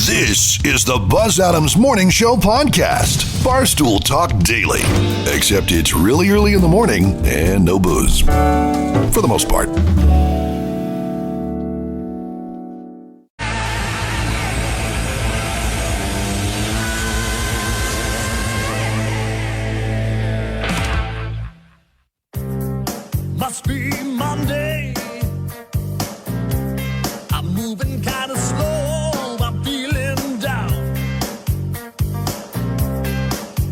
This is the Buzz Adams Morning Show podcast. Barstool Talk Daily. Except it's really early in the morning and no booze. For the most part. Must be Monday. I'm moving kind of slow. I'm feeling down.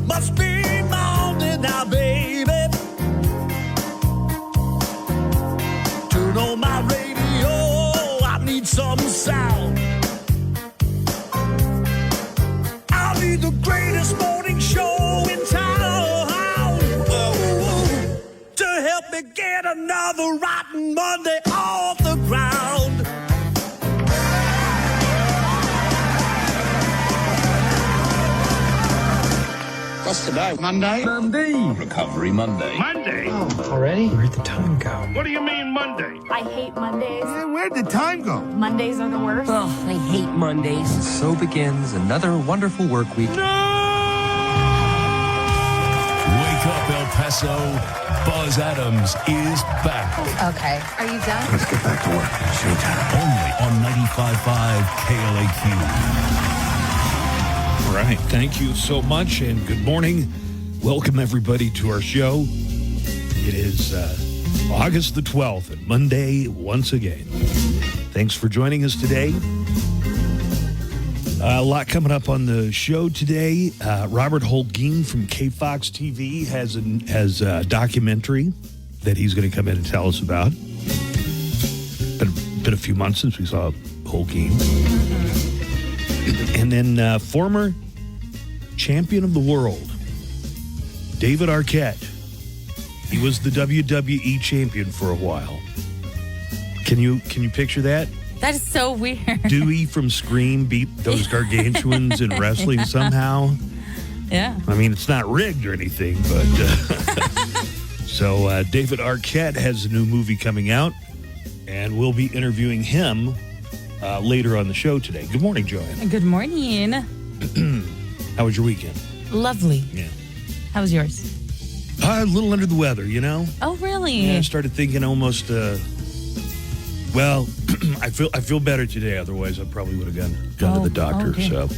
Must be Monday now, baby. Turn on my radio. I need some sound. I'll need the greatest morning show in town. To help me get another rotten Monday off the ground. What's today? Monday? Recovery Monday. Monday? Oh, already? Where'd the time go? What do you mean Monday? I hate Mondays. Where'd the time go? Mondays are the worst. Oh, I hate Mondays. So begins another wonderful work week. Wake up, El Paso. Buzz Adams is back. Okay. Are you done? Let's get back to work. Showtime. Only on 95.5 KLAQ. All right. Thank you so much and good morning. Welcome, everybody, to our show. It is August the 12th, and Monday once again. Thanks for joining us today. A lot coming up on the show today. Robert Holguin from KFOX TV has a documentary that he's going to come in and tell us about. Been a few months since we saw Holguin. And then former champion of the world, David Arquette. He was the WWE champion for a while. Can you picture that? That is so weird. Dewey from Scream beat those gargantuans in wrestling somehow. Yeah. I mean, it's not rigged or anything, but... So David Arquette has a new movie coming out, and we'll be interviewing him later on the show today. Good morning, Joanne. Good morning. How was your weekend? Lovely. Yeah. How was yours? A little under the weather, you know? Oh, really? Yeah, I started thinking almost... Well, I feel better today. Otherwise, I probably would have gone to the doctor. Okay. So,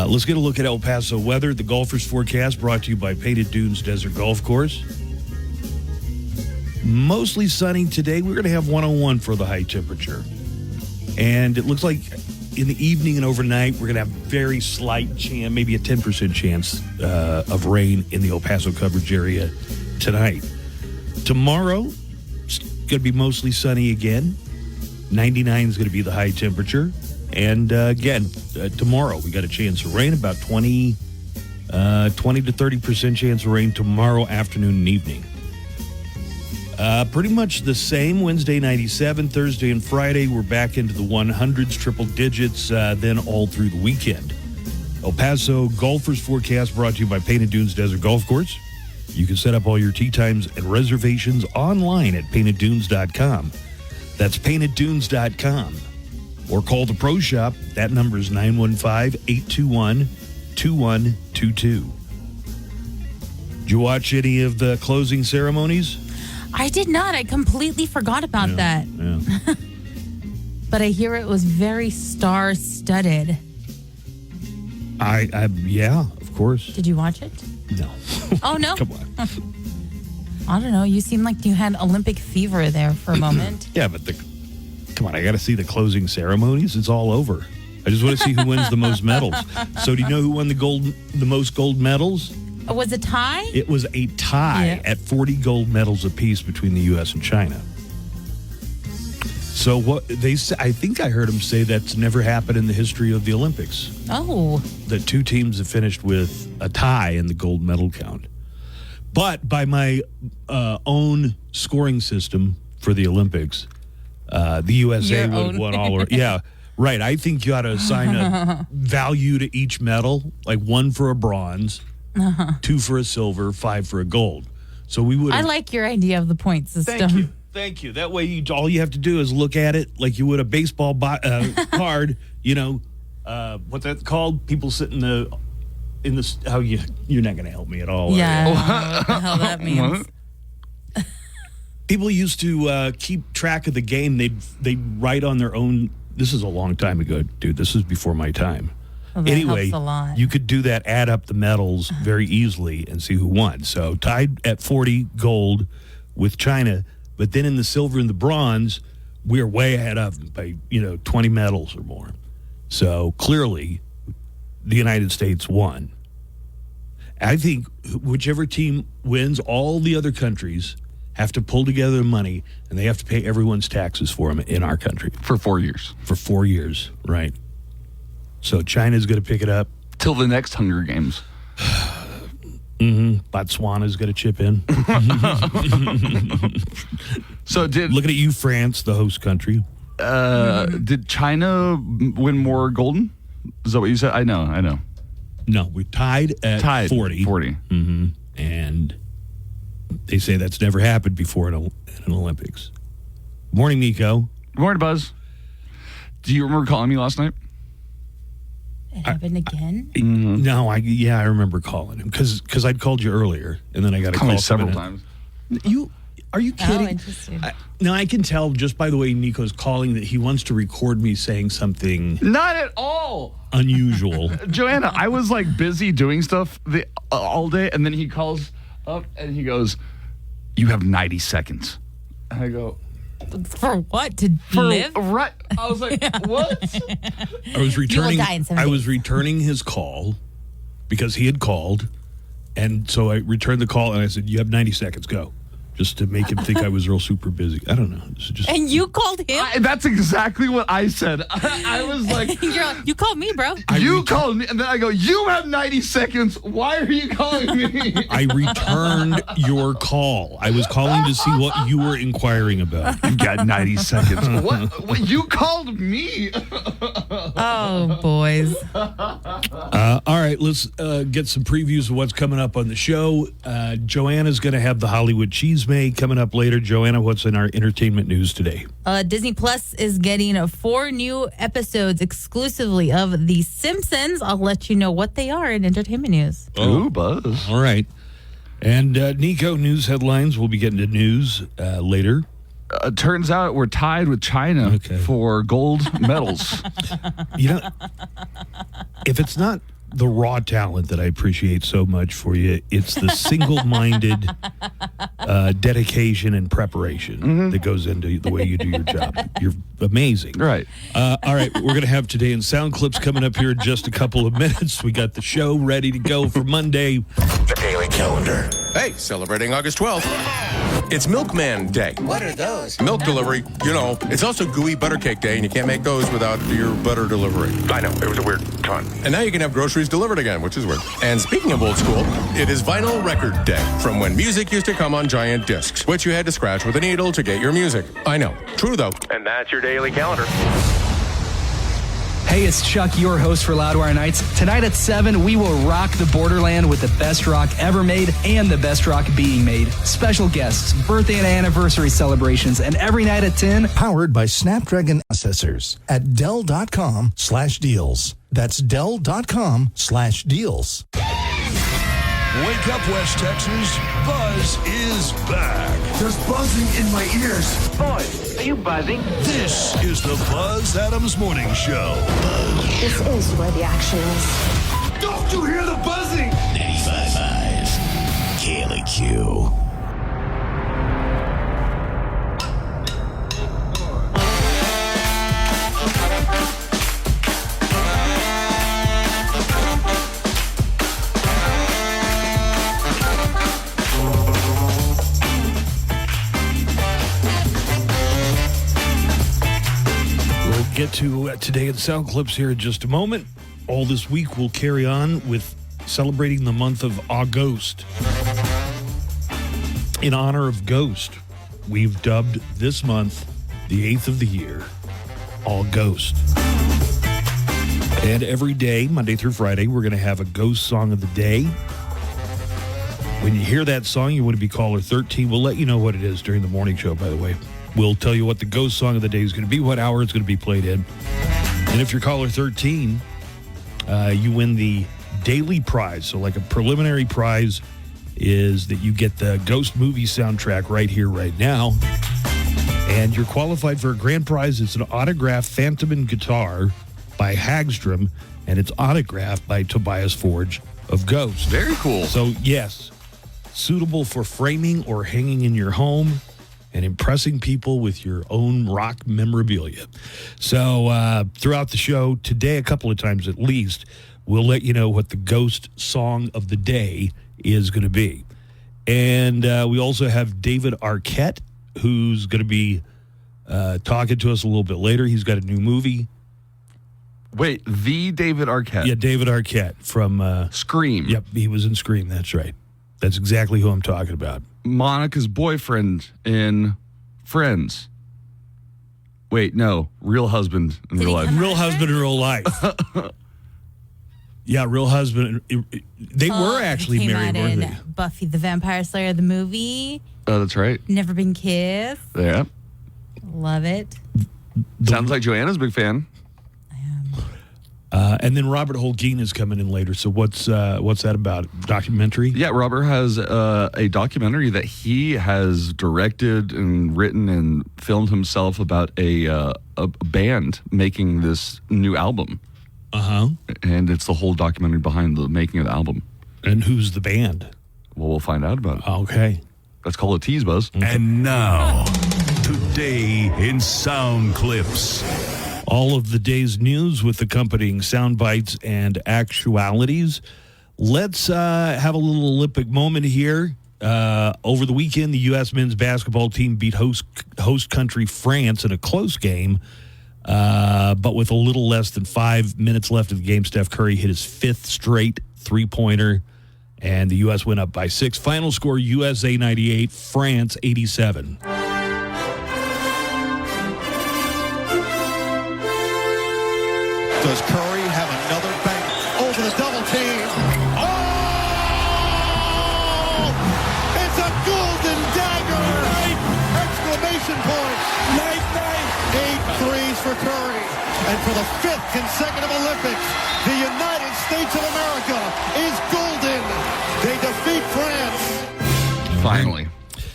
let's get a look at El Paso weather. The golfer's forecast brought to you by Painted Dunes Desert Golf Course. Mostly sunny today. We're going to have 101 for the high temperature, and it looks like in the evening and overnight we're going to have very slight chance, maybe a 10% chance of rain in the El Paso coverage area tonight. Tomorrow. Going to be mostly sunny again. 99 is going to be the high temperature. And again, tomorrow we got a chance of rain, about 20 to 30% chance of rain tomorrow afternoon and evening. Pretty much the same. Wednesday 97, Thursday and Friday we're back into the 100s, triple digits, then all through the weekend. El Paso golfer's forecast brought to you by Painted Dunes Desert Golf Course. You can set up all your tee times and reservations online at painteddunes.com. That's painteddunes.com. Or call the Pro Shop. That number is 915-821-2122. Did you watch any of the closing ceremonies? I did not. I completely forgot about that. Yeah. But I hear it was very star-studded. Yeah, of course. Did you watch it? No. Oh, no? Come on. I don't know. You seemed like you had Olympic fever there for a moment. Yeah, but come on, I got to see the closing ceremonies. It's all over. I just want to see who wins the most medals. So do you know who won the most gold medals? Was it a tie? It was a tie at 40 gold medals apiece between the U.S. and China. So what they say, I think I heard them say that's never happened in the history of the Olympics. Oh. That two teams have finished with a tie in the gold medal count. But by my own scoring system for the Olympics, the USA would have won all. Yeah, right. I think you ought to assign a value to each medal, like 1 for a bronze, 2 for a silver, 5 for a gold. So we would. I like your idea of the point system. Thank you. That way, all you have to do is look at it like you would a baseball card. You know, what's that called? People sit in the how you're not going to help me at all. Yeah, are you? I don't know what the hell that means. People used to keep track of the game. They'd write on their own. This is a long time ago, dude. This is before my time. Well, that Anyway, helps a lot. you could do that, add up the medals very easily and see who won. So tied at 40 gold with China, but then in the silver and the bronze, we're way ahead of them by 20 medals or more. So clearly, the United States won. I think whichever team wins, all the other countries have to pull together money, and they have to pay everyone's taxes for them in our country. For 4 years. For 4 years, right. So China's going to pick it up. Till the next Hunger Games. Botswana's going to chip in. So looking at you, France, the host country. Did China win more golden? Is that what you said? I know. No, we tied at 40. 40. And they say that's never happened before in an Olympics. Morning, Nico. Good morning, Buzz. Do you remember calling me last night? It happened again? No, I remember calling him because I'd called you earlier, and then I got a call several times. Are you kidding? Oh, interesting. No, I can tell just by the way Nico's calling that he wants to record me saying something Not at all. unusual. Joanna, I was like busy doing stuff all day, and then he calls up and he goes, "You have 90 seconds." And I go, For what? To live? Right. I was like, what? I was returning. die in 7 I days. was returning his call because he had called, and so I returned the call and I said, "You have 90 seconds. Go." Just to make him think I was real super busy. I don't know. And you called him? That's exactly what I said. I was like, you called me, bro. you called me, and then I go, "You have 90 seconds. Why are you calling me?" I returned your call. I was calling to see what you were inquiring about. You've got 90 seconds. What? You called me? Oh, boys. All right, let's get some previews of what's coming up on the show. Joanna's going to have the Hollywood Cheese May coming up later. Joanna, what's in our entertainment news today? Disney Plus is getting 4 new episodes exclusively of The Simpsons. I'll let you know what they are in entertainment news. Ooh, Buzz. All right. And Nico, news headlines. We'll be getting to news later. Turns out we're tied with China for gold medals. If it's not the raw talent that I appreciate so much for you, it's the single-minded dedication and preparation that goes into the way you do your job. You're amazing. Right. All right, we're going to have Today in Sound clips coming up here in just a couple of minutes. We got the show ready to go for Monday. The Daily Calendar. Hey, celebrating August 12th. It's Milkman Day. What are those? Milk delivery. It's also Gooey Buttercake Day, and you can't make those without your butter delivery. I know, it was a weird time. And now you can have groceries delivered again, which is weird. And speaking of old school, it is Vinyl Record Day, from when music used to come on giant discs, which you had to scratch with a needle to get your music. I know. True, though. And that's your Daily Calendar. Hey, it's Chuck, your host for Loudwire Nights. Tonight at 7, we will rock the borderland with the best rock ever made and the best rock being made. Special guests, birthday and anniversary celebrations, and every night at 10. Powered by Snapdragon Processors at Dell.com/deals. That's Dell.com/deals. Wake up, West Texas. Buzz is back. There's buzzing in my ears. Boy, are you buzzing? This is the Buzz Adams Morning Show. This is where the action is. Don't you hear the buzzing? 95.5 KLAQ. Get to Today in Sound clips here in just a moment. All this week we'll carry on with celebrating the month of August. In honor of Ghost, we've dubbed this month, the 8th of the year, August. And every day, Monday through Friday, we're going to have a Ghost song of the day. When you hear that song, you want to be caller 13. We'll let you know what it is during the morning show, by the way. We'll tell you what the Ghost song of the day is going to be, what hour it's going to be played in. And if you're caller 13, you win the daily prize. So like a preliminary prize is that you get the Ghost movie soundtrack right here, right now. And you're qualified for a grand prize. It's an autographed Phantom guitar by Hagstrom, and it's autographed by Tobias Forge of Ghost. Very cool. So, yes, suitable for framing or hanging in your home and impressing people with your own rock memorabilia. So, throughout the show today, a couple of times at least, we'll let you know what the Ghost song of the day is going to be. And we also have David Arquette, who's going to be talking to us a little bit later. He's got a new movie. Wait, the David Arquette? Yeah, David Arquette from Scream. Yep, he was in Scream. That's right. That's exactly who I'm talking about. Monica's boyfriend in Friends. Wait, no, real husband in real life. Real husband in real life. Yeah, real husband. They were actually came married, out weren't in they? Buffy the Vampire Slayer, the movie. Oh, that's right. Never Been Kissed. Yeah. Love it. Sounds like Joanna's a big fan. And then Robert Holguin is coming in later. So what's that about? Documentary? Yeah, Robert has a documentary that he has directed and written and filmed himself about a band making this new album. Uh-huh. And it's the whole documentary behind the making of the album. And who's the band? Well, we'll find out about it. Okay. Let's call it tease, Buzz. And now, today in sound clips. All of the day's news with accompanying sound bites and actualities. Let's have a little Olympic moment here. Over the weekend, the U.S. men's basketball team beat host country France in a close game. But with a little less than 5 minutes left of the game, Steph Curry hit his fifth straight three-pointer, and the U.S. went up by 6. Final score, USA 98, France 87. Does Curry have another bank over the double team? Oh! It's a golden dagger! Exclamation point! Night, night! 8 threes for Curry. And for the 5th consecutive Olympics, the United States of America is golden. They defeat France.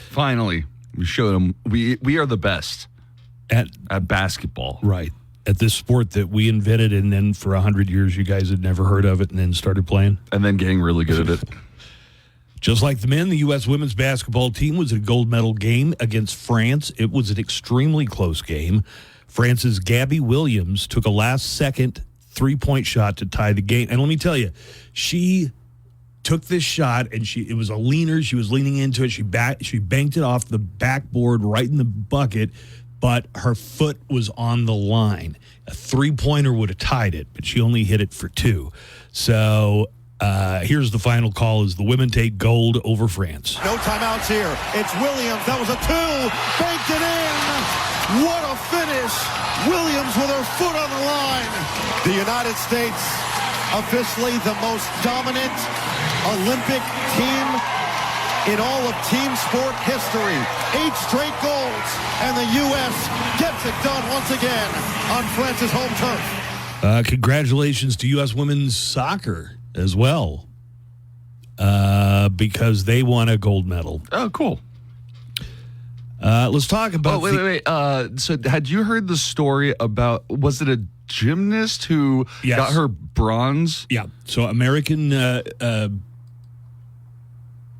Finally, we showed them we are the best at basketball. Right. At this sport that we invented, and then for 100 years you guys had never heard of it and then started playing. And then getting really good at it. Just like the men, the U.S. women's basketball team was a gold medal game against France. It was an extremely close game. France's Gabby Williams took a last-second three-point shot to tie the game. And let me tell you, she took this shot, and it was a leaner. She was leaning into it. She banked it off the backboard right in the bucket, but her foot was on the line. A three-pointer would have tied it, but she only hit it for 2. So here's the final call as the women take gold over France. No timeouts here. It's Williams. That was a 2. Banked it in. What a finish. Williams with her foot on the line. The United States officially the most dominant Olympic team in all of team sport history. 8 straight golds, and the U.S. gets it done once again on France's home turf. Congratulations to U.S. women's soccer as well, because they won a gold medal. Oh, cool. Let's talk about... wait. So had you heard the story about, was it a gymnast who got her bronze? Yeah. So American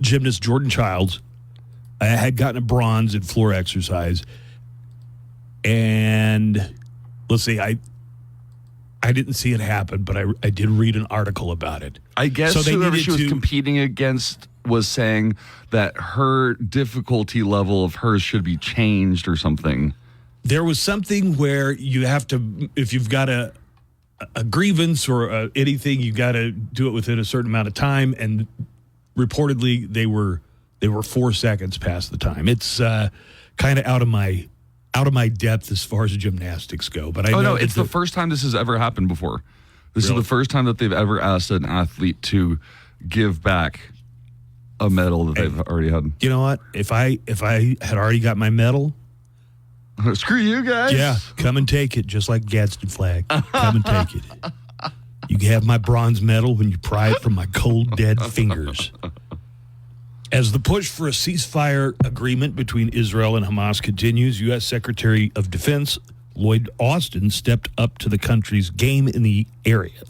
gymnast Jordan Childs had gotten a bronze in floor exercise. And let's see, I didn't see it happen, but I did read an article about it. I guess so whoever she was competing against was saying that her difficulty level of hers should be changed or something. There was something where you have to, if you've got a grievance or anything, you got to do it within a certain amount of time. And reportedly, they were 4 seconds past the time. It's kind of out of my depth as far as gymnastics go. But I know it's the first time this has ever happened before. This is the first time that they've ever asked an athlete to give back a medal that they've already had. You know what? If I had already got my medal, screw you guys. Yeah, come and take it, just like Gadsden flag. Come and take it. You can have my bronze medal when you pry it from my cold, dead fingers. As the push for a ceasefire agreement between Israel and Hamas continues, U.S. Secretary of Defense Lloyd Austin stepped up the country's game in the area.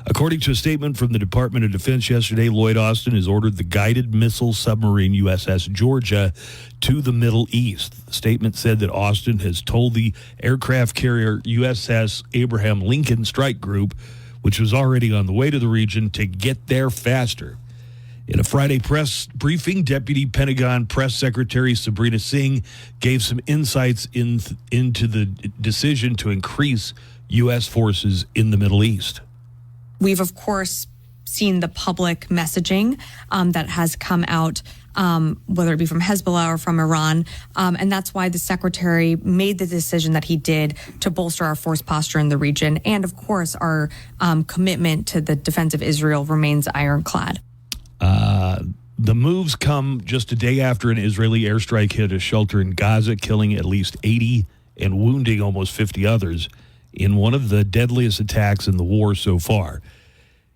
According to a statement from the Department of Defense yesterday, Lloyd Austin has ordered the guided missile submarine USS Georgia to the Middle East. The statement said that Austin has told the aircraft carrier USS Abraham Lincoln Strike Group, which was already on the way to the region, to get there faster. In a Friday press briefing, Deputy Pentagon Press Secretary Sabrina Singh gave some insights into the decision to increase U.S. forces in the Middle East. We've, of course, seen the public messaging that has come out, whether it be from Hezbollah or from Iran. And that's why the secretary made the decision that he did to bolster our force posture in the region. And, of course, our commitment to the defense of Israel remains ironclad. The moves come just a day after an Israeli airstrike hit a shelter in Gaza, killing at least 80 and wounding almost 50 others in one of the deadliest attacks in the war so far.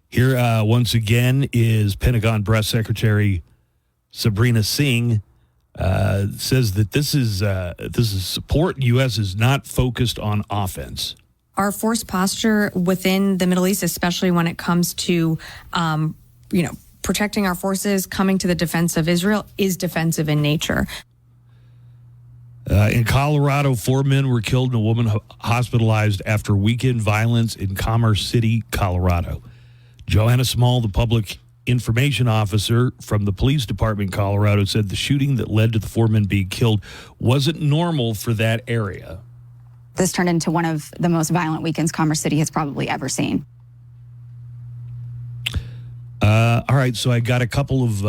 Here, once again, is Pentagon Press Secretary Sabrina Singh says that this is support. U.S. is not focused on offense. Our force posture within the Middle East, especially when it comes to, protecting our forces, coming to the defense of Israel, is defensive in nature. In Colorado, 4 men were killed and a woman hospitalized after weekend violence in Commerce City, Colorado. Joanna Small, the public information officer from the police department in Colorado, said the shooting that led to the 4 men being killed wasn't normal for that area. This turned into one of the most violent weekends Commerce City has probably ever seen. All right, so I got a couple of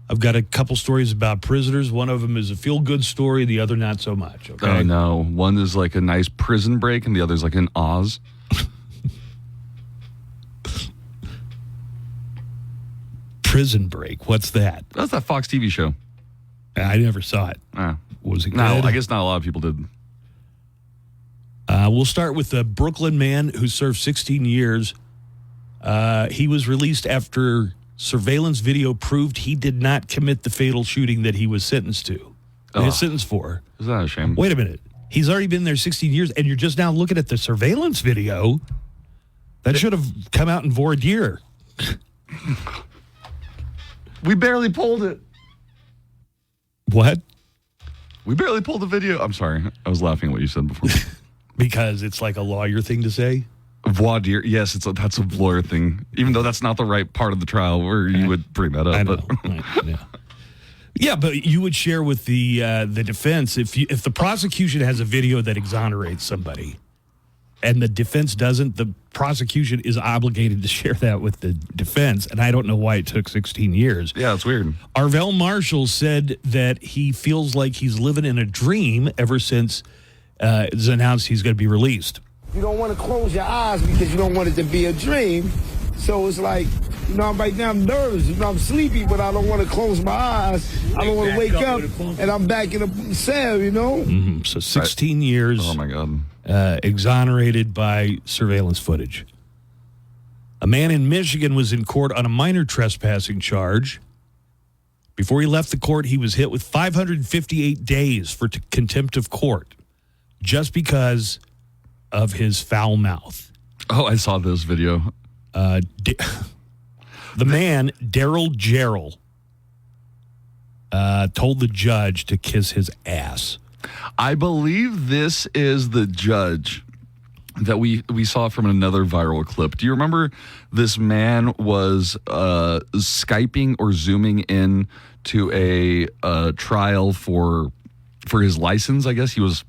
I've got a couple stories about prisoners. One of them is a feel-good story, the other not so much. Okay. Oh, no. One is like a nice prison break, and the other's like an Oz. Prison Break. What's that? That's that Fox TV show. I never saw it. Was it good? No, I guess not a lot of people did. We'll start with the Brooklyn man who served 16 years. He was released after surveillance video proved he did not commit the fatal shooting that he was sentenced to. Sentenced for. Is that a shame? Wait a minute. He's already been there 16 years, and you're just now looking at the surveillance video? That should have come out in voir dire. We barely pulled it. What? We barely pulled the video. I'm sorry. I was laughing at what you said before. Because it's like a lawyer thing to say? Voir dire. Yes, that's a lawyer thing. Even though that's not the right part of the trial where you would bring that up. I know. Yeah, but you would share with the defense if the prosecution has a video that exonerates somebody and the defense doesn't, the prosecution is obligated to share that with the defense, and I don't know why it took 16 years. Yeah, it's weird. Arvell Marshall said that he feels like he's living in a dream ever since it's announced he's going to be released. You don't want to close your eyes because you don't want it to be a dream. So it's like, right now I'm nervous. I'm sleepy, but I don't want to close my eyes. I don't want to wake up and I'm back in a cell, Mm-hmm. So 16 years. Oh, my God. Exonerated by surveillance footage. A man in Michigan was in court on a minor trespassing charge. Before he left the court, he was hit with 558 days for contempt of court just because of his foul mouth. Oh, I saw this video. The man, Daryl Jarrell, told the judge to kiss his ass. I believe this is the judge that we saw from another viral clip. Do you remember this man was Skyping or Zooming in to a trial for his license, I guess? He was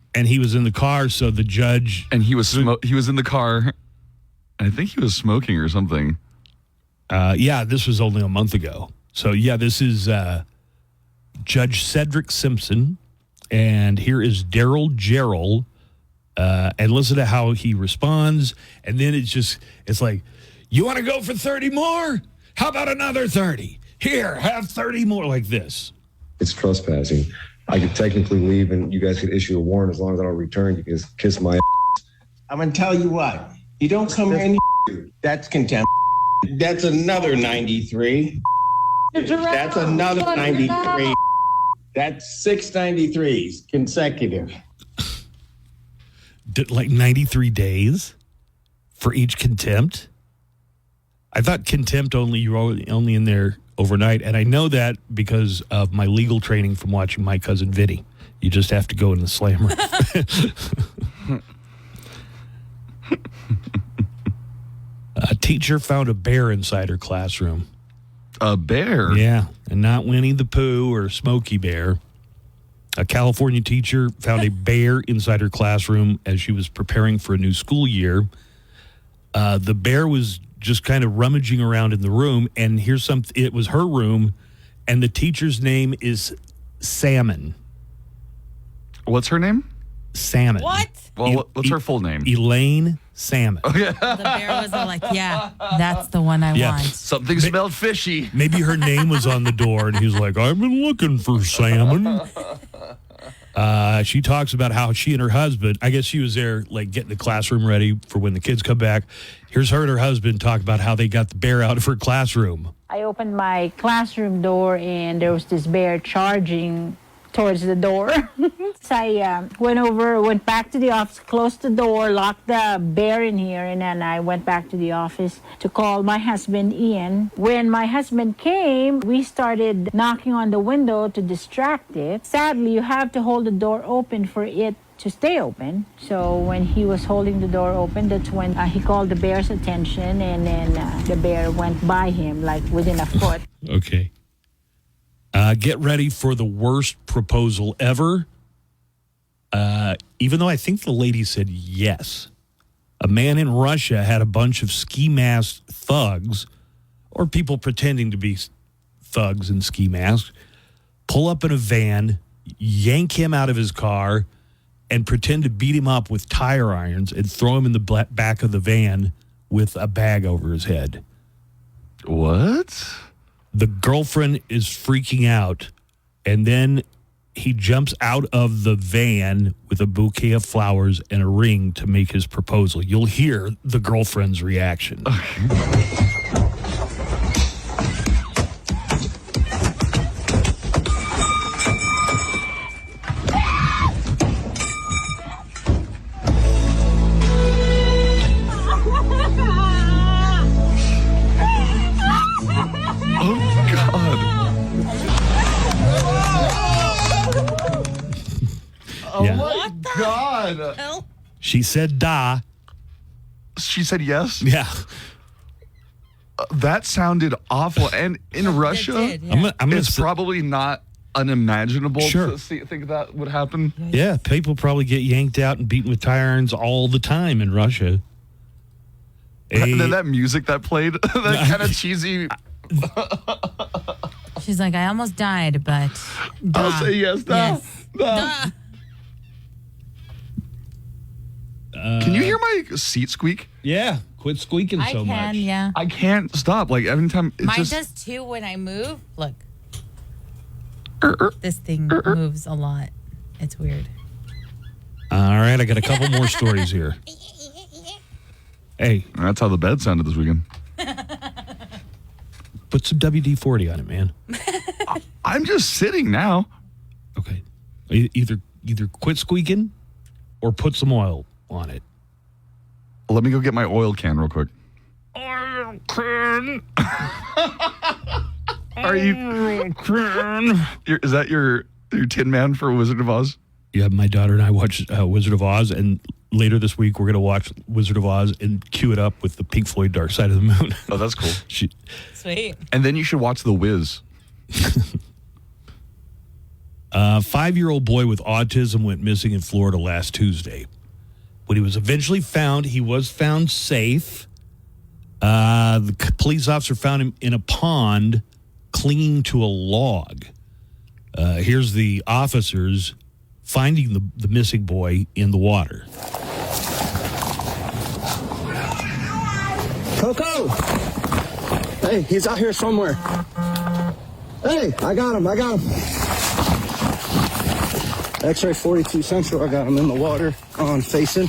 in the car, so the judge... And he was in the car. I think he was smoking or something. Yeah, this was only a month ago. So, yeah, this is Judge Cedric Simpson. And here is Daryl Jarrell. And listen to how he responds. And then it's like, you want to go for 30 more? How about another 30? Here, have 30 more, like this. It's trespassing. I could technically leave and you guys could issue a warrant as long as I don't return. You can just kiss my ass. I'm going to tell you what. You don't come here and that's contempt. That's another 93. That's another 93. That's 6 93s consecutive. Like 93 days for each contempt? I thought contempt you were only in there overnight, and I know that because of my legal training from watching My Cousin Vinny. You just have to go in the slammer. A teacher found a bear inside her classroom. A bear? Yeah, and not Winnie the Pooh or Smokey Bear. A California teacher found a bear inside her classroom as she was preparing for a new school year. The bear was just kind of rummaging around in the room, and it was her room, and the teacher's name is Salmon. What's her name? What? Salmon. Well, what's her full name? Elaine Salmon. Okay. The bear was like, yeah, that's the one I want. Something smelled fishy. Maybe her name was on the door, and he's like, I've been looking for salmon. She talks about how she and her husband, I guess she was there like getting the classroom ready for when the kids come back. Here's her and her husband talk about how they got the bear out of her classroom. I opened my classroom door and there was this bear charging towards the door. So I went back to the office, closed the door, locked the bear in here, and then I went back to the office to call my husband, Ian. When my husband came, we started knocking on the window to distract it. Sadly, you have to hold the door open for it to stay open. So when he was holding the door open, that's when he called the bear's attention, and then the bear went by him like within a foot. Okay. Get ready for the worst proposal ever. Even though I think the lady said yes. A man in Russia had a bunch of ski masked thugs, or people pretending to be thugs in ski masks, pull up in a van, yank him out of his car, and pretend to beat him up with tire irons and throw him in the back of the van with a bag over his head. What? The girlfriend is freaking out, and then he jumps out of the van with a bouquet of flowers and a ring to make his proposal. You'll hear the girlfriend's reaction. God. She said da. She said yes? Yeah. That sounded awful. And in Russia, did, yeah. it's probably not unimaginable Sure. to think that would happen. Yeah, people probably get yanked out and beaten with tire irons all the time in Russia. And then that music that played, that kind of cheesy. She's like, I almost died, but I'll say yes, da. Yes. Da. Can you hear my seat squeak? Yeah, quit squeaking I so can, much. yeah. I can't stop. Like every time, it Mine just does too when I move. Look, this thing moves a lot. It's weird. All right, I got a couple more stories here. Hey, that's how the bed sounded this weekend. Put some WD-40 on it, man. I'm just sitting now. Okay, either quit squeaking or put some oil on it. Let me go get my oil can real quick. Oil can. Are you? Is that your Tin Man for Wizard of Oz? Yeah, my daughter and I watched Wizard of Oz, and later this week we're going to watch Wizard of Oz and cue it up with the Pink Floyd Dark Side of the Moon. Oh, that's cool. Sweet. And then you should watch The Wiz. 5-year-old boy with autism went missing in Florida last Tuesday. When he was eventually found, he was found safe. The police officer found him in a pond clinging to a log. Here's the officers finding the missing boy in the water. Coco! Hey, he's out here somewhere. Hey, I got him. X-ray 42 Central, I got him in the water on facing.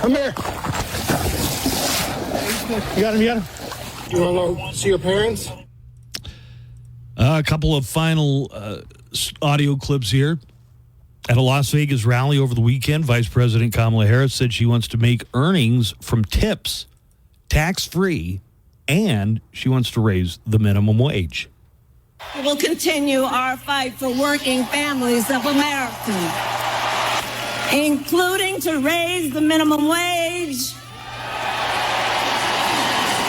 Come here. You got him yet? You want to see your parents? A couple of final audio clips here. At a Las Vegas rally over the weekend, Vice President Kamala Harris said she wants to make earnings from tips tax-free, and she wants to raise the minimum wage. We will continue our fight for working families of America, including to raise the minimum wage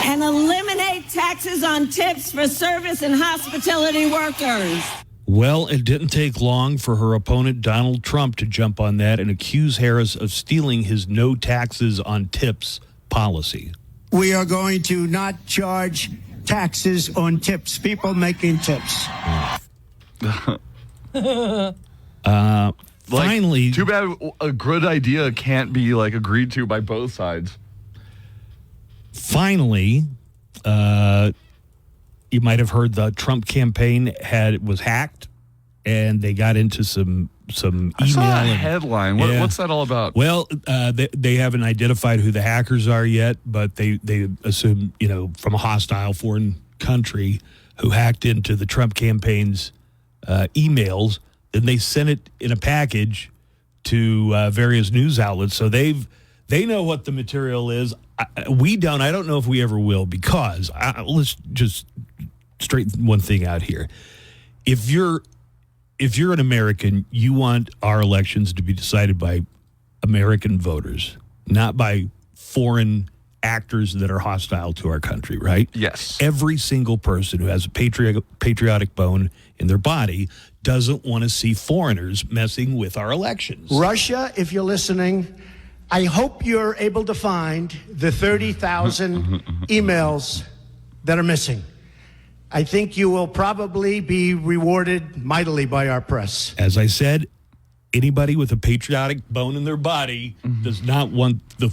and eliminate taxes on tips for service and hospitality workers. Well, it didn't take long for her opponent, Donald Trump, to jump on that and accuse Harris of stealing his no taxes on tips policy. We are going to not charge taxes on tips, people making tips. Finally. Too bad a good idea can't be agreed to by both sides. Finally, you might have heard the Trump campaign was hacked, and they got into some email. I saw a headline. What's that all about? Well, they haven't identified who the hackers are yet, but they assume, from a hostile foreign country who hacked into the Trump campaign's emails. Then they sent it in a package to various news outlets. So they know what the material is. We don't. I don't know if we ever will, because let's just straighten one thing out here. If you're an American, you want our elections to be decided by American voters, not by foreign actors that are hostile to our country, right? Yes. Every single person who has a patriotic bone in their body doesn't want to see foreigners messing with our elections. Russia, if you're listening, I hope you're able to find the 30,000 emails that are missing. I think you will probably be rewarded mightily by our press. As I said, anybody with a patriotic bone in their body does not want the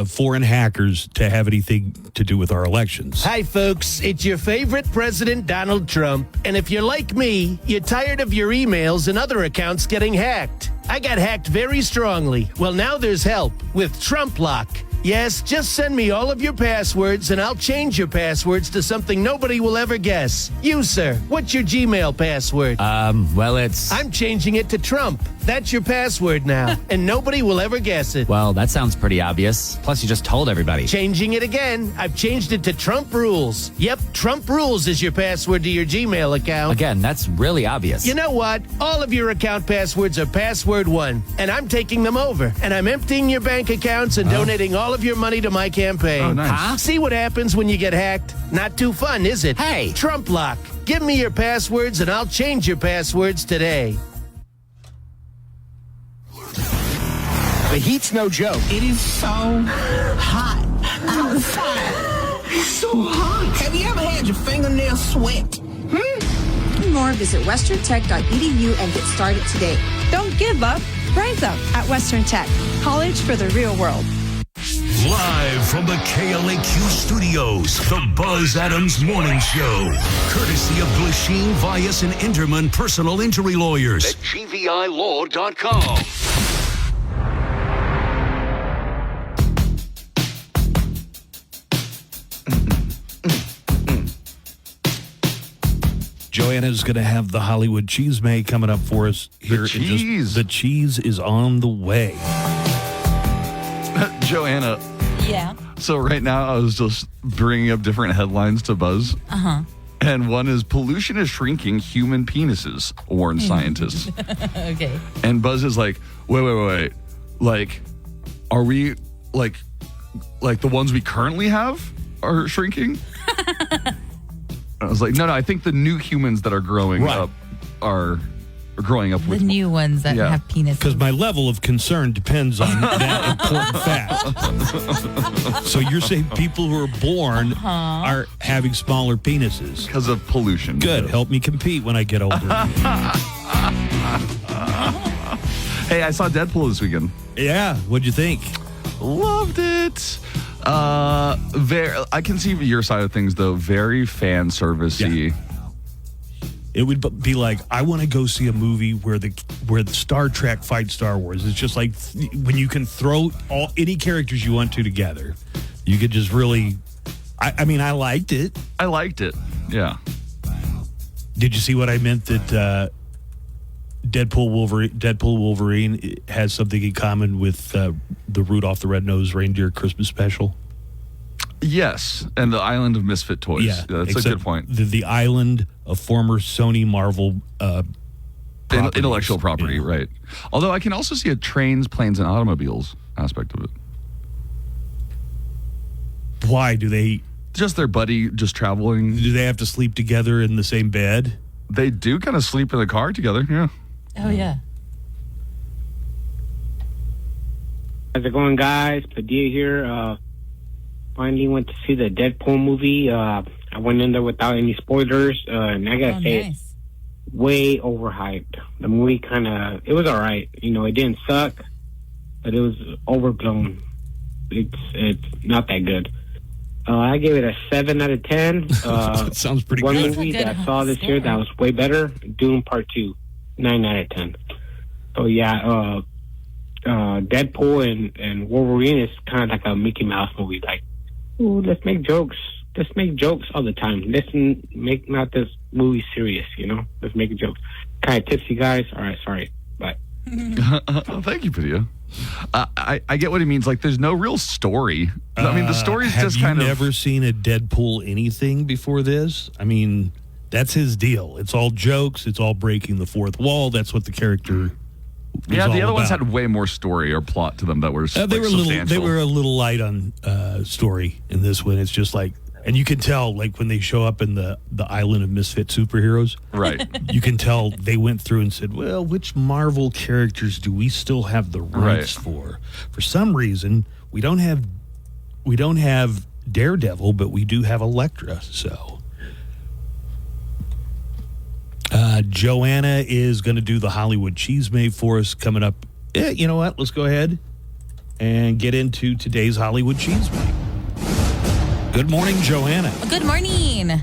foreign hackers to have anything to do with our elections. Hi, folks. It's your favorite president, Donald Trump. And if you're like me, you're tired of your emails and other accounts getting hacked. I got hacked very strongly. Well, now there's help with Trump Lock. Yes, just send me all of your passwords and I'll change your passwords to something nobody will ever guess. You, sir, what's your Gmail password? Well, it's... I'm changing it to Trump. That's your password now, and nobody will ever guess it. Well, that sounds pretty obvious. Plus, you just told everybody. Changing it again. I've changed it to Trump Rules. Yep, Trump Rules is your password to your Gmail account. Again, that's really obvious. You know what? All of your account passwords are password one, and I'm taking them over. And I'm emptying your bank accounts and donating all of your money to my campaign. Oh, nice. Huh? See what happens when you get hacked? Not too fun, is it? Hey! Trump Lock. Give me your passwords, and I'll change your passwords today. The heat's no joke. It is so hot outside. It's so hot. Have you ever had your fingernails sweat? More, visit westerntech.edu and get started today. Don't give up. Rise up at Western Tech, college for the real world. Live from the KLAQ studios, the Buzz Adams Morning Show. Courtesy of Glasheen, Vyas, and Inderman Personal Injury Lawyers at GVILaw.com. Joanna's going to have the Hollywood Cheese May coming up for us here. The cheese is on the way. Joanna. Yeah. So right now I was just bringing up different headlines to Buzz. Uh-huh. And one is pollution is shrinking human penises, warn scientists. Okay. And Buzz is like, wait. Like, are we like the ones we currently have are shrinking? I was like, no, I think the new humans that are growing up are growing up The with new ones that have penises. Because my level of concern depends on that important fact. So you're saying people who are born are having smaller penises? Because of pollution. Good. Help me compete when I get older. Hey, I saw Deadpool this weekend. Yeah. What'd you think? Loved it. I can see your side of things, though. Very fan servicey. It would be like, I want to go see a movie where the Star Trek fights Star Wars. It's just like when you can throw any characters you want to together. You could just really. I mean, I liked it. I liked it. Yeah. Did you see what I meant that Deadpool Wolverine has something in common with the Rudolph the Red-Nosed Reindeer Christmas special? Yes, and the Island of Misfit Toys. Yeah, that's a good point. The island of former Sony Marvel intellectual property, right. Although I can also see a trains, planes, and automobiles aspect of it. Why do they... Just their buddy just traveling. Do they have to sleep together in the same bed? They do kind of sleep in the car together, yeah. Oh, yeah. How's it going, guys? Padilla here. Finally went to see the Deadpool movie. I went in there without any spoilers, and I gotta say, it's way overhyped. The movie it was all right. It didn't suck, but it was overblown. It's not that good. I gave it a 7 out of 10. That sounds pretty good. One movie that I saw this year that was way better, Doom Part 2, 9 out of 10. So yeah, Deadpool and Wolverine is kind of like a Mickey Mouse movie. Like, ooh, let's make jokes. Let's make jokes all the time. Let's make not this movie serious, Let's make a joke. Kind of tipsy, guys. All right, sorry. Bye. Thank you, Padilla. I get what he means. Like, there's no real story. I mean, the story's just kind of... Have you never seen a Deadpool anything before this? I mean, that's his deal. It's all jokes. It's all breaking the fourth wall. That's what the character... Yeah, the other ones had way more story or plot to them that were substantial. They were a little light on story in this one. It's just like, and you can tell, like, when they show up in the Island of Misfit Superheroes, right? You can tell they went through and said, well, which Marvel characters do we still have the rights for? For some reason, we don't have Daredevil, but we do have Elektra. So Joanna is going to do the Hollywood Cheesemate for us coming up. Yeah, you know what? Let's go ahead and get into today's Hollywood Cheesemate. Good morning, Joanna. Good morning.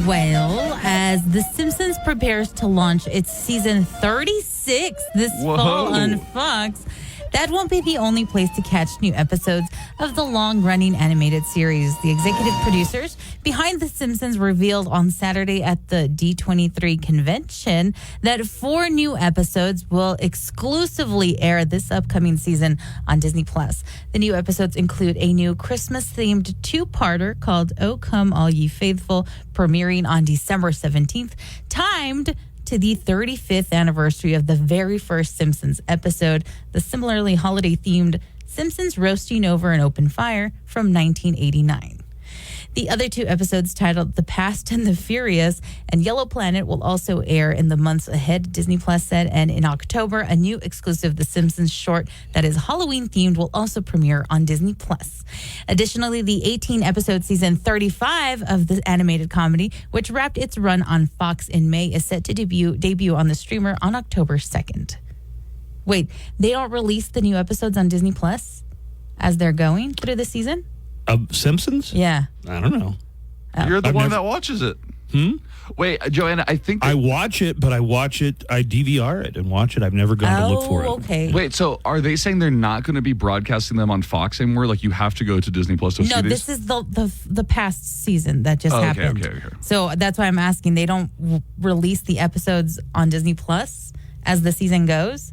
Well, as The Simpsons prepares to launch its season 36 this fall on Fox, that won't be the only place to catch new episodes of the long-running animated series. The executive producers behind The Simpsons revealed on Saturday at the D23 convention that 4 new episodes will exclusively air this upcoming season on Disney+. The new episodes include a new Christmas-themed 2-parter called Oh Come All Ye Faithful, premiering on December 17th, timed to the 35th anniversary of the very first Simpsons episode, the similarly holiday-themed Simpsons Roasting Over an Open Fire from 1989. The other 2 episodes, titled The Past and the Furious and Yellow Planet, will also air in the months ahead, Disney Plus said, and in October, a new exclusive The Simpsons short that is Halloween-themed will also premiere on Disney Plus. Additionally, the 18-episode season 35 of the animated comedy, which wrapped its run on Fox in May, is set to debut on the streamer on October 2nd. Wait, they don't release the new episodes on Disney Plus as they're going through the season? Of Simpsons? Yeah. I don't know. You're the one that watches it. Wait, Joanna, I think... I watch it, but I DVR it and watch it. I've never gone to look for it. Okay. Wait, so are they saying they're not going to be broadcasting them on Fox anymore? Like, you have to go to Disney Plus to see these? No, this is the past season that just happened. Okay. So that's why I'm asking. They don't release the episodes on Disney Plus as the season goes?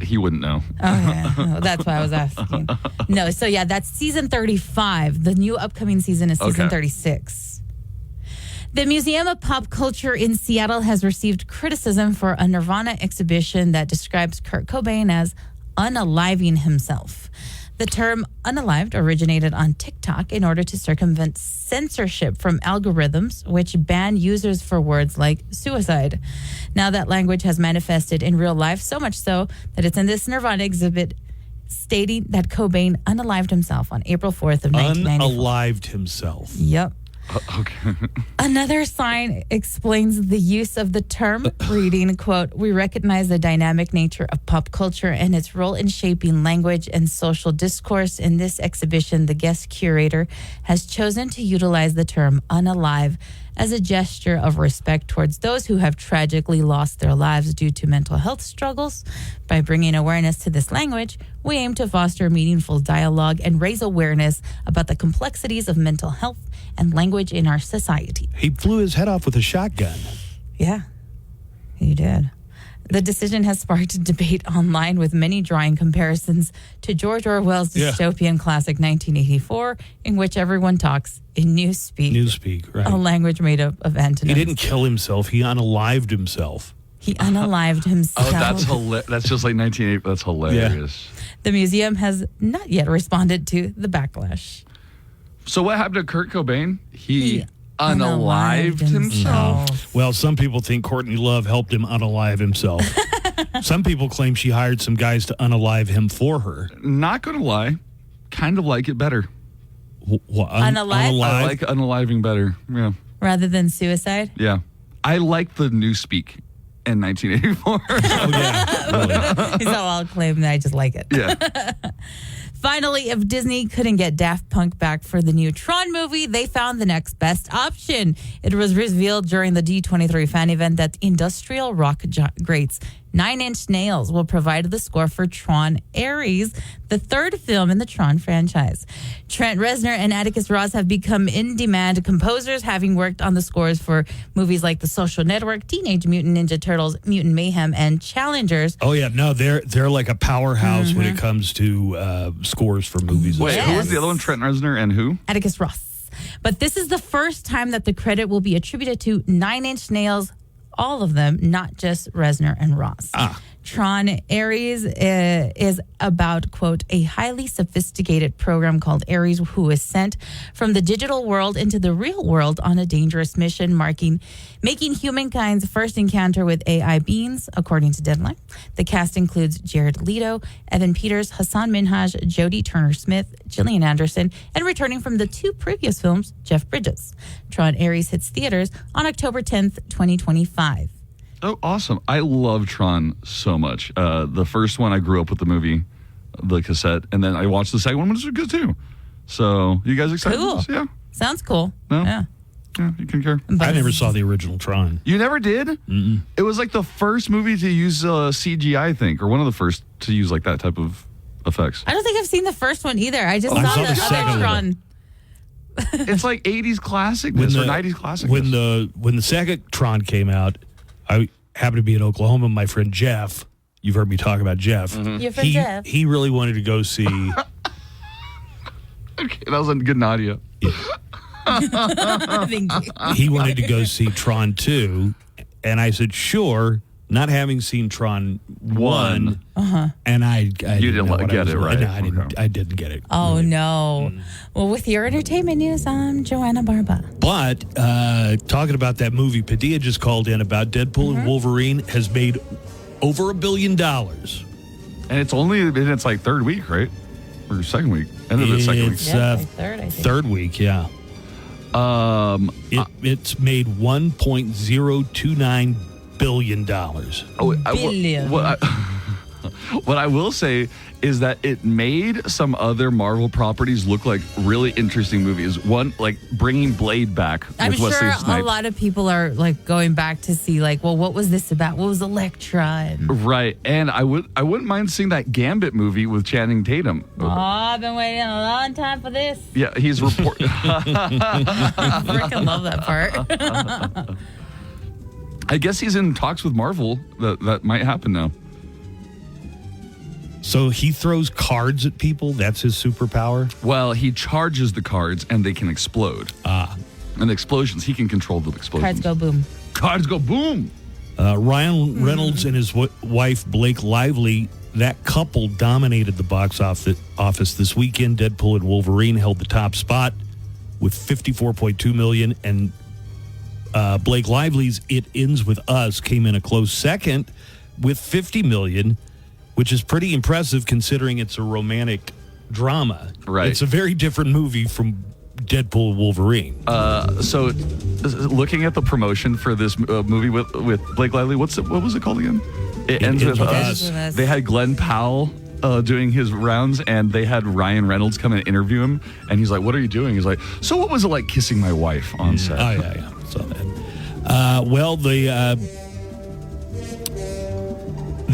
He wouldn't know. Okay. Well, that's why I was asking. No, so yeah, that's season 35. The new upcoming season is season 36. The Museum of Pop Culture in Seattle has received criticism for a Nirvana exhibition that describes Kurt Cobain as unaliving himself. The term unalived originated on TikTok in order to circumvent censorship from algorithms, which ban users for words like suicide. Now that language has manifested in real life, so much so that it's in this Nirvana exhibit stating that Cobain unalived himself on April 4th of 1994. Unalived himself. Yep. Okay. Another sign explains the use of the term, reading, quote, "We recognize the dynamic nature of pop culture and its role in shaping language and social discourse. In this exhibition, the guest curator has chosen to utilize the term unalive as a gesture of respect towards those who have tragically lost their lives due to mental health struggles. By bringing awareness to this language, we aim to foster meaningful dialogue and raise awareness about the complexities of mental health and language in our society." He flew his head off with a shotgun. Yeah, he did. The decision has sparked debate online, with many drawing comparisons to George Orwell's dystopian classic 1984, in which everyone talks in newspeak. Newspeak, right. A language made up of antonyms. He didn't kill himself. He unalived himself. He unalived himself. Oh, that's just like 1980. That's hilarious. The museum has not yet responded to the backlash. So what happened to Kurt Cobain? He unalived himself. Well, some people think Courtney Love helped him unalive himself. Some people claim she hired some guys to unalive him for her. Not gonna lie, kind of like it better. Unalive? I like unaliving better. Yeah. Rather than suicide? Yeah. I like the newspeak in 1984. Oh, yeah. Really. So I'll claim that I just like it. Yeah. Finally, if Disney couldn't get Daft Punk back for the new Tron movie, they found the next best option. It was revealed during the D23 fan event that industrial rock greats Nine Inch Nails will provide the score for Tron Ares, the third film in the Tron franchise. Trent Reznor and Atticus Ross have become in-demand composers, having worked on the scores for movies like The Social Network, Teenage Mutant Ninja Turtles, Mutant Mayhem, and Challengers. Oh, yeah. No, they're like a powerhouse when it comes to scores for movies. Wait, who was the other one? Trent Reznor and who? Atticus Ross. But this is the first time that the credit will be attributed to Nine Inch Nails, all of them, not just Reznor and Ross. Tron Ares is about, quote, a highly sophisticated program called Ares who is sent from the digital world into the real world on a dangerous mission, making humankind's first encounter with AI beings, according to Deadline. The cast includes Jared Leto, Evan Peters, Hassan Minhaj, Jodie Turner-Smith, Gillian Anderson, and returning from the two previous films, Jeff Bridges. Tron Ares hits theaters on October 10th, 2025. Oh, awesome. I love Tron so much. The first one, I grew up with the movie, the cassette, and then I watched the second one, which was good too. So, you guys excited? Cool. For this? Yeah. Sounds cool. No? Yeah. Yeah, you concur. I never saw the original Tron. You never did? Mm-mm. It was like the first movie to use CGI, I think, or one of the first to use like that type of effects. I don't think I've seen the first one either. I just I saw saw the the second other one. Tron. It's like 80s classicness or 90s classicness. When the second Tron came out, I happened to be in Oklahoma. My friend Jeff, you've heard me talk about Jeff. Mm-hmm. Your friend Jeff. He really wanted to go see. Okay, that was a good Nadia. Thank you. He wanted to go see Tron 2, and I said, sure, not having seen Tron 1. And I You didn't get it, right? No, I didn't get it. Oh, no. Well, with your entertainment news, I'm Joanna Barba. But talking about that movie, Padilla just called in about Deadpool and Wolverine has made over $1 billion. And it's only in its like third week, right? Or second week. End of the second week. It's third, I think. third week, yeah. It's made $1.029 billion. Billion. What I will say is that it made some other Marvel properties look like really interesting movies. One, like bringing Blade back I'm with sure Wesley a Snipes. lot of people are like going back to see like, well, what was this about? What was Elektra? And, Right, and I wouldn't mind seeing that Gambit movie with Channing Tatum. oh, I've been waiting a long time for this. Yeah, he's I freaking love that part. I guess he's in talks with Marvel. That might happen now. So he throws cards at people? That's his superpower? Well, he charges the cards and they can explode. And the explosions, he can control the explosions. Cards go boom. Cards go boom. Ryan Reynolds and his wife, Blake Lively, that couple dominated the box office this weekend. Deadpool and Wolverine held the top spot with $54.2 million, and Blake Lively's It Ends With Us came in a close second with $50 million, which is pretty impressive considering it's a romantic drama. Right. It's a very different movie from Deadpool Wolverine. So looking at the promotion for this movie with Blake Lively, what was it called again? It ends with us. They had Glenn Powell doing his rounds, and they had Ryan Reynolds come and interview him, and he's like, "What are you doing?" He's like, "So what was it like kissing my wife on set?" Oh yeah. Saw that. Well, the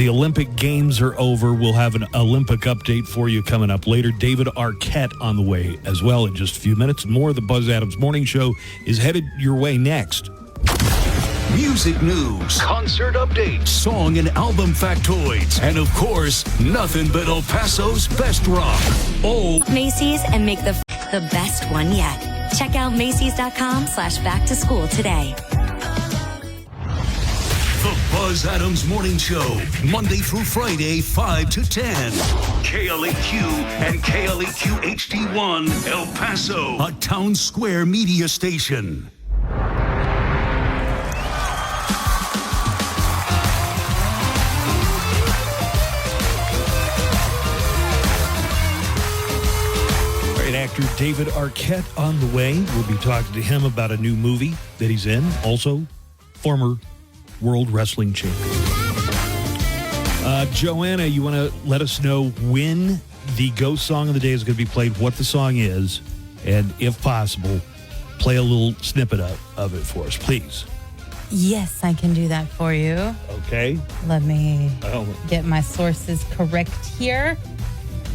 Olympic Games are over. We'll have an Olympic update for you coming up later. David Arquette on the way as well in just a few minutes. More of the Buzz Adams Morning Show is headed your way next. Music news, concert updates, song and album factoids, and of course, nothing but El Paso's best rock. Macy's and make the best one yet. Check out Macy's.com/back-to-school today. The Buzz Adams Morning Show, Monday through Friday, 5 to 10. KLAQ and KLAQ HD1, El Paso, a town square media station. Actor David Arquette on the way. We'll be talking to him about a new movie that he's in. Also, former World Wrestling Champion. Joanna, you want to let us know when the Ghost Song of the Day is going to be played, what the song is, and if possible, play a little snippet of it for us, please. Yes, I can do that for you. Okay. Let me get my sources correct here.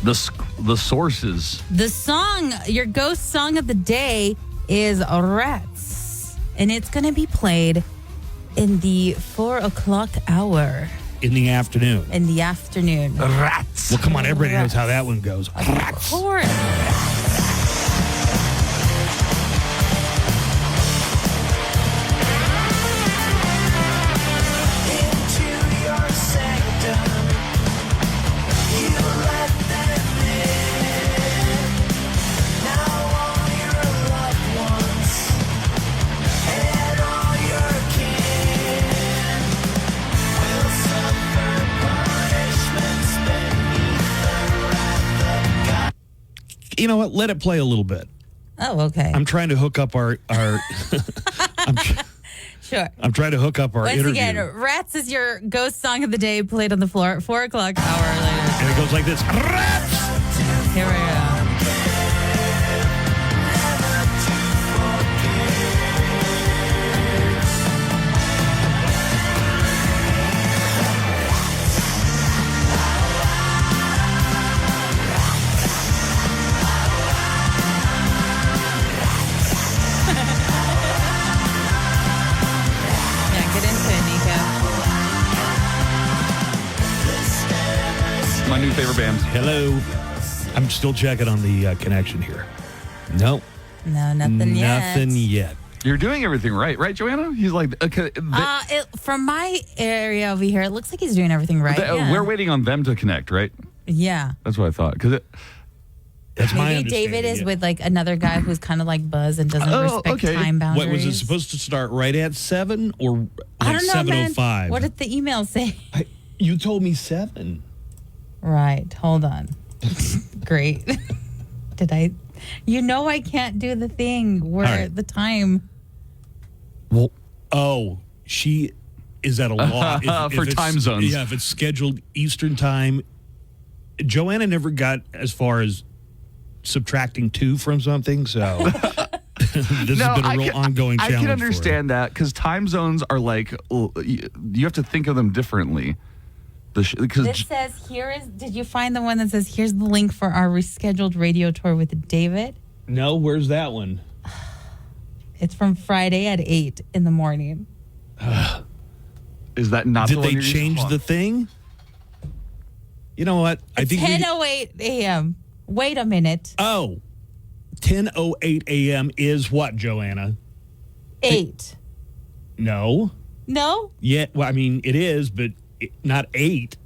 The sources. The song, your Ghost Song of the Day is Rats. And it's going to be played in the 4 o'clock hour. In the afternoon. In the afternoon. Rats. Well, come on, everybody knows how that one goes. Rats. Of course. You know what? Let it play a little bit. Oh, okay. I'm trying to hook up our Sure. I'm trying to hook up our Once interview. again, Rats is your Ghost Song of the Day played on the floor at 4 o'clock hour later. And it goes like this. Rats! Here we go. My new favorite band. Hello. I'm still checking on the connection here. Nope. No, nothing yet. Nothing yet. You're doing everything right, Joanna? He's like, okay. From my area over here, it looks like he's doing everything right. Yeah. We're waiting on them to connect, right? Yeah. That's what I thought. That's my Maybe David is with like another guy who's kind of like Buzz and doesn't respect time boundaries. What was it supposed to start right at 7 or like I don't know, 7:05? man. What did the email say? You told me 7. Right. Hold on. Great. Did I? You know I can't do the thing where the time. Well, she is at a law for time zones. Yeah, if it's scheduled Eastern time. Joanna never got as far as subtracting 2 from something, so this has been a real ongoing challenge. I can understand that because time zones are like you have to think of them differently. This says did you find the one that says here's the link for our rescheduled radio tour with David? No, where's that one? It's from Friday at 8 in the morning. Is that not Did the one they change the thing? You know what? I think 10:08 a.m. Wait a minute. Oh, 10:08 a.m. is what, Joanna? 8. No. No? Yeah, well, I mean, it is, but not 8.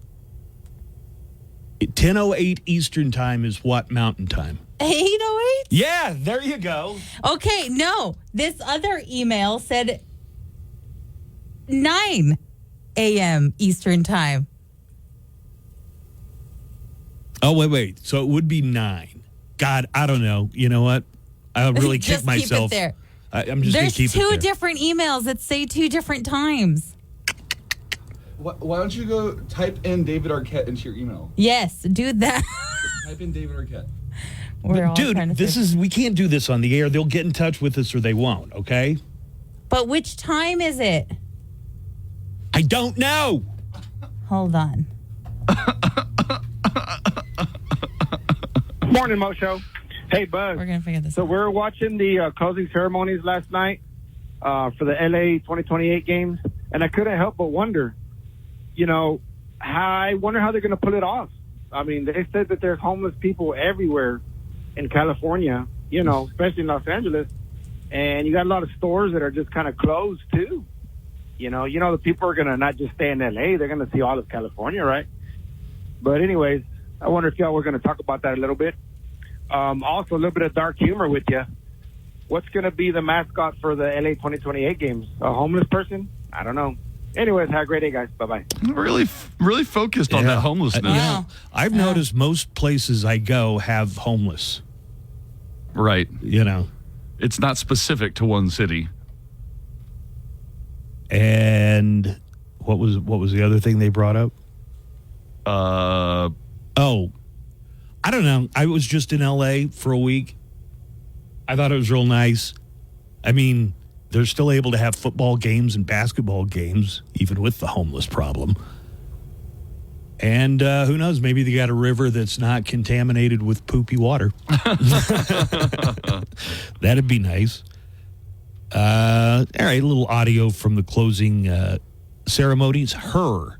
10:08 Eastern time is what Mountain time? 8:08? Yeah, there you go. Okay, no. This other email said 9 a.m. Eastern time. Oh, wait. So it would be 9. God, I don't know. You know what? I'll really kick Just myself. keep it there. I'm just going There's to keep it there. two different emails that say two different times. Why don't you go type in David Arquette into your email? Yes, do that. Type in David Arquette. Dude, we can't do this on the air. They'll get in touch with us or they won't, okay? But which time is it? I don't know. Hold on. Morning, Mo Show. Hey, Buzz. We're going to figure this out. So we were watching the closing ceremonies last night for the LA 2028 games, and I couldn't help but wonder, I wonder how they're going to pull it off. I mean, they said that there's homeless people everywhere in California, especially in Los Angeles, and you got a lot of stores that are just kind of closed, too. The people are going to not just stay in LA, they're going to see all of California, right? But anyways, I wonder if y'all were going to talk about that a little bit. Also, a little bit of dark humor with you. What's going to be the mascot for the LA 2028 games? A homeless person? I don't know. Anyways, have a great day, guys. Bye-bye. Really focused on that homelessness. I've noticed most places I go have homeless. Right. It's not specific to one city. And what was the other thing they brought up? I don't know. I was just in LA for a week. I thought it was real nice. I mean, they're still able to have football games and basketball games, even with the homeless problem. And who knows? Maybe they got a river that's not contaminated with poopy water. That'd be nice. All right, a little audio from the closing ceremonies. Her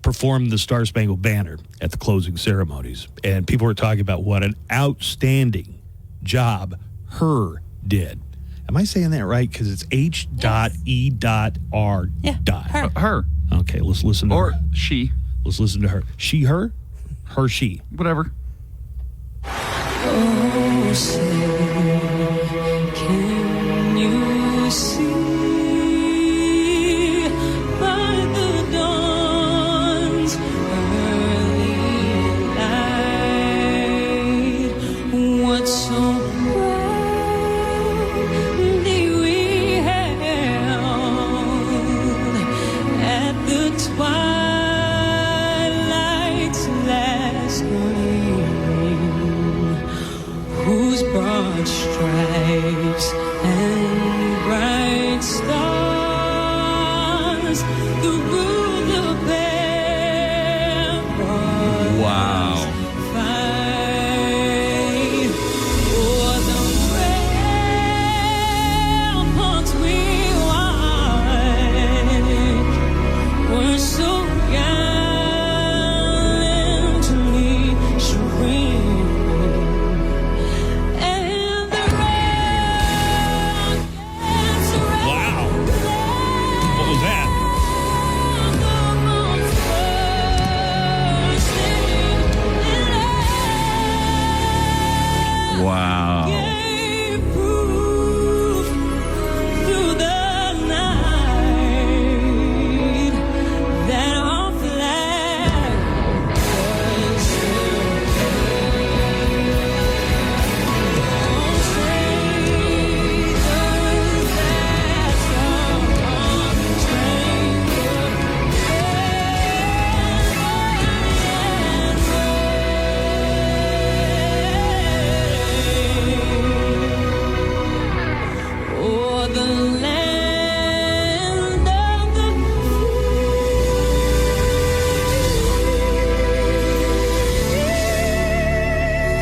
performed the Star Spangled Banner at the closing ceremonies. And people were talking about what an outstanding job her did. Am I saying that right? Because it's H.E.R. Yeah, her. Okay, let's listen to her. Or she. Let's listen to her. She, her? Her, she. Whatever. Oh, say, can you see by the dawn's early light what so proudly we held at the twilight's last gleaming, whose broad stripes and bright stars the ruler bearers fight o'er the ramparts we watched were so gallantly streaming. What was that? Wow. Through the night that our flag was o'er the land of the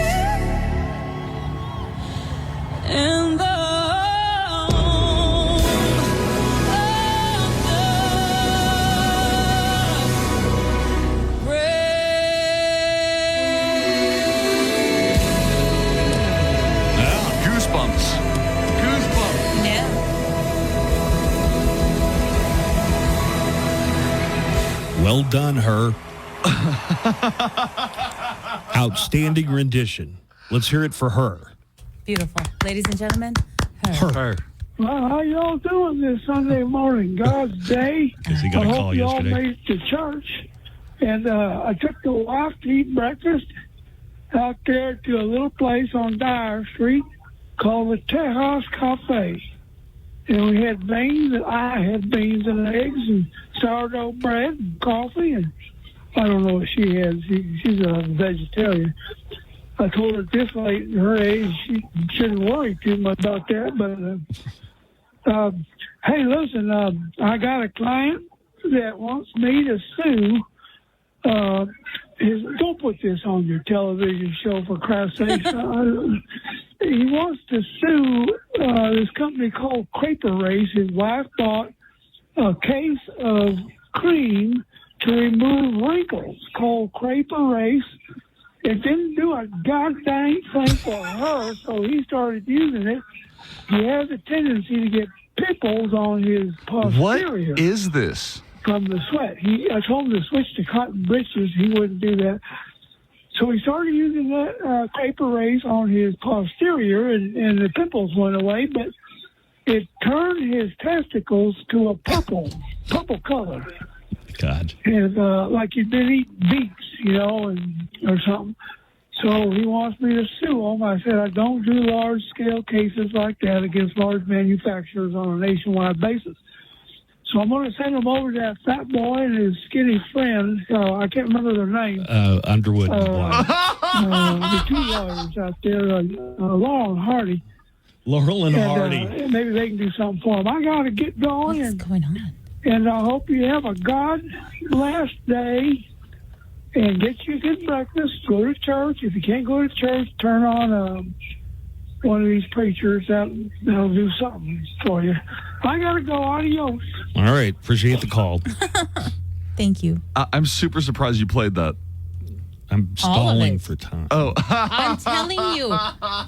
free and the home of the Goosebumps. Yeah. Well done, her. Outstanding rendition. Let's hear it for her. Beautiful. Ladies and gentlemen, Her. Well, how y'all doing this Sunday morning? God's day. Is he gonna I call hope y'all yesterday? made it to church. And I took the wife to eat breakfast out there to a little place on Dyer Street. called the Tejas Cafe. And we had beans, and I had beans and eggs and sourdough bread and coffee, and I don't know what she had. She's a vegetarian. I told her at this late in her age, she shouldn't worry too much about that. But, hey, listen, I got a client that wants me to sue. Don't put this on your television show, for Christ's sake. He wants to sue this company called KLAQ Race. His wife bought a case of cream to remove wrinkles called KLAQ Race. It didn't do a goddamn thing for her, so he started using it. He has a tendency to get pimples on his posterior. What is this? From the sweat. I told him to switch to cotton breeches. He wouldn't do that. So he started using that KLAQ Race on his posterior, and the pimples went away, but it turned his testicles to a purple color. God. And like you'd been eating beets, or something. So he wants me to sue him. I said I don't do large-scale cases like that against large manufacturers on a nationwide basis. So I'm going to send him over to that fat boy and his skinny friend. I can't remember their name. Underwood and Blythe. The two lawyers out there, Laurel and Hardy. Laurel and Hardy. Maybe they can do something for him. I got to get going. What's going on? And I hope you have a God-blessed day and get you a good breakfast. Go to church. If you can't go to church, turn on one of these preachers that'll do something for you. I got to go. Adios. All right. Appreciate the call. Thank you. I'm super surprised you played that. I'm stalling for time. Oh. I'm telling you,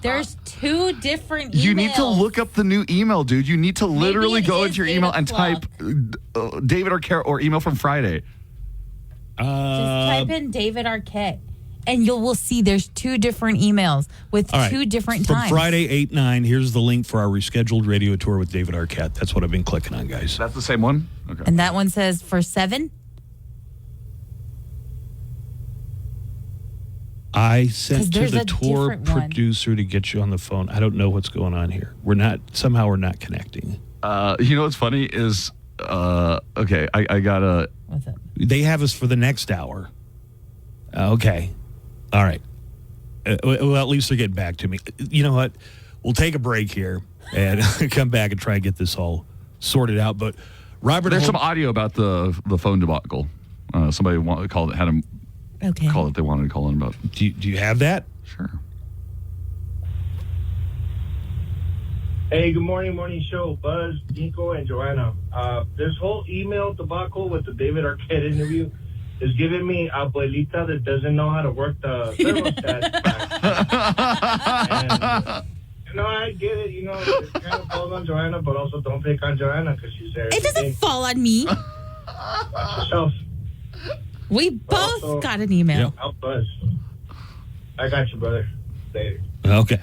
there's two different emails. You need to look up the new email, dude. You need to literally go into your email and type David Arquette or email from Friday. Just type in David Arquette, and you will see there's two different emails with two different times. From Friday, 8-9, here's the link for our rescheduled radio tour with David Arquette. That's what I've been clicking on, guys. That's the same one? Okay. And that one says for 7? I sent to there's the a tour different one. producer to get you on the phone. I don't know what's going on here. We're not connecting. You know what's funny is, okay, I got a... What's up? They have us for the next hour. Okay. All right. Well, at least they're getting back to me. You know what? We'll take a break here and come back and try and get this all sorted out. But Robert... There's some audio about the phone debacle. Somebody had him... Okay. Call it they wanted to call in about. Do you have that? Sure. Hey, good morning show. Buzz, Nico, and Joanna. This whole email debacle with the David Arquette interview is giving me abuelita that doesn't know how to work the thermostat. And, I get it. It kind of falls on Joanna, but also don't pick on Joanna because she's there. It doesn't fall on me. Watch yourself. We both got an email. Yep. I'll buzz. I got you, brother. Later. Okay.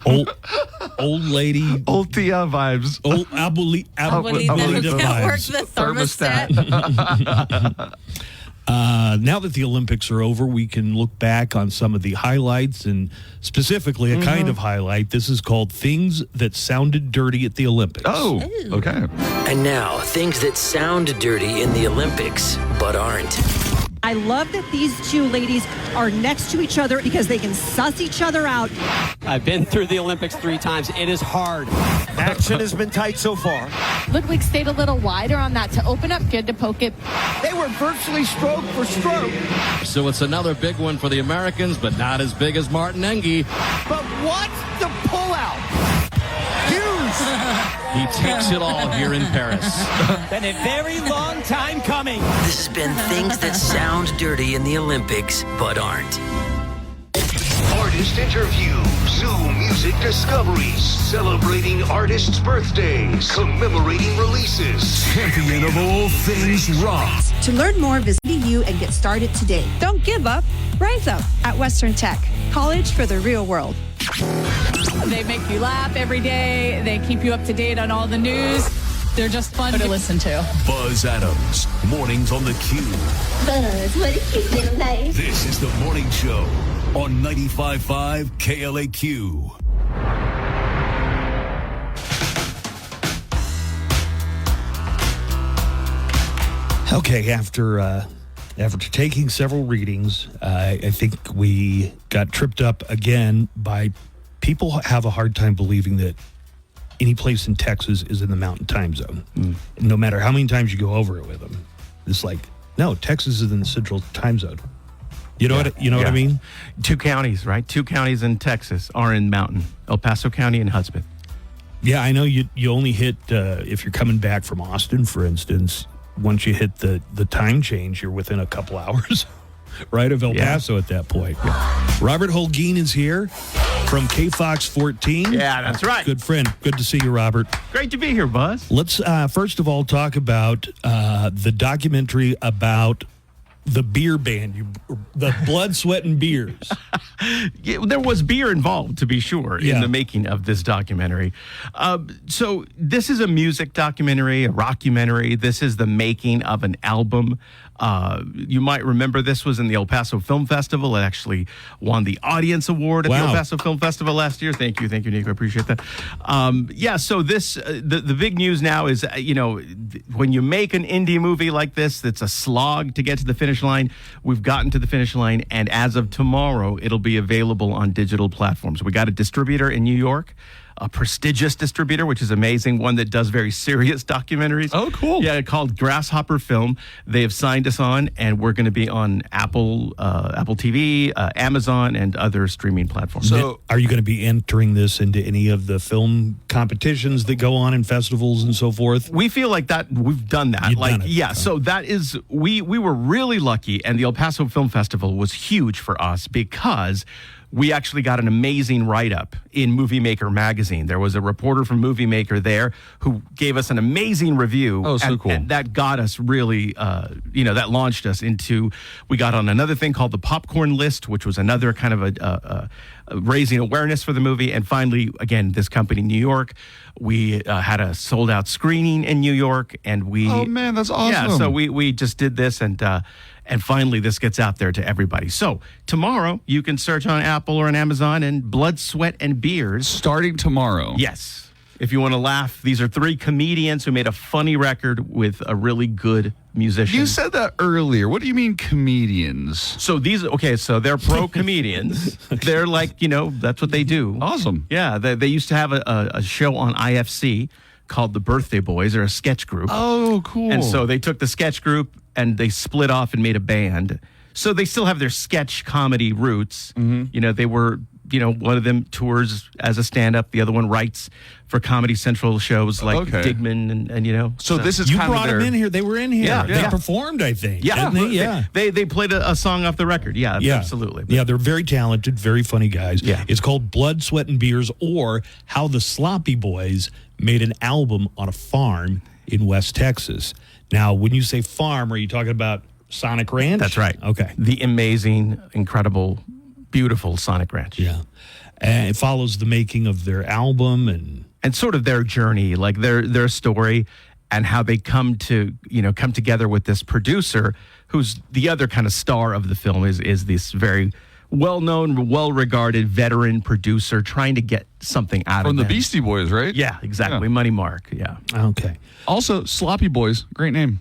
Old lady. Old Tia vibes. Old abuelita vibes. The thermostat. Now that the Olympics are over, we can look back on some of the highlights and specifically a kind of highlight. This is called Things That Sounded Dirty at the Olympics. Oh, okay. And now, things that sound dirty in the Olympics, but aren't. I love that these two ladies are next to each other because they can suss each other out. I've been through the Olympics 3 times. It is hard. Action has been tight so far. Ludwig stayed a little wider on that to open up good to poke it. They were virtually stroke for stroke. So it's another big one for the Americans, but not as big as Martin Engie. But what's the pullout? He takes it all here in Paris. Been a very long time coming. This has been Things That Sound Dirty in the Olympics, but aren't. Artist interviews, new music discoveries, celebrating artists' birthdays, commemorating releases, champion of all things rock. To learn more, visit EDU and get started today. Don't give up. Rise up at Western Tech, college for the real world. They make you laugh every day. They keep you up to date on all the news. They're just fun to listen to. Buzz Adams, mornings on the Q. Buzz, what a cute little face. This is the morning show on 95.5 KLAQ. Okay, after taking several readings, I think we got tripped up again by people have a hard time believing that any place in Texas is in the Mountain Time Zone. No matter how many times you go over it with them, it's like, no, Texas is in the Central Time Zone. You know what I mean? 2 counties, right? 2 counties in Texas are in Mountain: El Paso County and Hudspeth. Yeah, I know you only hit if you're coming back from Austin, for instance. Once you hit the time change, you're within a couple hours, right, of El Paso at that point. Yeah. Robert Holguin is here from KFOX 14. Yeah, that's right. Good friend. Good to see you, Robert. Great to be here, Buzz. Let's first of all talk about the documentary about the beer band, the Blood, Sweat, and Beers. There was beer involved, to be sure, in the making of this documentary. So this is a music documentary, a rockumentary. This is the making of an album. You might remember this was in the El Paso Film Festival. It actually won the Audience Award at the El Paso Film Festival last year. Thank you, Nico. I appreciate that. So this the big news now is, when you make an indie movie like this, it's a slog to get to the finish line. We've gotten to the finish line, and as of tomorrow, it'll be available on digital platforms. We got a distributor in New York, a prestigious distributor, which is amazing, one that does very serious documentaries. Oh, cool. Yeah, called Grasshopper Film. They have signed us on, and we're going to be on Apple TV, Amazon, and other streaming platforms. So, are you going to be entering this into any of the film competitions that go on in festivals and so forth? We feel like that we've done that. You've done it. Yeah. So that is, we were really lucky, and the El Paso Film Festival was huge for us because we actually got an amazing write-up in Movie Maker magazine. There was a reporter from Movie Maker there who gave us an amazing review. Oh, so cool. And that got us really, that launched us into, we got on another thing called the Popcorn List, which was another kind of a raising awareness for the movie. And finally, again, this company in New York, we had a sold-out screening in New York, and we... Oh, man, that's awesome. Yeah, so we just did this, and finally, this gets out there to everybody. So tomorrow, you can search on Apple or on Amazon and Blood, Sweat, and Beers. Starting tomorrow. Yes. If you want to laugh, these are 3 comedians who made a funny record with a really good musician. You said that earlier. What do you mean comedians? So they're pro comedians. They're like, that's what they do. Awesome. Yeah, they used to have a show on IFC called the Birthday Boys. They're a sketch group. Oh, cool. And so they took the sketch group and they split off and made a band. So they still have their sketch comedy roots. Mm-hmm. They were, one of them tours as a stand-up. The other one writes for Comedy Central shows like Digman and So this is you kind brought of them in here. They were in here. Yeah, they performed, I think. Yeah, didn't they? Yeah. They played a song off the record. Yeah, absolutely. Yeah, they're very talented, very funny guys. Yeah. It's called Blood, Sweat, and Beers, or How the Sloppy Boys Made an Album on a Farm in West Texas. Now, when you say farm, are you talking about Sonic Ranch? That's right. Okay. The amazing, incredible, beautiful Sonic Ranch. Yeah. And it follows the making of their album and sort of their journey, like their story and how they come together with this producer who's the other kind of star of the film is this very well-known, well-regarded veteran producer trying to get something out of From the them. Beastie Boys, right? Yeah, exactly. Yeah. Money Mark, yeah. Okay. Also, Sloppy Boys, great name.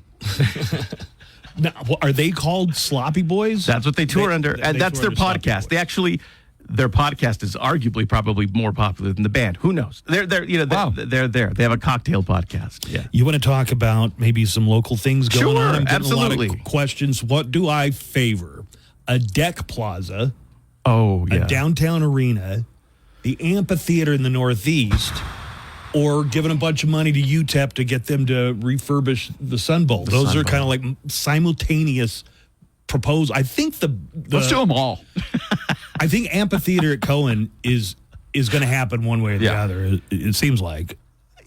Now, are they called Sloppy Boys? That's what they tour under, and that's their podcast. They actually, their podcast is arguably probably more popular than the band. Who knows? They're there. They have a cocktail podcast. Yeah. You want to talk about maybe some local things going on? I'm getting absolutely. A lot of questions. What do I favor? A deck plaza. Oh, yeah. A downtown arena, the amphitheater in the Northeast, or giving a bunch of money to UTEP to get them to refurbish the Sun Bowl. Those are kind of like simultaneous proposals. I think let's do them all. I think amphitheater at Cohen is going to happen one way or the other. It seems like.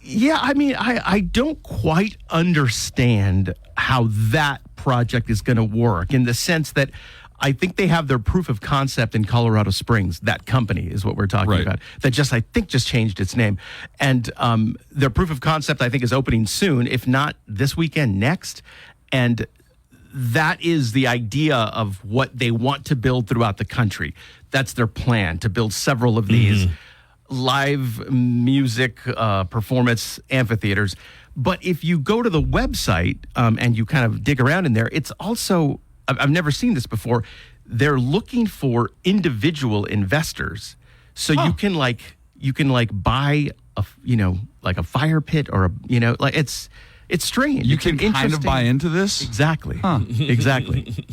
Yeah, I mean, I don't quite understand how that project is going to work in the sense that I think they have their proof of concept in Colorado Springs. That company is what we're talking about. That just changed its name. And their proof of concept, I think, is opening soon, if not this weekend, next. And that is the idea of what they want to build throughout the country. That's their plan, to build several of these live music performance amphitheaters. But if you go to the website and you kind of dig around in there, it's also, I've never seen this before, they're looking for individual investors. So you can buy a fire pit or it's strange. You can kind of buy into this? Exactly. Exactly.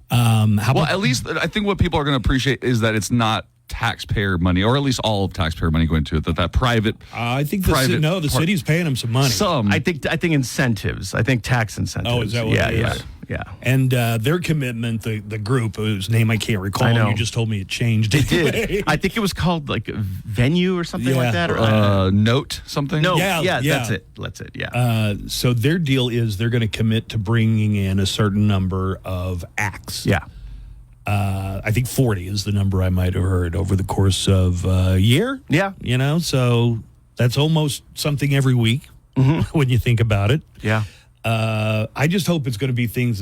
At least I think what people are going to appreciate is that it's not taxpayer money, or at least all of taxpayer money going to it. That private. I think the city's paying them some money. I think incentives. I think tax incentives. Oh, is that what it is? Yeah. And their commitment, the group, whose name I can't recall. I know. You just told me it changed. It did. I think it was called like Venue or something like that. Or Note something. No. Yeah. That's it. Yeah. So their deal is they're going to commit to bringing in a certain number of acts. Yeah. I think 40 is the number I might have heard over the course of a year. Yeah. So that's almost something every week when you think about it. Yeah. I just hope it's going to be things.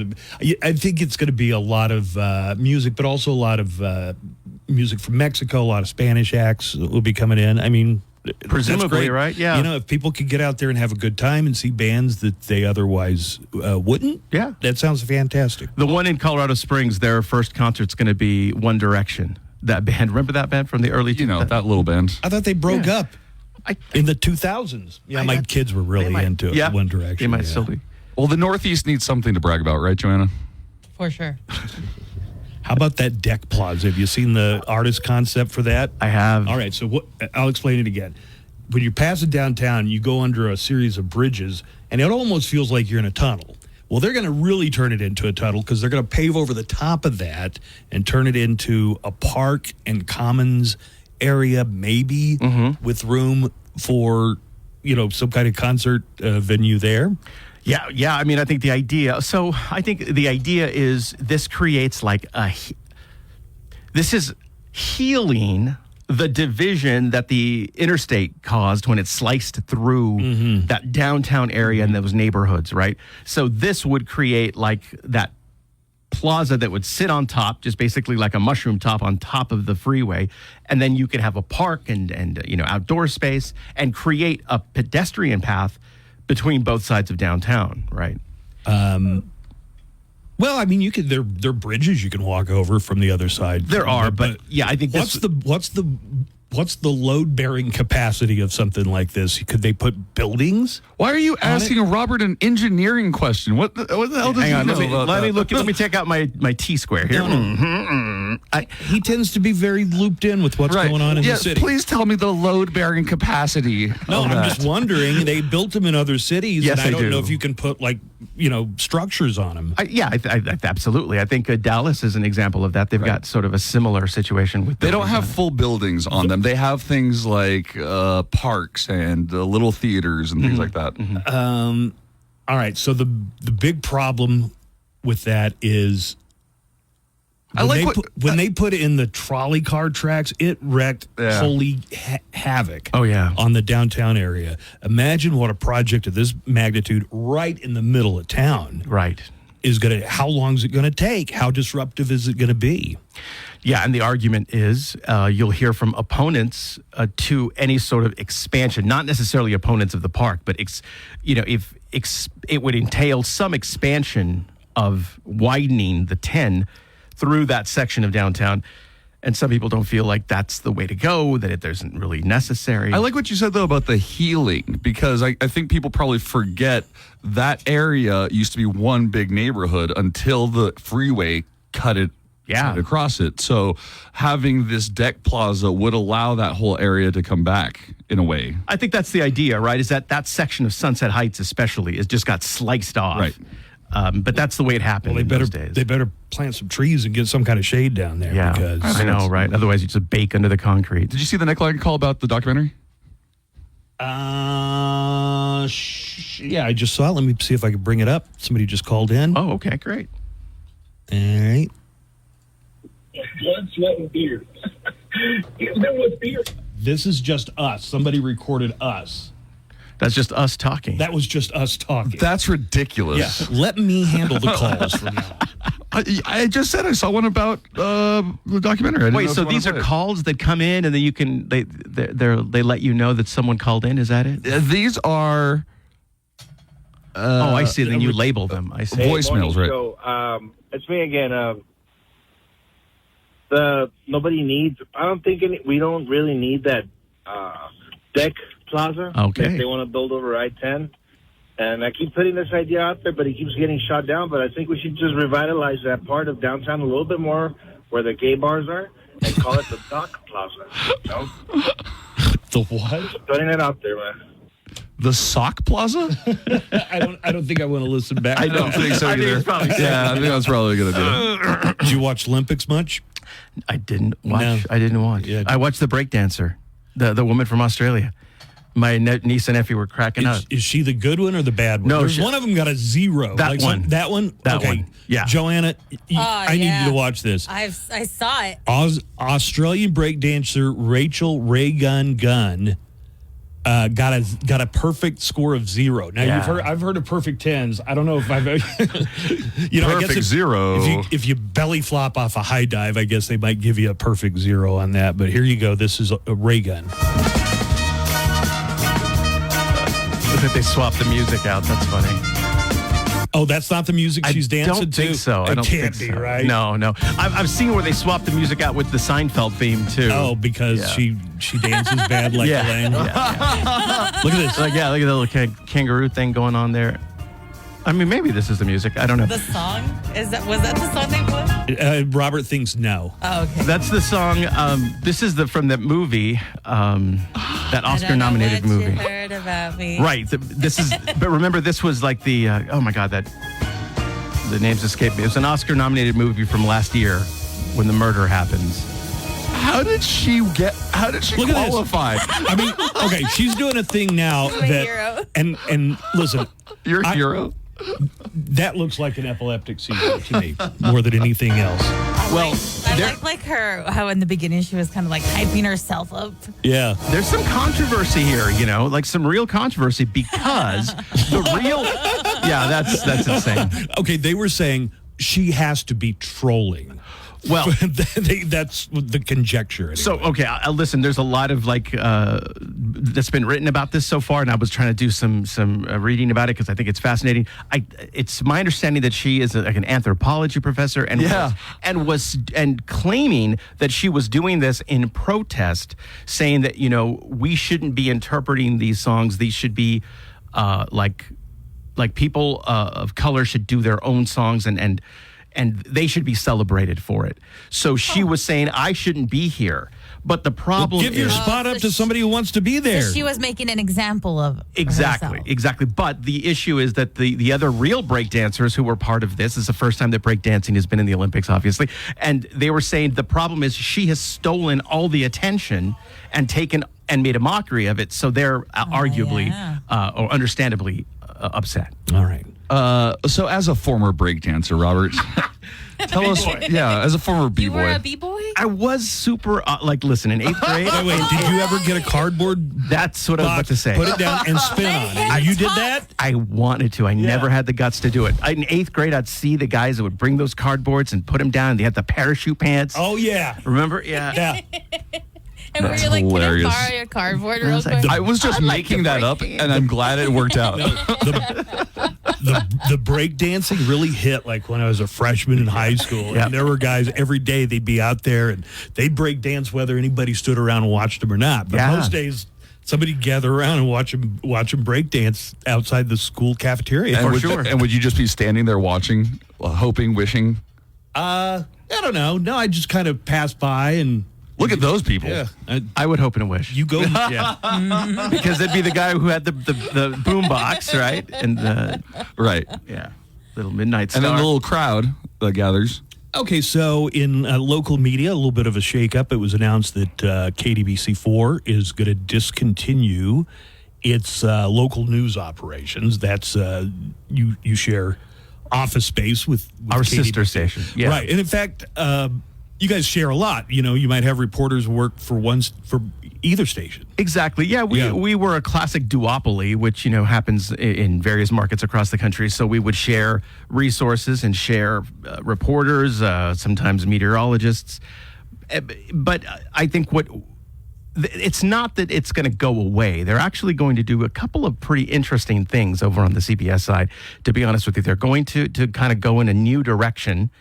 I think it's going to be a lot of music, but also a lot of music from Mexico. A lot of Spanish acts will be coming in. I mean, presumably, right? Yeah. If people could get out there and have a good time and see bands that they otherwise wouldn't, that sounds fantastic. The one in Colorado Springs, their first concert's going to be One Direction. That band, remember that band from the early 2000s? That little band. I thought they broke up in the 2000s. Yeah, my kids were really into it. Yeah, One Direction. They might still be. Well, the Northeast needs something to brag about, right, Joanna? For sure. How about that deck plaza? Have you seen the artist concept for that? I have. All right, so I'll explain it again. When you pass it downtown, you go under a series of bridges, and it almost feels like you're in a tunnel. Well, they're going to really turn it into a tunnel because they're going to pave over the top of that and turn it into a park and commons area, maybe with room for, some kind of concert venue there. Yeah. I mean, I think the idea is this creates this is healing the division that the interstate caused when it sliced through that downtown area and those neighborhoods, right? So this would create that plaza that would sit on top, just basically like a mushroom top on top of the freeway. And then you could have a park and outdoor space and create a pedestrian path between both sides of downtown, right? Well, I mean, there are bridges you can walk over from the other side. There are, but I think what's the load bearing capacity of something like this? Could they put buildings? Why are you asking Robert an engineering question? What the hell does he know? Let me look. Let me take out my T-square here. He tends to be very looped in with what's going on in the city. Please tell me the load bearing capacity. No, I'm just wondering. They built them in other cities, yes, and I don't know if you can put structures on them. Absolutely. I think Dallas is an example of that. They've got sort of a similar situation with. They don't have full buildings on them. They have things like parks and little theaters and things like that. All right. So the big problem with that is when they put in the trolley car tracks, it wrecked holy havoc. Oh yeah, on the downtown area. Imagine what a project of this magnitude right in the middle of town. Right. How long is it going to take? How disruptive is it going to be? Yeah, and the argument is you'll hear from opponents to any sort of expansion, not necessarily opponents of the park, but if it would entail some expansion of widening the 10 through that section of downtown. And some people don't feel like that's the way to go, that it isn't really necessary. I like what you said, though, about the healing, because I think people probably forget that area used to be one big neighborhood until the freeway cut it across it. So having this deck plaza would allow that whole area to come back in a way. I think that's the idea, right? Is that section of Sunset Heights especially is just got sliced off. Right. But that's the way it happened in those days. They better plant some trees and get some kind of shade down there. Yeah, because I know, right? Otherwise, you just bake under the concrete. Did you see the neckline call about the documentary? Yeah, I just saw it. Let me see if I can bring it up. Somebody just called in. Oh, okay, great. All right. Blood, sweat, and beer. There was beer. This is just us. Somebody recorded us. That's just us talking. That was just us talking. That's ridiculous. Yeah, let me handle the calls from now on. I just said I saw one about the documentary. Wait, so these are calls that come in, and then you can they let you know that someone called in. Is that it? These are. I see. Then you label them. I see. Voicemails, right? So, it's me again. Nobody needs. I don't think we don't really need that deck plaza. Okay. If they want to build over I-10. And I keep putting this idea out there, but it keeps getting shot down. But I think we should just revitalize that part of downtown a little bit more where the gay bars are and call it the Dock Plaza. You know? The what? Just putting it out there, man. The Sock Plaza? I don't think I want to listen back. I don't think so either. I think that's probably going to do it. Did you watch Olympics much? I didn't watch. No. I didn't watch. Yeah. I watched the breakdancer, the woman from Australia. My niece and nephew were cracking up. Is she the good one or the bad one? No, There's one of them got a 0. That one. That one? That okay. one. Yeah. Joanna, I need you to watch this. I saw it. Australian breakdancer Rachel Raygun Gunn got a perfect score of 0. Now I've heard of perfect 10s. I don't know if I've perfect I guess 0. If you belly flop off a high dive, I guess they might give you a perfect 0 on that. But here you go. This is a Raygun. Look at they swapped the music out. That's funny. Oh, that's not the music she's dancing to? I don't think so. It can't be, right? No. I've seen where they swapped the music out with the Seinfeld theme, too. Oh, because she dances bad like Elaine? Yeah. Look at this. Look at the little kangaroo thing going on there. I mean, maybe this is the music. I don't know. The song? Was that the song they put? Robert thinks no. Oh, okay. That's the song. This is from that movie, that Oscar-nominated movie. You heard about me. Right. But remember, this was like the. Oh my God, the names escaped me. It was an Oscar-nominated movie from last year when the murder happens. How did she qualify? I mean, okay, she's doing a thing now hero. And listen, you're a hero. That looks like an epileptic seizure to me more than anything else. I like her how in the beginning she was kind of like hyping herself up. Yeah. There's some controversy here, like some real controversy because the real. Yeah, that's insane. Okay, they were saying she has to be trolling. Well, that's the conjecture. Anyway. So, okay, listen, there's a lot of that's been written about this so far, and I was trying to do some reading about it because I think it's fascinating. It's my understanding that she is an anthropology professor and claiming that she was doing this in protest, saying that, we shouldn't be interpreting these songs. These should be like people of color should do their own songs and they should be celebrated for it. So she was saying, I shouldn't be here. But the problem give your spot up to somebody who wants to be there. So she was making an example of Exactly. But the issue is that the other real breakdancers who were part of this is the first time that breakdancing has been in the Olympics, obviously. And they were saying the problem is she has stolen all the attention and made a mockery of it. So they're arguably or understandably upset. All right. So as a former breakdancer, Robert, tell us, as a former B-boy. You were a B-boy? I was super, listen, in 8th grade. Wait, did you ever get a cardboard That's what I was about to say. Put it down and spin on it. You did that? I wanted to. I never had the guts to do it. In 8th grade, I'd see the guys that would bring those cardboards and put them down. They had the parachute pants. Oh, yeah. Remember? Yeah. And That's were you like, hilarious. can I borrow your cardboard real quick? I was just making that up, and I'm glad it worked out. The breakdancing really hit like when I was a freshman in high school. Yep. And there were guys every day, they'd be out there and they'd break dance whether anybody stood around and watched them or not. But most days, somebody'd gather around and watch them break dance outside the school cafeteria. And would you just be standing there watching, hoping, wishing? I don't know. No, I just kind of pass by and look at those people. Yeah, I would hope and wish. You go, because it'd be the guy who had the boom box, right? And little midnight star. And then the little crowd that gathers. Okay, so in local media, a little bit of a shakeup. It was announced that KDBC4 is going to discontinue its local news operations. That's you share office space with our KDBC. sister station, right? And in fact, you guys share a lot. You might have reporters work for either station. Exactly. Yeah, we were a classic duopoly, which, happens in various markets across the country. So we would share resources and share reporters, sometimes meteorologists. But I think it's not that it's going to go away. They're actually going to do a couple of pretty interesting things over on the CBS side, to be honest with you. They're going to kind of go in a new direction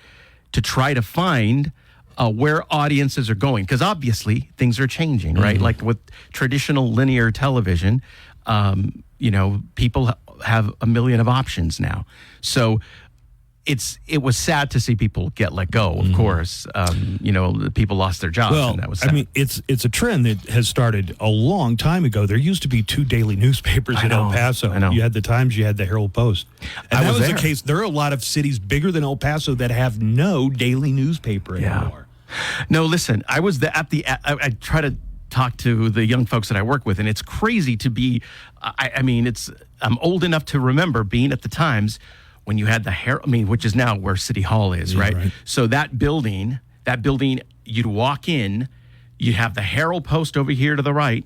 to try to find where audiences are going. Because obviously things are changing, right? Like with traditional linear television, people have a million of options now. So it was sad to see people get let go, of course. People lost their jobs, and that was sad. I mean, it's a trend that has started a long time ago. There used to be 2 daily newspapers in El Paso. I know. You had the Times, you had the Herald Post. And that was there. the case. There are a lot of cities bigger than El Paso that have no daily newspaper anymore. No, listen, I was I try to talk to the young folks that I work with, and it's crazy to be, I'm old enough to remember being at the Times when you had the Herald, which is now where City Hall is, right? So that building, you'd walk in, you'd have the Herald Post over here to the right,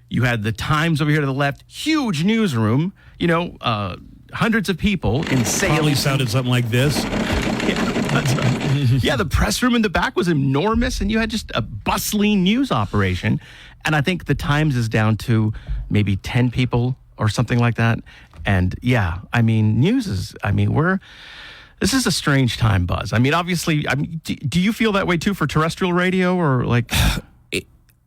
you had the Times over here to the left, huge newsroom, hundreds of people in sales. Probably sounded something like this. Yeah, the press room in the back was enormous, and you had just a bustling news operation. And I think the Times is down to maybe 10 people or something like that. And yeah, news is, this is a strange time, Buzz. Obviously, do you feel that way too for terrestrial radio, or like?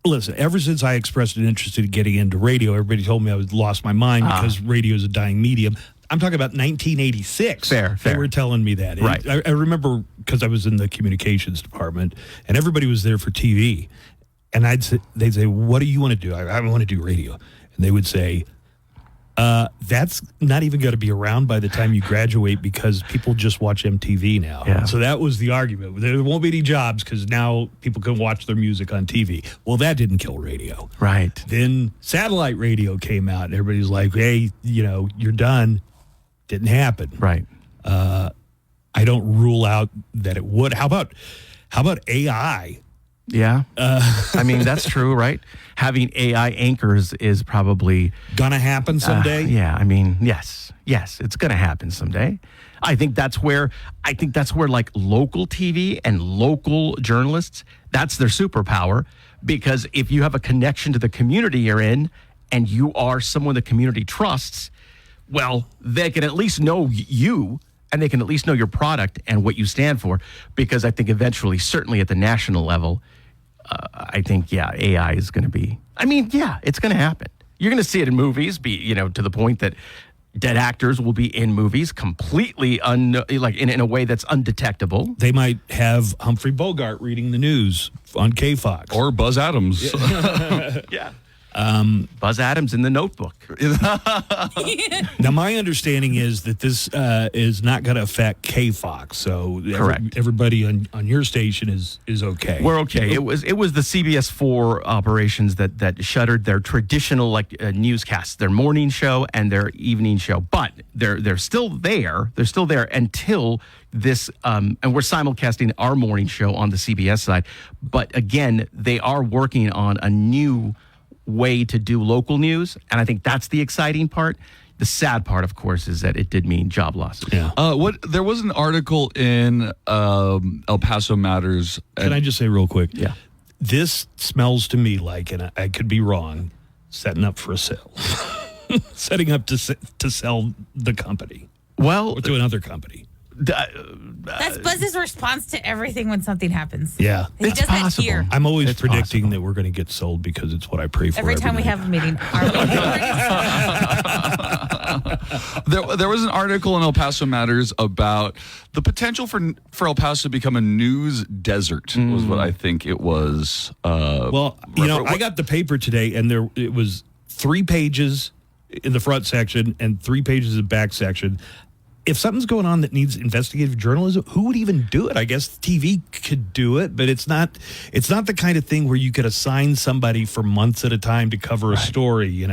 Listen, ever since I expressed an interest in getting into radio, everybody told me I was lost my mind because radio is a dying medium. I'm talking about 1986. Fair. They were telling me that. Right. I remember because I was in the communications department, and everybody was there for TV. And they'd say, what do you want to do? I want to do radio. And they would say, that's not even going to be around by the time you graduate because people just watch MTV now. Yeah. So that was the argument. There won't be any jobs because now people can watch their music on TV. Well, that didn't kill radio. Right. Then satellite radio came out, and everybody's like, hey, you're done. Didn't happen. Right. I don't rule out that it would. How about AI? Yeah. That's true, right? Having AI anchors is probably gonna happen someday. Yes, it's gonna happen someday. I think that's where like local TV and local journalists, that's their superpower, because if you have a connection to the community you're in and you are someone the community trusts, well, they can at least know you, and they can at least know your product and what you stand for, because I think eventually, certainly at the national level, I think, AI is going to be, it's going to happen. You're going to see it in movies, to the point that dead actors will be in movies completely in a way that's undetectable. They might have Humphrey Bogart reading the news on KFOX. Or Buzz Adams. Yeah. Buzz Adams in The Notebook. Now, my understanding is that this is not going to affect KFOX. So correct. Everybody on your station is okay. We're okay. It was the CBS 4 operations that shuttered their traditional newscasts, their morning show and their evening show. But they're still there. They're still there until this, and we're simulcasting our morning show on the CBS side. But again, they are working on a new way to do local news, and I think that's the exciting part. The sad part, of course, is that it did mean job losses. Yeah. There was an article in El Paso Matters. Can I just say real quick? Yeah. This smells to me like, and I could be wrong, setting up for a sale. Setting up to sell the company. Well, or to another company. That's Buzz's response to everything when something happens. Yeah. He does that here. I'm always predicting that we're going to get sold because it's what I pray for. Every time we have a meeting. There was an article in El Paso Matters about the potential for El Paso to become a news desert, was what I think it was. I got the paper today, and it was 3 pages in the front section and 3 pages in the back section. If something's going on that needs investigative journalism, who would even do it? I guess TV could do it, but it's not the kind of thing where you could assign somebody for months at a time to cover a story,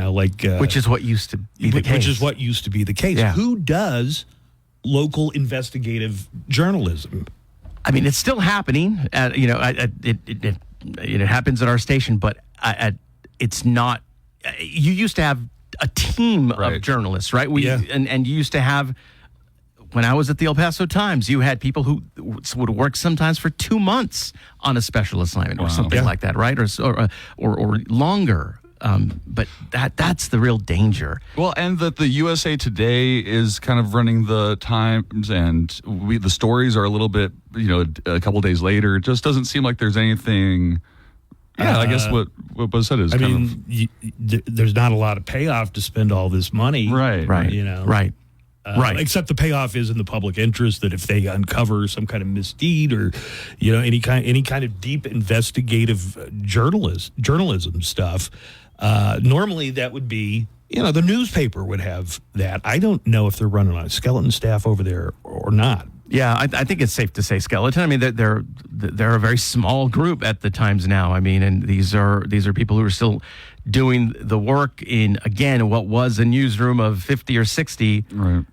which is what used to be the case. Which is what used to be the case. Yeah. Who does local investigative journalism? It's still happening. It happens at our station, but it's not. You used to have a team of journalists, right? And you used to have. When I was at the El Paso Times, you had people who would work sometimes for 2 months on a special assignment or something like that, right? Or longer. But that's the real danger. Well, and that the USA Today is kind of running the Times, and the stories are a little bit, a couple days later. It just doesn't seem like there's anything. Yeah, I guess what was said is. There's not a lot of payoff to spend all this money, right? Right. Except the payoff is in the public interest, that if they uncover some kind of misdeed or, any kind of deep investigative journalism stuff, normally that would be, the newspaper would have that. I don't know if they're running on a skeleton staff over there or not. Yeah, I think it's safe to say skeleton. I mean, they're a very small group at the Times now. I mean, and these are people who are still doing the work in, again, what was a newsroom of 50 or 60. Right.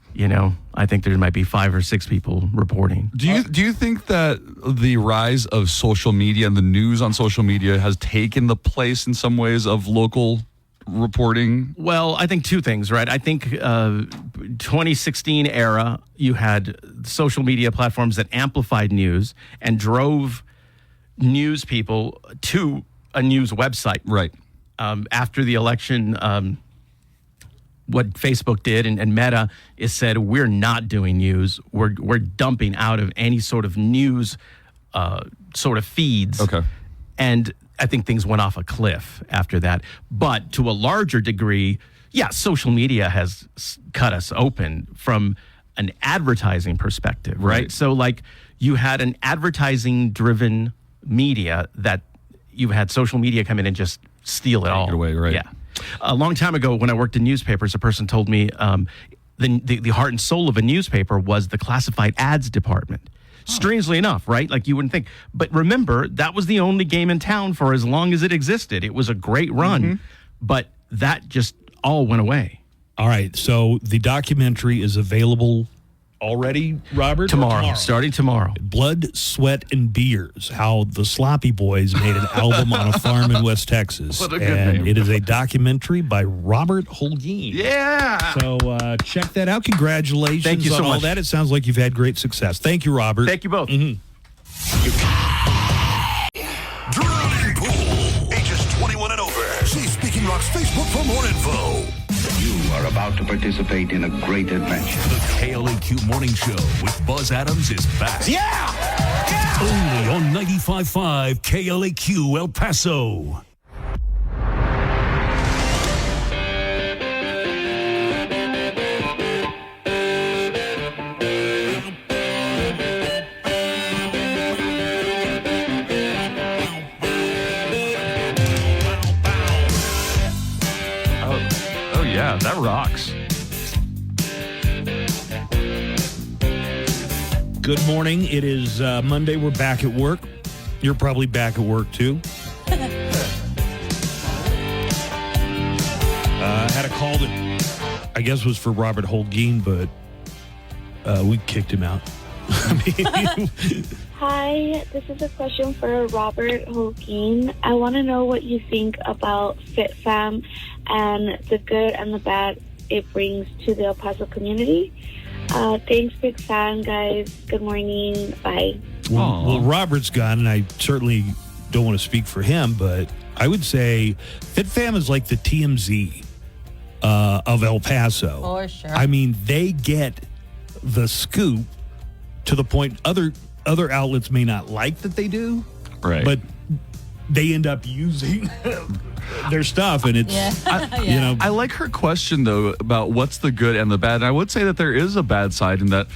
I think there might be 5 or 6 people reporting. Do you think that the rise of social media and the news on social media has taken the place in some ways of local reporting? Well, I think 2 things, right? I think 2016 era, you had social media platforms that amplified news and drove news people to a news website. Right. After the election, what Facebook did and Meta is said, we're not doing news. We're dumping out of any sort of news sort of feeds. Okay. And I think things went off a cliff after that. But to a larger degree, social media has cut us open from an advertising perspective, right? So like you had an advertising-driven media that you had social media come in and just steal it all. Take it away, right? Yeah. A long time ago, when I worked in newspapers, a person told me the heart and soul of a newspaper was the classified ads department. Strangely enough, right? Like you wouldn't think. But remember, that was the only game in town for as long as it existed. It was a great run, but that just all went away. All right. So the documentary is available already, Robert? Tomorrow. Starting tomorrow. Blood, Sweat, and Beers, how the Sloppy Boys made an album on a farm in West Texas. What a good name. It is a documentary by Robert Holguin. Yeah. So check that out. Congratulations Thank you so on all much. that. It sounds like you've had great success. Thank you, Robert. Thank you both. Drowning Pool, ages 21 and over. See Speaking Rock's Facebook for more info. You are about to participate in a great adventure. The KLAQ Morning Show with Buzz Adams is back. Yeah! Only on 95.5 KLAQ El Paso. Yeah, that rocks. Good morning. It is Monday. We're back at work. You're probably back at work, too. Had a call that I guess was for Robert Holguin, but we kicked him out. Hi, this is a question for Robert Holguin. I want to know what you think about FitFam and the good and the bad it brings to the El Paso community. Thanks, big fan, guys. Good morning. Bye. Well, Robert's gone, and I certainly don't want to speak for him, but I would say FitFam is like the TMZ of El Paso. For sure. I mean, they get the scoop to the point other outlets may not like that they do, right? But they end up using their stuff, and it's I like her question though about what's the good and the bad. And I would say that there is a bad side in that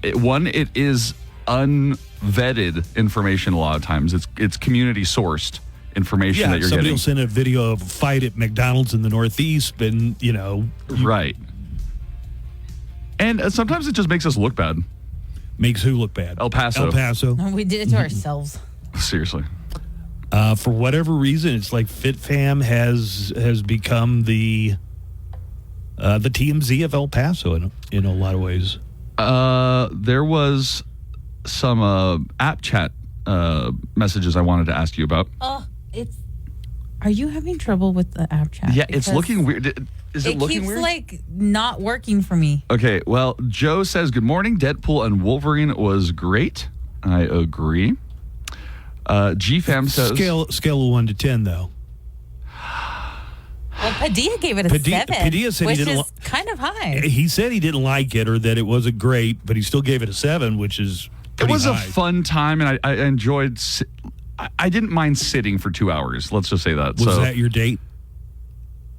it is unvetted information a lot of times. It's community sourced information that you're somebody getting. will send a video of a fight at McDonald's in the Northeast, and right. And sometimes it just makes us look bad. Makes who look bad? El Paso. We did it to ourselves. Seriously. For whatever reason, it's like FitFam has become the TMZ of El Paso in a lot of ways. There was some app chat messages I wanted to ask you about. Oh, it's Are you having trouble with the app chat? Yeah, it's looking weird. Is it looking weird? It keeps not working for me. Okay, well, Joe says, good morning. Deadpool and Wolverine was great. I agree. GFam says... Scale of 1 to 10, though. Well, Padilla gave it a 7, Padilla said which he didn't is kind of high. He said he didn't like it or that it wasn't great, but he still gave it a 7, which is It was high. a fun time, and I enjoyed... I didn't mind sitting for 2 hours. Let's just say that. Was that your date?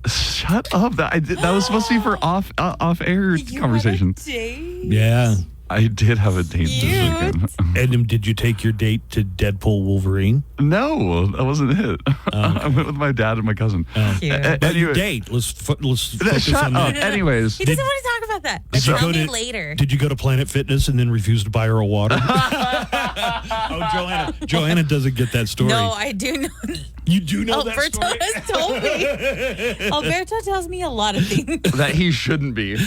Shut up! That was supposed to be for off-air conversation. Yeah, I did have a date this weekend. And did you take your date to Deadpool Wolverine? No, that wasn't it. I went with my dad and my cousin. But your date. Let's focus shut on up. that. Anyways, He doesn't want to talk about that. Did you Tell go me to- later. Did you go to Planet Fitness and then refuse to buy her a water? Joanna doesn't get that story. No, I do know. You do know Alberto that story? has told me. Alberto tells me a lot of things. that he shouldn't be.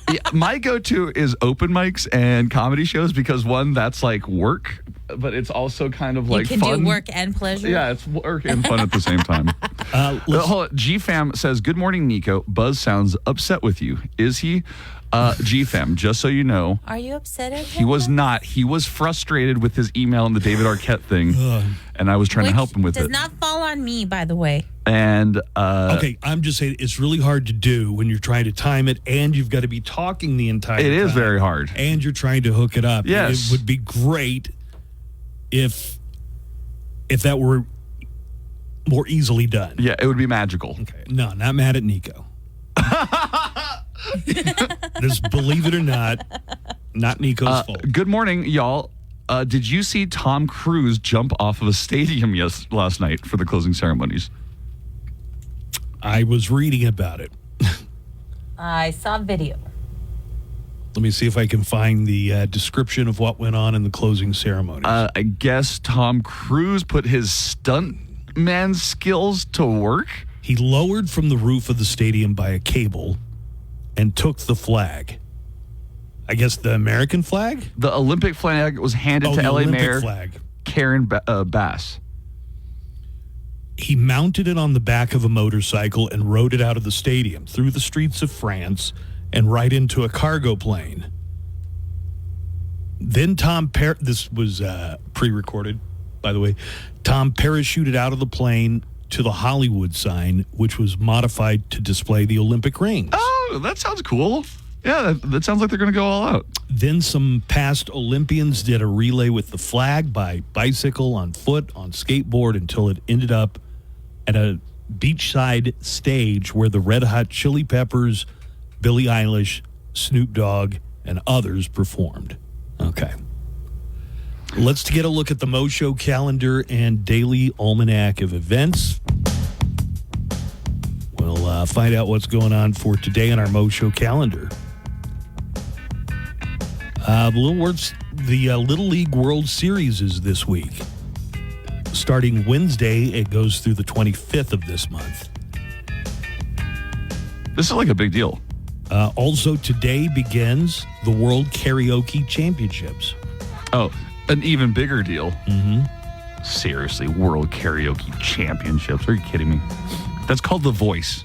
Yeah, my go-to is open mics and comedy shows because one, that's like work, but it's also kind of like you can fun. do work and pleasure. Yeah, it's work and fun at the same time. Hold on. GFam says, good morning, Nico. Buzz sounds upset with you. Is he? GFam, just so you know. Are you upset at him? He was not. He was frustrated with his email and the David Arquette thing, and I was trying to help him with does it. not fall on me, by the way. And okay, I'm just saying it's really hard to do when you're trying to time it, and you've got to be talking the entire time. It is very hard, and you're trying to hook it up. Yes, it would be great if that were more easily done. Yeah, it would be magical. Okay, no, not mad at Nico. Just believe it or not Nico's fault. Good morning, y'all. Did you see Tom Cruise jump off of a stadium last night for the closing ceremonies? I was reading about it. I saw video. Let me see if I can find the description of what went on in the closing ceremonies. I guess Tom Cruise put his stuntman skills to work. He lowered from the roof of the stadium by a cable and took the flag. I guess the American flag? The Olympic flag was handed to the LA Olympic Mayor flag. Karen Bass. He mounted it on the back of a motorcycle and rode it out of the stadium, through the streets of France, and right into a cargo plane. Then this was pre-recorded, by the way. Tom parachuted out of the plane to the Hollywood sign, which was modified to display the Olympic rings. Oh, that sounds cool. Yeah, that sounds like they're going to go all out. Then some past Olympians did a relay with the flag by bicycle, on foot, on skateboard, until it ended up at a beachside stage where the Red Hot Chili Peppers, Billie Eilish, Snoop Dogg, and others performed. Okay. Let's get a look at the Mo Show calendar and daily almanac of events. We'll find out what's going on for today on our Mo Show calendar. The Little League World Series is this week. Starting Wednesday, it goes through the 25th of this month. This is like a big deal. Also, today begins the World Karaoke Championships. Oh, an even bigger deal. Mm-hmm. Seriously, World Karaoke Championships. Are you kidding me? That's called The Voice.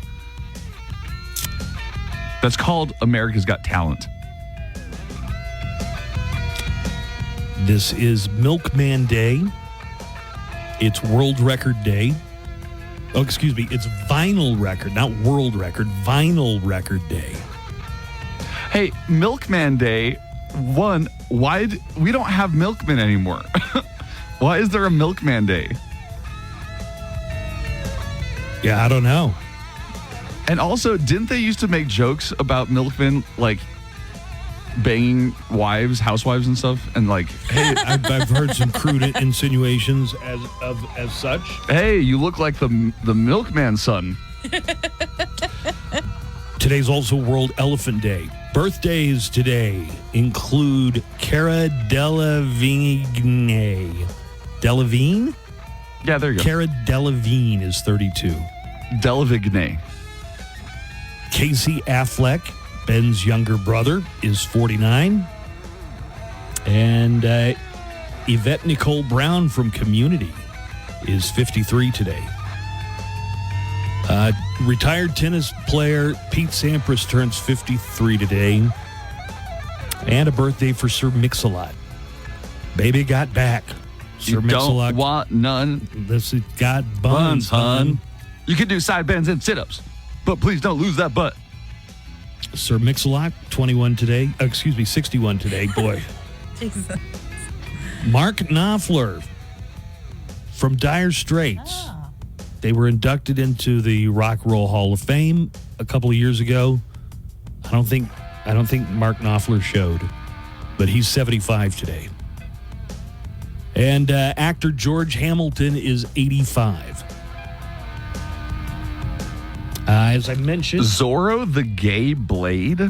That's called America's Got Talent. This is Milkman Day. It's World Record Day. Oh, excuse me. It's Vinyl Record, not World Record. Vinyl Record Day. Hey, Milkman Day. One, we don't have milkmen anymore? Why is there a Milkman Day? Yeah, I don't know. And also, didn't they used to make jokes about milkmen, like banging wives, housewives and stuff? And like, hey, I've heard some crude insinuations as such. Hey, you look like the milkman's son. Today's also World Elephant Day. Birthdays today include Cara Delevingne. Delevingne? Yeah, there you go. Cara Delevingne is 32. Delevingne. Casey Affleck, Ben's younger brother, is 49. And Yvette Nicole Brown from Community is 53 today. Retired tennis player Pete Sampras turns 53 today. And a birthday for Sir Mix-a-Lot. Baby got back. Sir Mix-a-Lot. Don't want none. This has got buns, hun. You can do side bends and sit-ups, but please don't lose that butt. Sir Mix-a-Lot, 61 today. 61 today. Boy. Jesus. Mark Knopfler from Dire Straits. They were inducted into the Rock and Roll Hall of Fame a couple of years ago. I don't think Mark Knopfler showed, but he's 75 today. And actor George Hamilton is 85. As I mentioned, Zorro the Gay Blade?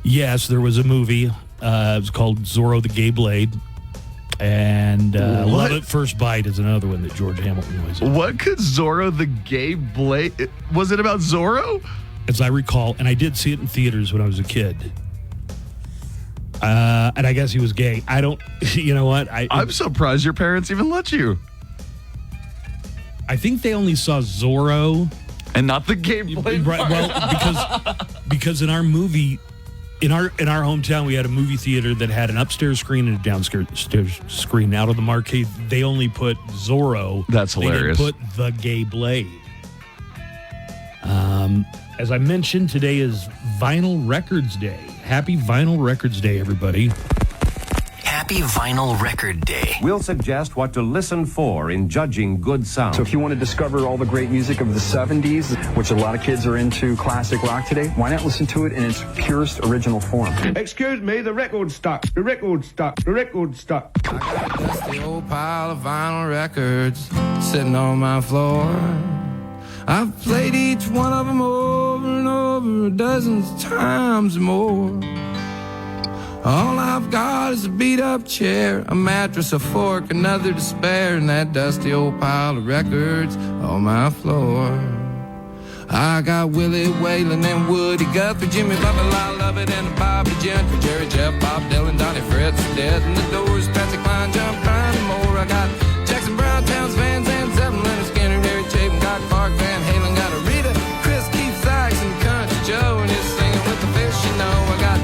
Yes, there was a movie. It was called Zorro the Gay Blade. And Love at First Bite is another one that George Hamilton was in. What could Zorro the Gay Blade... Was it about Zorro? As I recall, and I did see it in theaters when I was a kid. And I guess he was gay. I don't... You know what? I'm surprised your parents even let you. I think they only saw Zorro... And not the Gay Blade part. Well, because in our movie... In our hometown, we had a movie theater that had an upstairs screen and a downstairs screen. Out of the marquee, they only put Zorro. That's hilarious. They didn't put the Gay Blade. As I mentioned, today is Vinyl Records Day. Happy Vinyl Records Day, everybody. Happy Vinyl Record Day. We'll suggest what to listen for in judging good sound. So if you want to discover all the great music of the 70s, which a lot of kids are into classic rock today, why not listen to it in its purest original form? Excuse me, the record's stuck. The record's stuck. The record's stuck. I got a dusty old pile of vinyl records sitting on my floor. I've played each one of them over and over dozens times more. All I've got is a beat-up chair, a mattress, a fork, another to spare, and that dusty old pile of records on my floor. I got Willie Whalen and Woody Guthrie, Jimmy Buffett, I Love It, and Bobby Gentry, Jerry Jeff, Bob Dylan, Donnie Fritz, Dead in the Doors, Patsy Cline, John Prine, and more. I got Jackson Brown, Towns, Van Zandt, Zeppelin, Leonard Skinner, Mary Chapin, Guy Clark, Van Halen, got Rita, Chris, Keith Sykes, and Country Joe, and he's singing with the fish, you know. I got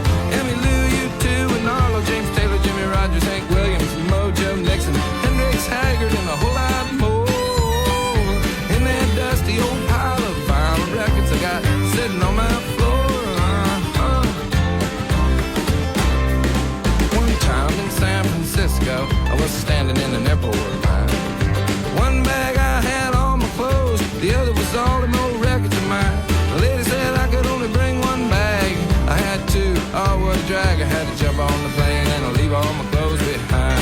Arlo, James Taylor, Jimmy Rogers, Hank Williams, Mojo Nixon, Hendrix Haggard, and a whole lot more. In that dusty old pile of vinyl records I got sitting on my floor. One time in San Francisco, I was standing in an airport line. One bag I had all my clothes, the other was all them old records of mine. The lady said I could only bring one bag. I had two, oh what a drag. I had to jump on the plane and I leave all my clothes behind.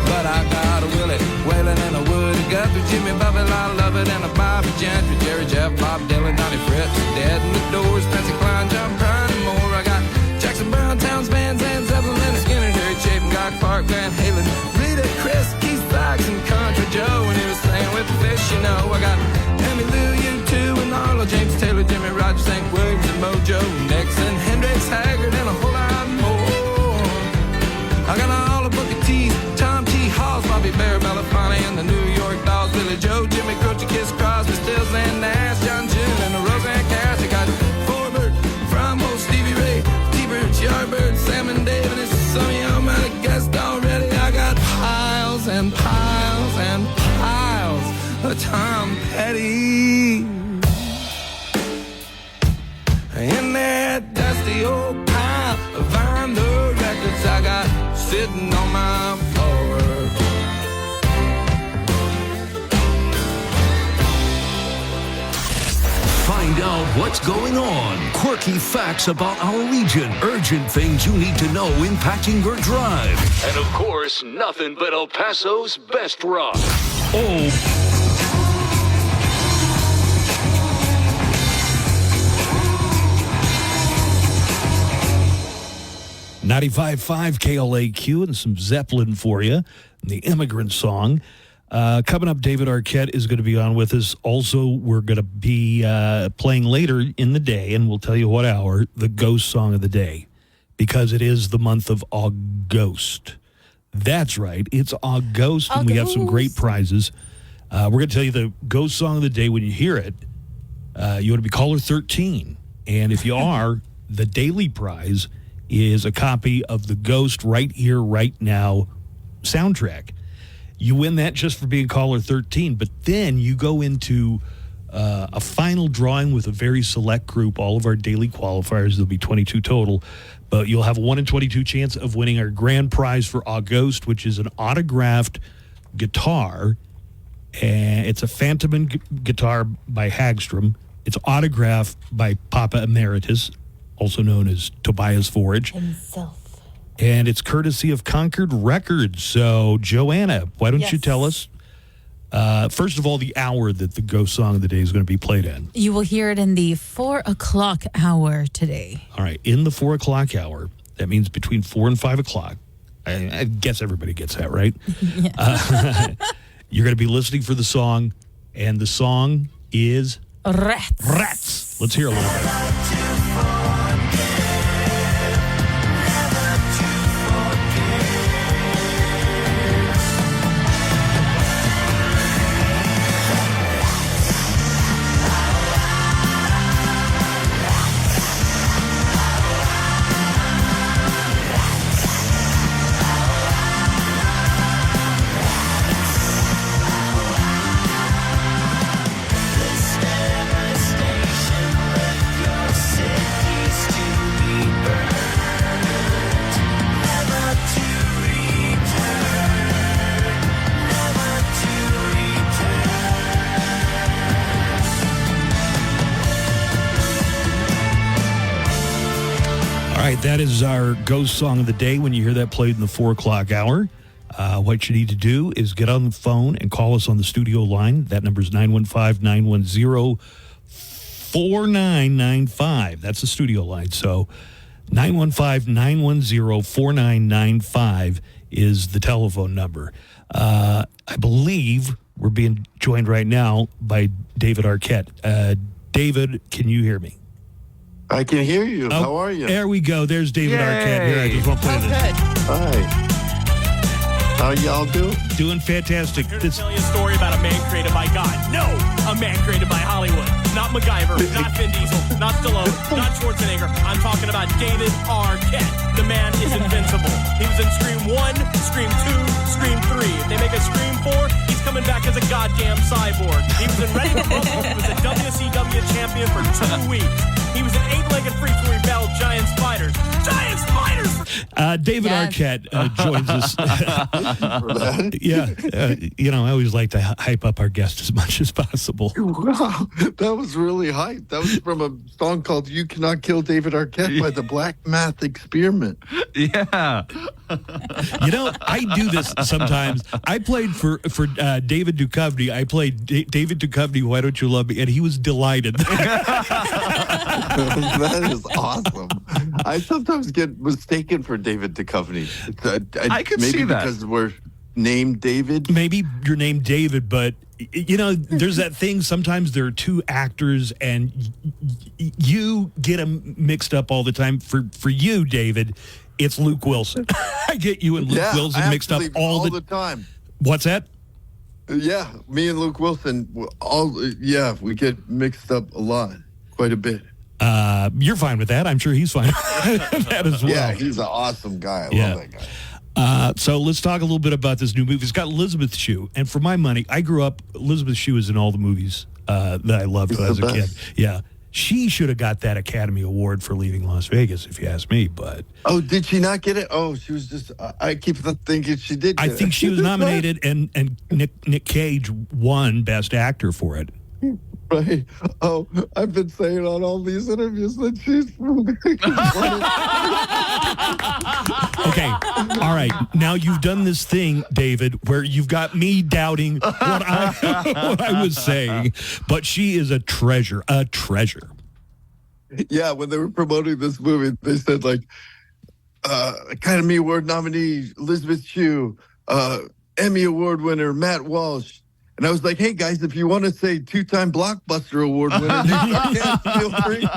But I got a Willie Whalen and a Woody Guthrie, Jimmy Buffett, I Love It, and a Bobby Gentry, Jerry Jeff, Bob Dylan, Donnie Fritz, Dead in the Doors, Patsy Cline, John Prine, and more. I got Jackson Brown, Towns, Van Zandt, Zeppelin, Leonard Skinner, Jerry Chapin, Guy Clark, Van Halen, Rita, Chris, Keith Sykes, and Country Joe, and he was singing with the fish, you know. I got Emmy Lou, U2, and Arlo, James Taylor, Jimmy Rogers, Hank Williams, and Mojo Nixon, Hendrix Haggard, and a whole lot more. I got all the Booker T's, Tom T. Halls, Bobby Bear, Belafonte, and the New York Dolls, Billy Joe, Jimmy Croce, Kiss Crosby, Stills, and Nash, John June, and the Roseanne Cash. I got Forbert, Frommo, Stevie Ray, T-Bird, Yardbird, Sam and Dave, and it's some of y'all might have guessed already. I got piles and piles and piles of Tom Petty. In that dusty old pile of vinyl records I got sitting on my floor. Find out what's going on. Quirky facts about our region. Urgent things you need to know impacting your drive. And of course, nothing but El Paso's best rock. Oh, 95.5 KLAQ and some Zeppelin for you. The Immigrant Song. Coming up, David Arquette is going to be on with us. Also, we're going to be playing later in the day, and we'll tell you what hour, the Ghost Song of the Day, because it is the month of August. That's right. It's August, and we have some great prizes. We're going to tell you the Ghost Song of the Day when you hear it. you want to be caller 13. And if you are, the daily prize is a copy of the Ghost Right Here, Right Now soundtrack. You win that just for being caller 13, but then you go into a final drawing with a very select group, all of our daily qualifiers. There'll be 22 total, but you'll have a 1 in 22 chance of winning our grand prize for August, which is an autographed guitar. And it's a Phantom guitar by Hagstrom. It's autographed by Papa Emeritus, also known as Tobias Forge. Himself. And it's courtesy of Concord Records. So, Joanna, why don't you tell us, first of all, the hour that the Ghost Song of the Day is going to be played in? You will hear it in the 4 o'clock hour today. All right, in the 4 o'clock hour. That means between 4 and 5 o'clock. I guess everybody gets that, right? You're going to be listening for the song, and the song is Rats. Rats. Let's hear a little bit. That is our Ghost Song of the Day. When you hear that played in the 4 o'clock hour, what you need to do is get on the phone and call us on the studio line. That number is 915-910-4995. That's the studio line. So 915-910-4995 is the telephone number. I believe we're being joined right now by David Arquette. David, can you hear me? I can hear you. How are you? There we go. There's David Arquette here. I just want to play this. Hi. How y'all doing? Doing fantastic. Here to tell you a story about a man created by God. No, a man created by Hollywood. Not MacGyver, not Vin Diesel, not Stallone, not Schwarzenegger. I'm talking about David Arquette. The man is invincible. He was in Scream 1, Scream 2, Scream 3. If they make a Scream 4, he's coming back as a goddamn cyborg. He was in Ready to Rumble. He was a WCW champion for 2 weeks. He was an 8-legged freak who rebelled giant spiders. Giant spiders! David Arquette joins us. I always like to hype up our guest as much as possible. Wow, that was really hype. That was from a song called "You Cannot Kill David Arquette" by the Black Math Experiment. Yeah. I do this sometimes. I played for David Duchovny. I played David Duchovny, Why Don't You Love Me? And he was delighted. That is awesome. I sometimes get mistaken for David Duchovny. I could maybe see that. Because we're named David. Maybe you're named David, but there's that thing. Sometimes there are two actors, and you get them mixed up all the time. For you, David, it's Luke Wilson. I get you and Luke Wilson mixed up all the time. What's that? Yeah, me and Luke Wilson, we get mixed up a lot, quite a bit. You're fine with that. I'm sure he's fine with that as well. Yeah, he's an awesome guy. I love that guy. So let's talk a little bit about this new movie. It's got Elizabeth Shue. And for my money, I grew up, Elizabeth Shue is in all the movies that I loved as a kid. Yeah. She should have got that Academy Award for Leaving Las Vegas, if you ask me. But did she not get it? Oh, she was just. I keep thinking she did. I think she was nominated, and Nick Cage won Best Actor for it. Right. Oh, I've been saying on all these interviews that she's. Okay. All right. Now you've done this thing, David, where you've got me doubting what I was saying, but she is a treasure. A treasure. Yeah. When they were promoting this movie, they said Academy Award nominee Elizabeth Shue, Emmy Award winner Matt Walsh. And I was like, hey, guys, if you want to say 2-time Blockbuster Award winner, feel free.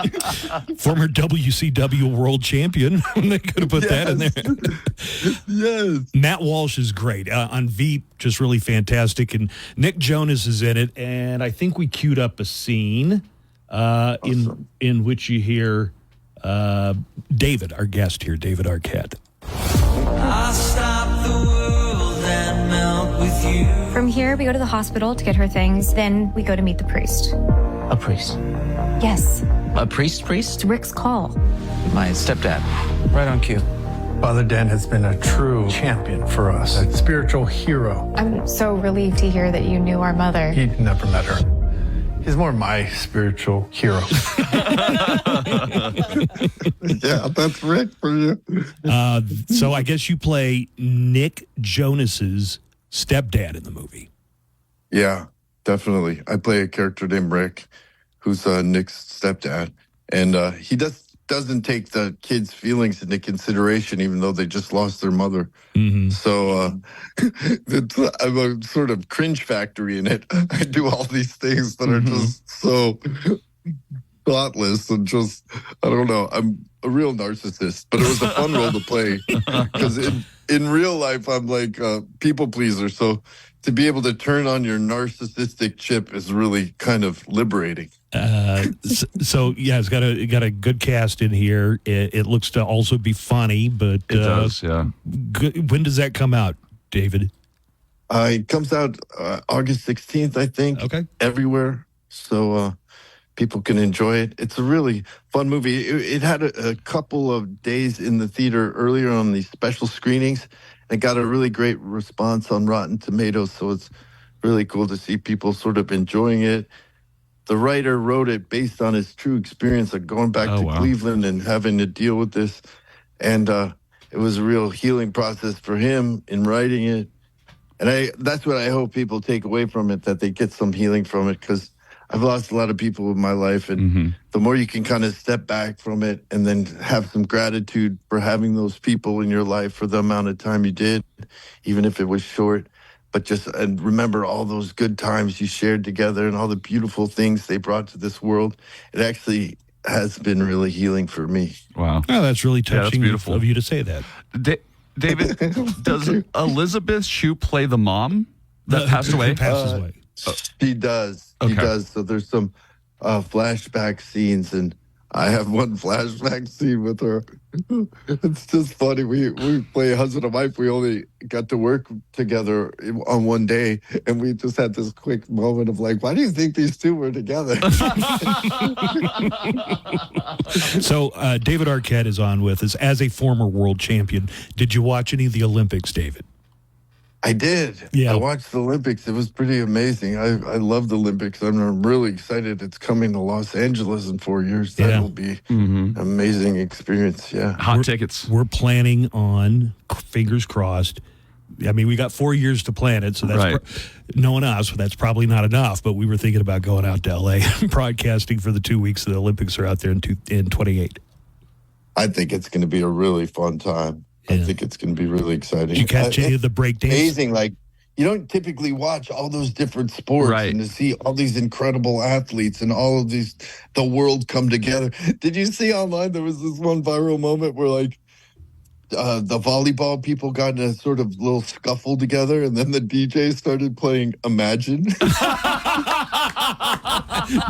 Former WCW World Champion. They could have put that in there. Yes. Matt Walsh is great. On Veep, just really fantastic. And Nick Jonas is in it. And I think we queued up a scene awesome. in which you hear David, our guest here, David Arquette. I'll stop the world and melt with you. From here, we go to the hospital to get her things. Then we go to meet the priest. A priest? Yes. A priest? It's Rick's call. My stepdad. Right on cue. Father Dan has been a true champion for us, a spiritual hero. I'm so relieved to hear that you knew our mother. He never met her. He's more my spiritual hero. Yeah, that's Rick for you. So I guess you play Nick Jonas's stepdad in the movie. Yeah, definitely. I play a character named Rick, who's Nick's stepdad, and he doesn't take the kids' feelings into consideration, even though they just lost their mother. Mm-hmm. So I'm a sort of cringe factory in it. I do all these things that are just so thoughtless and just, I don't know. I'm a real narcissist, but it was a fun role to play because in real life, I'm like a people pleaser. So to be able to turn on your narcissistic chip is really kind of liberating. So yeah, it's got a good cast in here. It looks to also be funny, but it does. Yeah. When does that come out, David? It comes out August 16th, I think. Okay. Everywhere, so people can enjoy it. It's a really fun movie. It had a couple of days in the theater earlier on these special screenings. It got a really great response on Rotten Tomatoes, so it's really cool to see people sort of enjoying it. The writer wrote it based on his true experience of going back to Cleveland and having to deal with this. And it was a real healing process for him in writing it. And that's what I hope people take away from it, that they get some healing from it, because I've lost a lot of people in my life. And the more you can kind of step back from it and then have some gratitude for having those people in your life for the amount of time you did, even if it was short. But just and remember all those good times you shared together and all the beautiful things they brought to this world. It actually has been really healing for me. Wow. Oh, that's really touching that's beautiful of you to say that. David, does Elizabeth Shue play the mom that passed away? Passes away. She does. Okay. She does. So there's some flashback scenes, and I have one flashback scene with her. It's just funny. We play husband and wife. We only got to work together on one day, and we just had this quick moment of like, why do you think these two were together? So David Arquette is on with us as a former world champion. Did you watch any of the Olympics, David? I did. Yeah. I watched the Olympics. It was pretty amazing. I love the Olympics. I'm really excited. It's coming to Los Angeles in 4 years. That will be an amazing experience. Yeah. Hot tickets. We're planning on, fingers crossed. I mean, we got 4 years to plan it, so that's right. Knowing us, that's probably not enough. But we were thinking about going out to LA and broadcasting for the 2 weeks the Olympics are out there in 28. I think it's going to be a really fun time. I think it's going to be really exciting. Did you catch any of the breakdance? Amazing. Like, you don't typically watch all those different sports and to see all these incredible athletes and all of these, the world come together. Did you see online, there was this one viral moment where like the volleyball people got in a sort of little scuffle together and then the DJ started playing Imagine?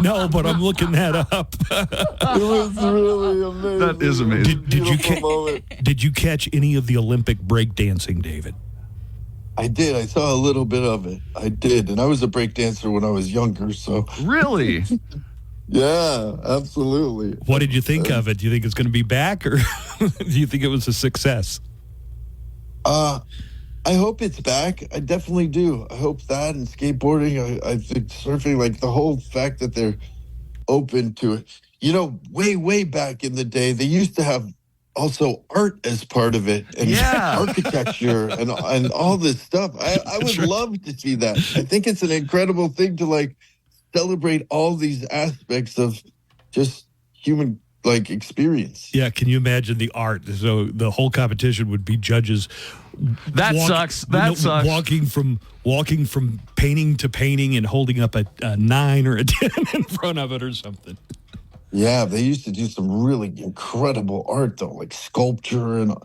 No, but I'm looking that up. It was really amazing. That is amazing. Did you catch any of the Olympic breakdancing, David? I did. I saw a little bit of it. I did. And I was a breakdancer when I was younger, so. Really? Yeah, absolutely. What did you think of it? Do you think it's going to be back, or do you think it was a success? I hope it's back. I definitely do. I hope that and skateboarding. I think surfing, like the whole fact that they're open to it. You know, way back in the day, they used to have also art as part of it and architecture and all this stuff. I would love to see that. I think it's an incredible thing to like celebrate all these aspects of just human like experience. Yeah, can you imagine the art? So the whole competition would be judges. That sucks. Walking from painting to painting and holding up a 9 or a 10 in front of it or something. Yeah, they used to do some really incredible art though, like sculpture and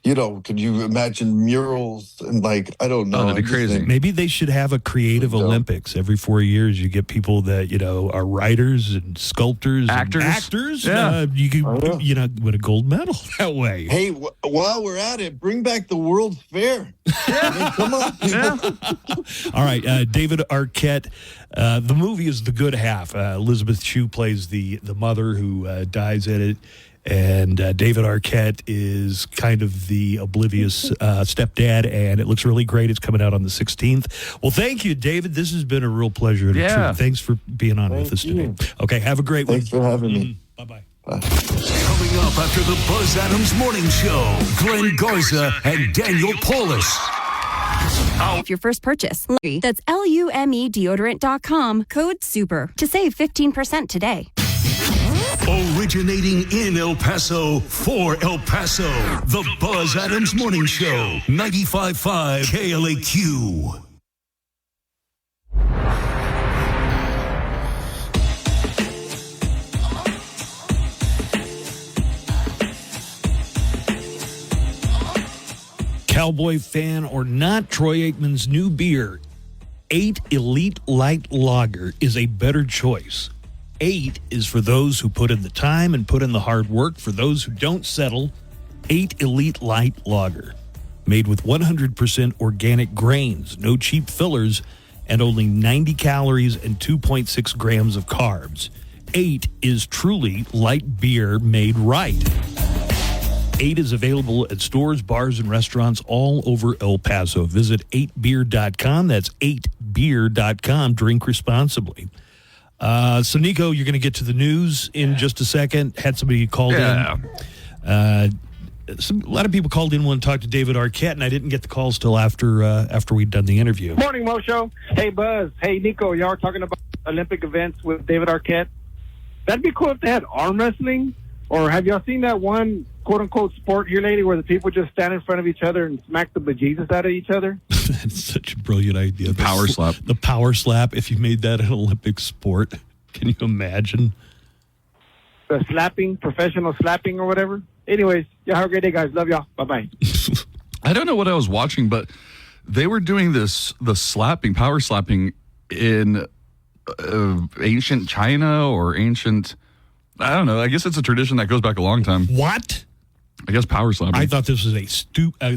could you imagine murals and I don't know. that'd be crazy. Maybe they should have a creative Olympics every 4 years. You get people that are writers and sculptors, actors. Yeah, you could win a gold medal that way. Hey, while we're at it, bring back the World's Fair. Come on, people. All right, David Arquette. The movie is The Good Half. Elizabeth Shue plays the mother who dies in it. And David Arquette is kind of the oblivious stepdad, and it looks really great. It's coming out on the 16th. Well, thank you, David. This has been a real pleasure. And a treat. Thanks for being on with us today. Okay, have a great one. Thanks for having me. Bye-bye. Coming up after the Buzz Adams Morning Show, Glenn Garza and Daniel Polis. If your first purchase, that's LUME deodorant.com, code SUPER to save 15% today. Originating in El Paso for El Paso, the Buzz Adams Morning Show, 95.5 KLAQ. Cowboy fan or not, Troy Aikman's new beer, 8 Elite Light Lager, is a better choice. 8 is for those who put in the time and put in the hard work. For those who don't settle, 8 Elite Light Lager. Made with 100% organic grains, no cheap fillers, and only 90 calories and 2.6 grams of carbs. 8 is truly light beer made right. 8 is available at stores, bars, and restaurants all over El Paso. Visit 8beer.com. That's 8beer.com. Drink responsibly. So, Nico, you're going to get to the news in just a second. Had somebody called in. A lot of people called in wanting to talk to David Arquette, and I didn't get the calls till after we'd done the interview. Morning, Mo Show. Hey, Buzz. Hey, Nico. Y'all are talking about Olympic events with David Arquette. That'd be cool if they had arm wrestling. Or have y'all seen that one quote-unquote sport here lately where the people just stand in front of each other and smack the bejesus out of each other? That's such a brilliant idea. Power slap. The power slap, if you made that an Olympic sport. Can you imagine? The slapping, professional slapping or whatever. Anyways, y'all have a great day, guys. Love y'all. Bye-bye. I don't know what I was watching, but they were doing the slapping, power slapping in ancient China or ancient... I don't know. I guess it's a tradition that goes back a long time. What? I guess power slapping. I thought this was a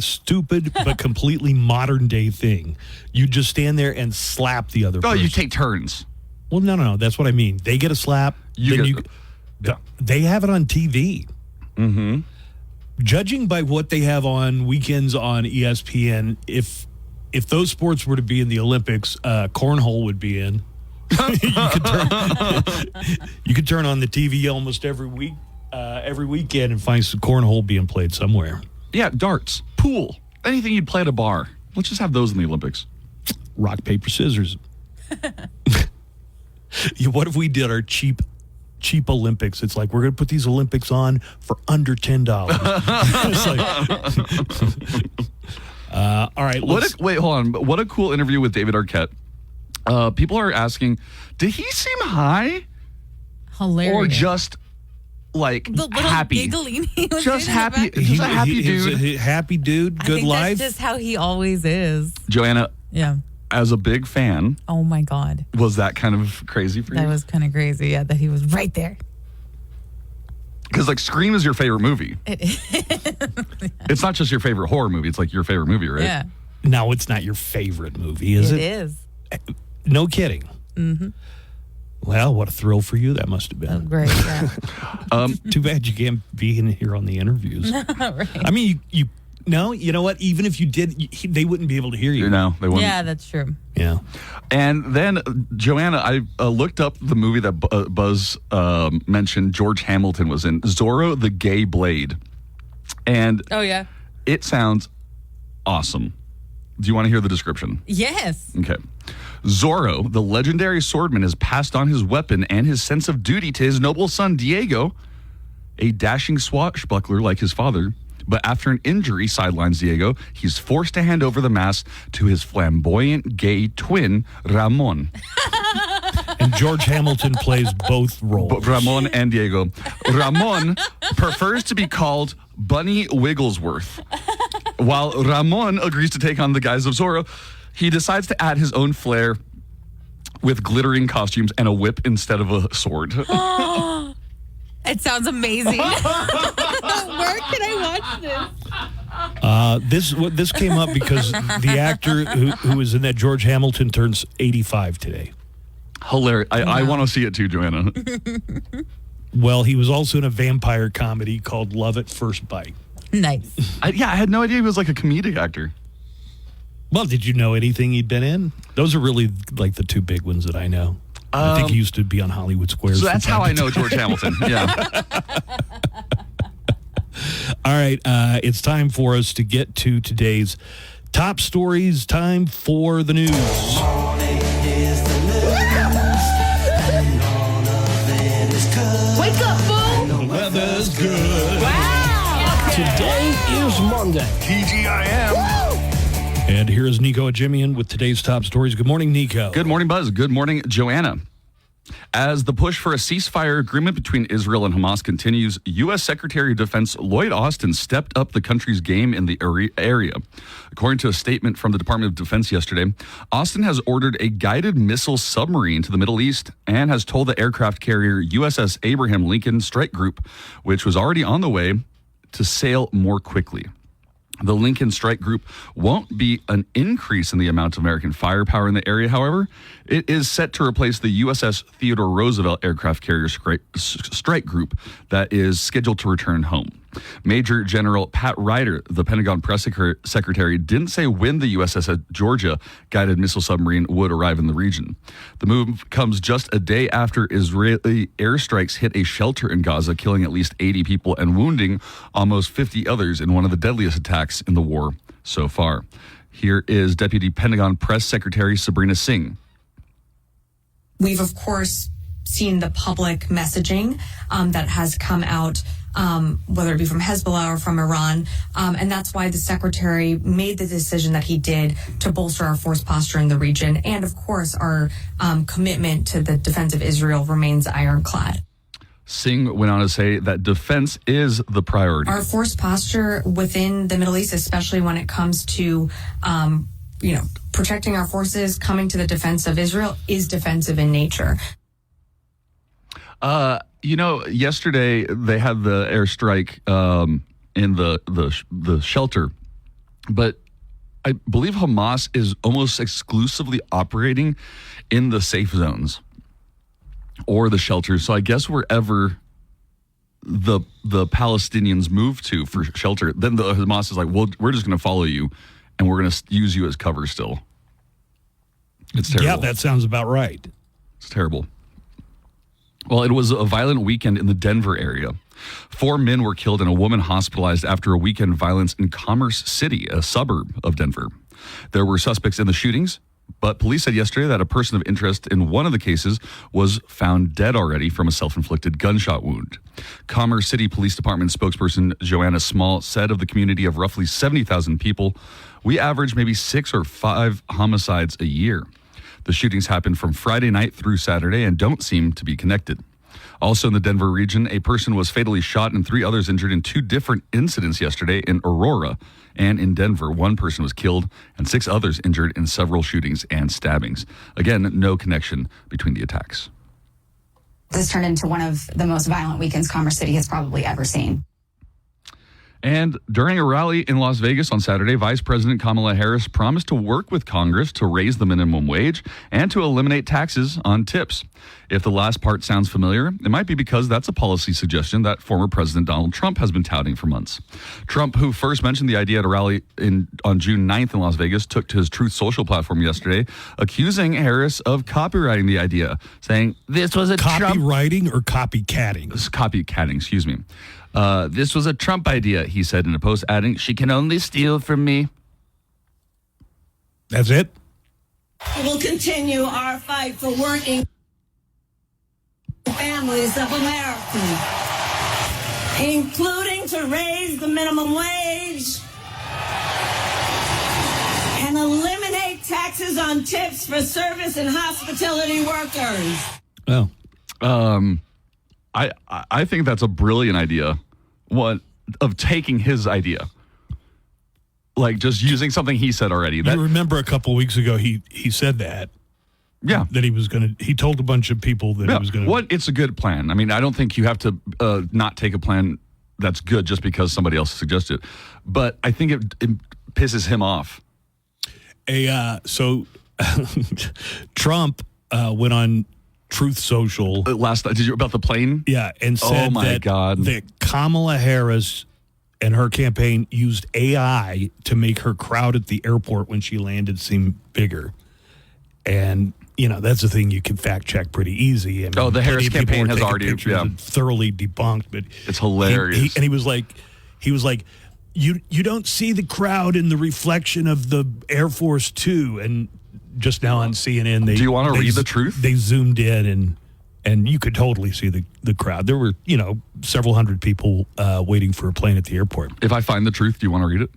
stupid but completely modern day thing. You just stand there and slap the other person. You take turns. Well, no. That's what I mean. They get a slap. They have it on TV. Mm-hmm. Judging by what they have on weekends on ESPN, if those sports were to be in the Olympics, cornhole would be in. You could turn on the TV almost every weekend and find some cornhole being played somewhere. Yeah, darts, pool, anything you'd play at a bar. Let's just have those in the Olympics. Rock, paper, scissors. What if we did our cheap Olympics? It's like, we're going to put these Olympics on for under $10. All right. Wait, hold on. What a cool interview with David Arquette. People are asking, did he seem high? Hilarious. Or just like happy? Just happy. He's a happy dude. He's a happy dude. Good life. That's just how he always is. Joanna. Yeah. As a big fan. Oh my God. Was that kind of crazy for you? That was kind of crazy. Yeah, that he was right there. Because Scream is your favorite movie. It is. It's not just your favorite horror movie. It's like your favorite movie, right? Yeah. No, it's not your favorite movie, is it? It is. No kidding. Mm-hmm. Well, what a thrill for you that must have been. Oh, great, yeah. Too bad you can't be in here on the interviews. Right. I mean, you know what? Even if you did, they wouldn't be able to hear you. No, they wouldn't. Yeah, that's true. Yeah. And then, Joanna, I looked up the movie that Buzz mentioned George Hamilton was in, Zorro the Gay Blade. And oh, yeah. It sounds awesome. Do you want to hear the description? Yes. Okay. Zorro, the legendary swordman, has passed on his weapon and his sense of duty to his noble son, Diego, a dashing swashbuckler like his father. But after an injury sidelines Diego, he's forced to hand over the mask to his flamboyant gay twin, Ramon. And George Hamilton plays both roles. Ramon and Diego. Ramon prefers to be called Bunny Wigglesworth. While Ramon agrees to take on the guise of Zorro, he decides to add his own flair with glittering costumes and a whip instead of a sword. It sounds amazing. Where can I watch this? This came up because the actor who was in that, George Hamilton, turns 85 today. Hilarious. I want to see it too, Joanna. Well, he was also in a vampire comedy called Love at First Bite. Nice. I had no idea he was like a comedic actor. Well, did you know anything he'd been in? Those are really like the two big ones that I know. I think he used to be on Hollywood Squares. So that's how I know George Hamilton. Yeah. All right. It's time for us to get to today's top stories. Time for the news. Wake up, fool! The weather's good. Wow! Today is Monday. TGIM. And here's Nico Ajimian with today's top stories. Good morning, Nico. Good morning, Buzz. Good morning, Joanna. As the push for a ceasefire agreement between Israel and Hamas continues, U.S. Secretary of Defense Lloyd Austin stepped up the country's game in the area. According to a statement from the Department of Defense yesterday, Austin has ordered a guided missile submarine to the Middle East and has told the aircraft carrier USS Abraham Lincoln Strike Group, which was already on the way, to sail more quickly. The Lincoln Strike Group won't be an increase in the amount of American firepower in the area, however. It is set to replace the USS Theodore Roosevelt aircraft carrier strike group that is scheduled to return home. Major General Pat Ryder, the Pentagon press secretary, didn't say when the USS Georgia guided missile submarine would arrive in the region. The move comes just a day after Israeli airstrikes hit a shelter in Gaza, killing at least 80 people and wounding almost 50 others in one of the deadliest attacks in the war so far. Here is Deputy Pentagon Press Secretary Sabrina Singh. We've, of course, seen the public messaging that has come out, whether it be from Hezbollah or from Iran. And that's why the secretary made the decision that he did to bolster our force posture in the region. And, of course, our commitment to the defense of Israel remains ironclad. Singh went on to say that defense is the priority. Our force posture within the Middle East, especially when it comes to protecting our forces, coming to the defense of Israel, is defensive in nature. Yesterday they had the airstrike in the shelter, but I believe Hamas is almost exclusively operating in the safe zones or the shelters. So I guess wherever the Palestinians move to for shelter, then the Hamas is like, well, we're just going to follow you and we're going to use you as cover still. It's terrible. Yeah, that sounds about right. It's terrible. Well, it was a violent weekend in the Denver area. 4 men were killed and a woman hospitalized after a weekend violence in Commerce City, a suburb of Denver. There were suspects in the shootings, but police said yesterday that a person of interest in one of the cases was found dead already from a self-inflicted gunshot wound. Commerce City Police Department spokesperson Joanna Small said of the community of roughly 70,000 people, we average maybe 6 or 5 homicides a year. The shootings happened from Friday night through Saturday and don't seem to be connected. Also in the Denver region, a person was fatally shot and 3 others injured in 2 different incidents yesterday in Aurora and in Denver. 1 person was killed and 6 others injured in several shootings and stabbings. Again, no connection between the attacks. This turned into one of the most violent weekends Commerce City has probably ever seen. And during a rally in Las Vegas on Saturday, Vice President Kamala Harris promised to work with Congress to raise the minimum wage and to eliminate taxes on tips. If the last part sounds familiar, it might be because that's a policy suggestion that former President Donald Trump has been touting for months. Trump, who first mentioned the idea at a rally on June 9th in Las Vegas, took to his Truth Social platform yesterday, accusing Harris of copywriting the idea, saying, this was a copywriting or copycatting? Copycatting, excuse me. This was a Trump idea, he said in a post, adding, she can only steal from me. That's it? We will continue our fight for working families of America, including to raise the minimum wage and eliminate taxes on tips for service and hospitality workers. Oh. I think that's a brilliant idea. Of taking his idea. like just using something he said already. You remember a couple of weeks ago he said that. Yeah. That he told a bunch of people that he was going to. It's a good plan. I mean, I don't think you have to not take a plan that's good just because somebody else suggested it. But I think it pisses him off. So Trump went on Truth Social last night. Did you about the plane? Yeah, and said that Kamala Harris and her campaign used AI to make her crowd at the airport when she landed seem bigger. And that's a thing you can fact check pretty easy. I mean, the Harris campaign has already thoroughly debunked, but it's hilarious. He was like, you don't see the crowd in the reflection of the Air Force Two. And just now on CNN, do you want to read the truth? They zoomed in and you could totally see the crowd. There were several hundred people waiting for a plane at the airport. If I find the truth, do you want to read it?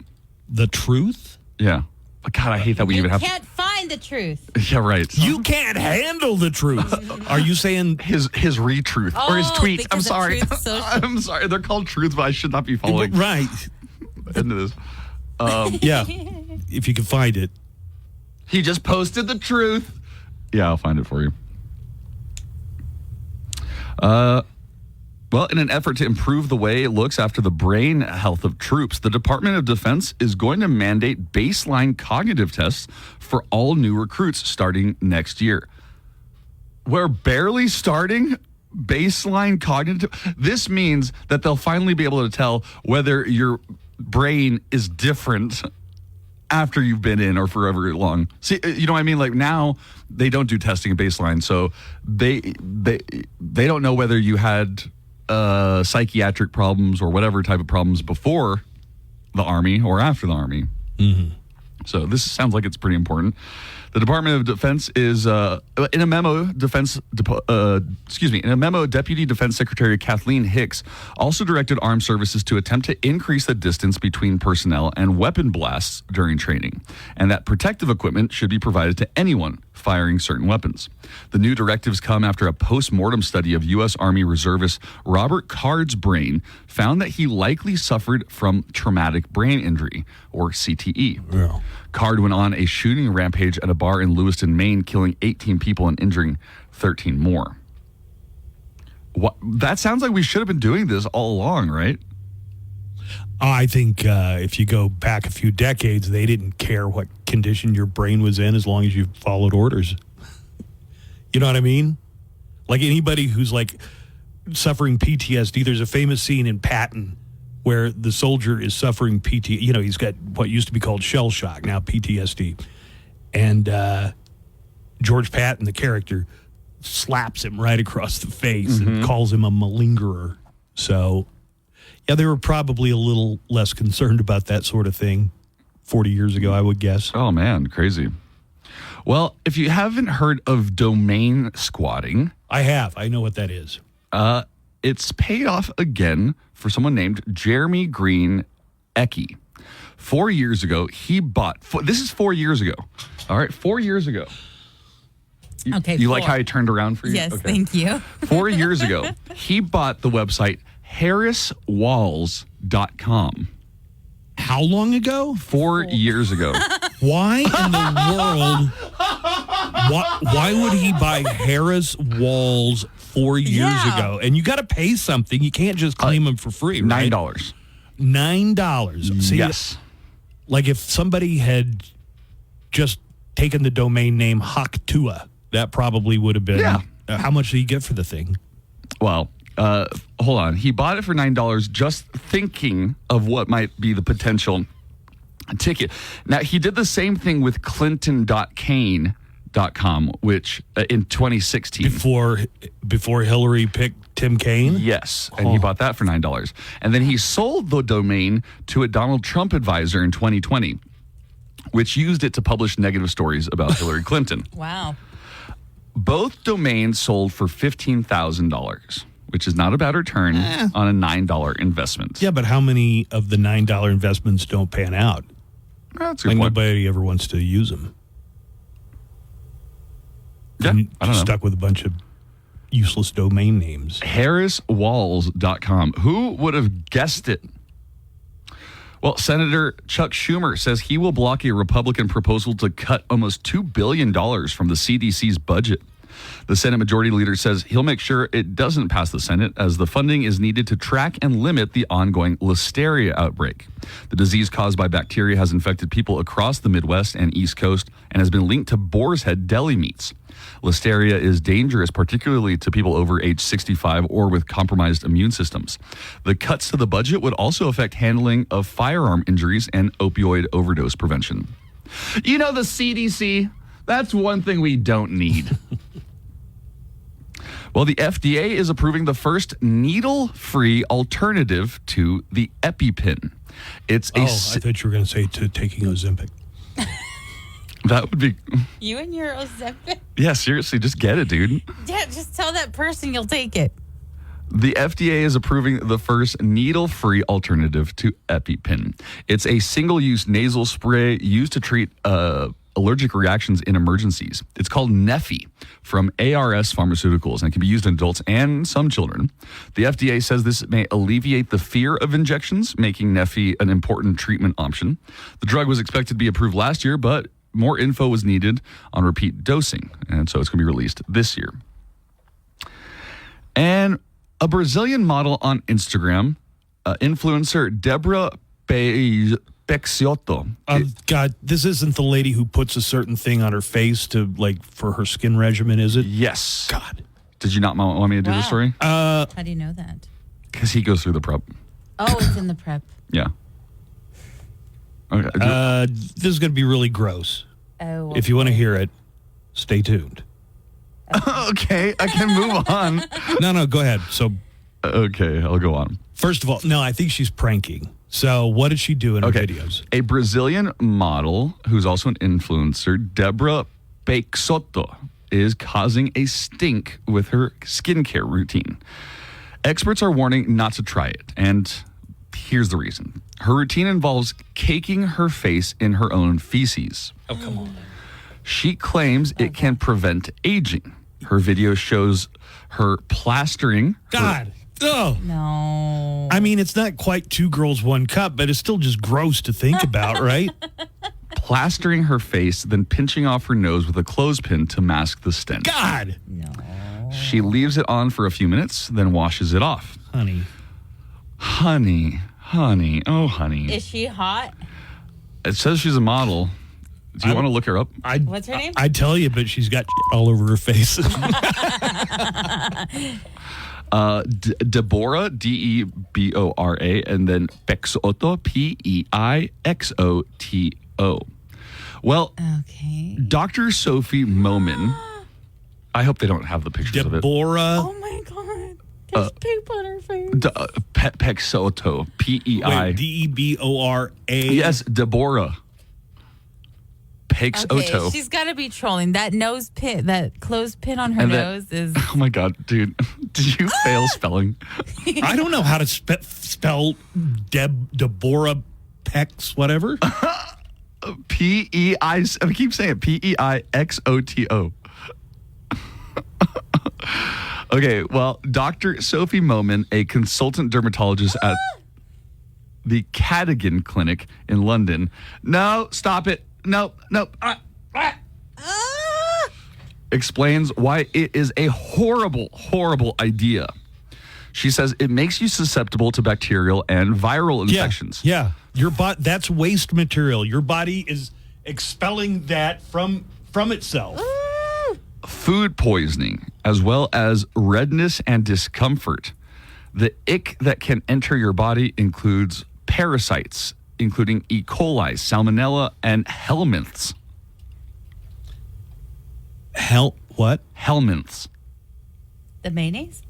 The truth? Yeah. But God, I hate that we even have. You can't find the truth. Yeah, right. You can't handle the truth. Are you saying his retruth or his tweets? I'm sorry. I'm sorry. They're called truths, but I should not be following. Right. Into this. Yeah. If you can find it. He just posted the truth. Yeah, I'll find it for you. Well, in an effort to improve the way it looks after the brain health of troops, the Department of Defense is going to mandate baseline cognitive tests for all new recruits starting next year. We're barely starting baseline cognitive. This means that they'll finally be able to tell whether your brain is different after you've been in or forever long. See, you know what I mean? Like now they don't do testing at baseline, so they don't know whether you had psychiatric problems or whatever type of problems before the Army or after the Army. Mm-hmm. So this sounds like it's pretty important. The Department of Defense is in a memo. In a memo, Deputy Defense Secretary Kathleen Hicks also directed Armed Services to attempt to increase the distance between personnel and weapon blasts during training, and that protective equipment should be provided to anyone firing certain weapons. The new directives come after a post-mortem study of U.S. Army reservist Robert Card's brain found that he likely suffered from traumatic brain injury, or CTE. Yeah. Card went on a shooting rampage at a bar in Lewiston, Maine, killing 18 people and injuring 13 more. That sounds like we should have been doing this all along, right? I think if you go back a few decades, they didn't care what condition your brain was in as long as you followed orders. You know what I mean? Like anybody who's like suffering PTSD, there's a famous scene in Patton where the soldier is suffering PTSD. He's got what used to be called shell shock, now PTSD. And George Patton, the character, slaps him right across the face and calls him a malingerer. So, yeah, they were probably a little less concerned about that sort of thing 40 years ago, I would guess. Oh, man, crazy. Well, if you haven't heard of domain squatting... I have. I know what that is. It's paid off again for someone named Jeremy Green Ecke. 4 years ago, he bought... This is 4 years ago. All right, 4 years ago. Okay, You like how I turned around for you? Yes, okay. Thank you. 4 years ago, he bought the website harriswalls.com. How long ago? 4 years ago. Why in the world? Why would he buy Harris Walls 4 years ago? And you got to pay something. You can't just claim them for free, right? $9. $9. See, yes. Like if somebody had just taken the domain name Haktua, that probably would have been. Yeah. How much did he get for the thing? Well, hold on. He bought it for $9 just thinking of what might be the potential ticket. Now, he did the same thing with Clinton.Kane.com, which in 2016. Before Hillary picked Tim Kaine? Yes, and he bought that for $9. And then he sold the domain to a Donald Trump advisor in 2020, which used it to publish negative stories about Hillary Clinton. Wow. Both domains sold for $15,000, which is not a bad return on a $9 investment. Yeah, but how many of the $9 investments don't pan out? That's a good point. Nobody ever wants to use them. Yeah, I don't know. Stuck with a bunch of useless domain names. harriswalls.com. Who would have guessed it? Well, Senator Chuck Schumer says he will block a Republican proposal to cut almost $2 billion from the CDC's budget. The Senate Majority Leader says he'll make sure it doesn't pass the Senate, as the funding is needed to track and limit the ongoing listeria outbreak. The disease caused by bacteria has infected people across the Midwest and East Coast and has been linked to boar's head deli meats. Listeria is dangerous, particularly to people over age 65 or with compromised immune systems. The cuts to the budget would also affect handling of firearm injuries and opioid overdose prevention. You know, the CDC, that's one thing we don't need. Well, the FDA is approving the first needle-free alternative to the EpiPen. It's I thought you were going to say to taking Ozempic. That would be... You and your Ozempic? Yeah, seriously, just get it, dude. Yeah, just tell that person you'll take it. The FDA is approving the first needle-free alternative to EpiPen. It's a single-use nasal spray used to treat allergic reactions in emergencies. It's called Neffy from ARS Pharmaceuticals and can be used in adults and some children. The FDA says this may alleviate the fear of injections, making Neffy an important treatment option. The drug was expected to be approved last year, but more info was needed on repeat dosing, and so it's going to be released this year. And a Brazilian model on Instagram, influencer Debra Peixoto. God, this isn't the lady who puts a certain thing on her face to, like, for her skin regimen, is it? Yes. God. Did you not want me to do the story? How do you know that? Because he goes through the prep. Oh, it's in the prep. Yeah. Okay. This is going to be really gross. Oh. Well, if you want to hear it, stay tuned. Okay, I can move on. No, go ahead. So, okay, I'll go on. First of all, no, I think she's pranking. So what did she do in her videos? A Brazilian model who's also an influencer, Debra Peixoto, is causing a stink with her skincare routine. Experts are warning not to try it, and here's the reason. Her routine involves caking her face in her own feces. Oh, come on. She claims it can prevent aging. Her video shows her plastering. God. Oh. No. I mean, it's not quite 2 girls, 1 cup, but it's still just gross to think about, right? Plastering her face, then pinching off her nose with a clothespin to mask the stench. God. No. She leaves it on for a few minutes, then washes it off. Honey. Oh, honey. Is she hot? It says she's a model. Do you want to look her up? What's her name? I'd tell you, but she's got all over her face. Deborah, Debora, and then Peixoto, Peixoto. Well, okay. Dr. Sophie Momin, I hope they don't have the pictures of it. Deborah. Oh my God. There's poop on her face. Peixoto, P-E-I. Debora. Yes, Deborah. Peixoto. Okay, she's got to be trolling. That nose pin, that clothespin on her nose is... Oh my God, dude. Did you fail spelling? I don't know how to spell Deborah Pex, whatever. P-E-I... I keep saying it. P-E-I-X-O-T-O. Okay, well, Dr. Sophie Momin, a consultant dermatologist at the Cadogan Clinic in London. No, stop it. No. Explains why it is a horrible idea. She says it makes you susceptible to bacterial and viral infections. Yeah. Your that's waste material. Your body is expelling that from itself. Food poisoning, as well as redness and discomfort. The ick that can enter your body includes parasites, including E. coli, salmonella, and helminths. What? Helminths. The mayonnaise?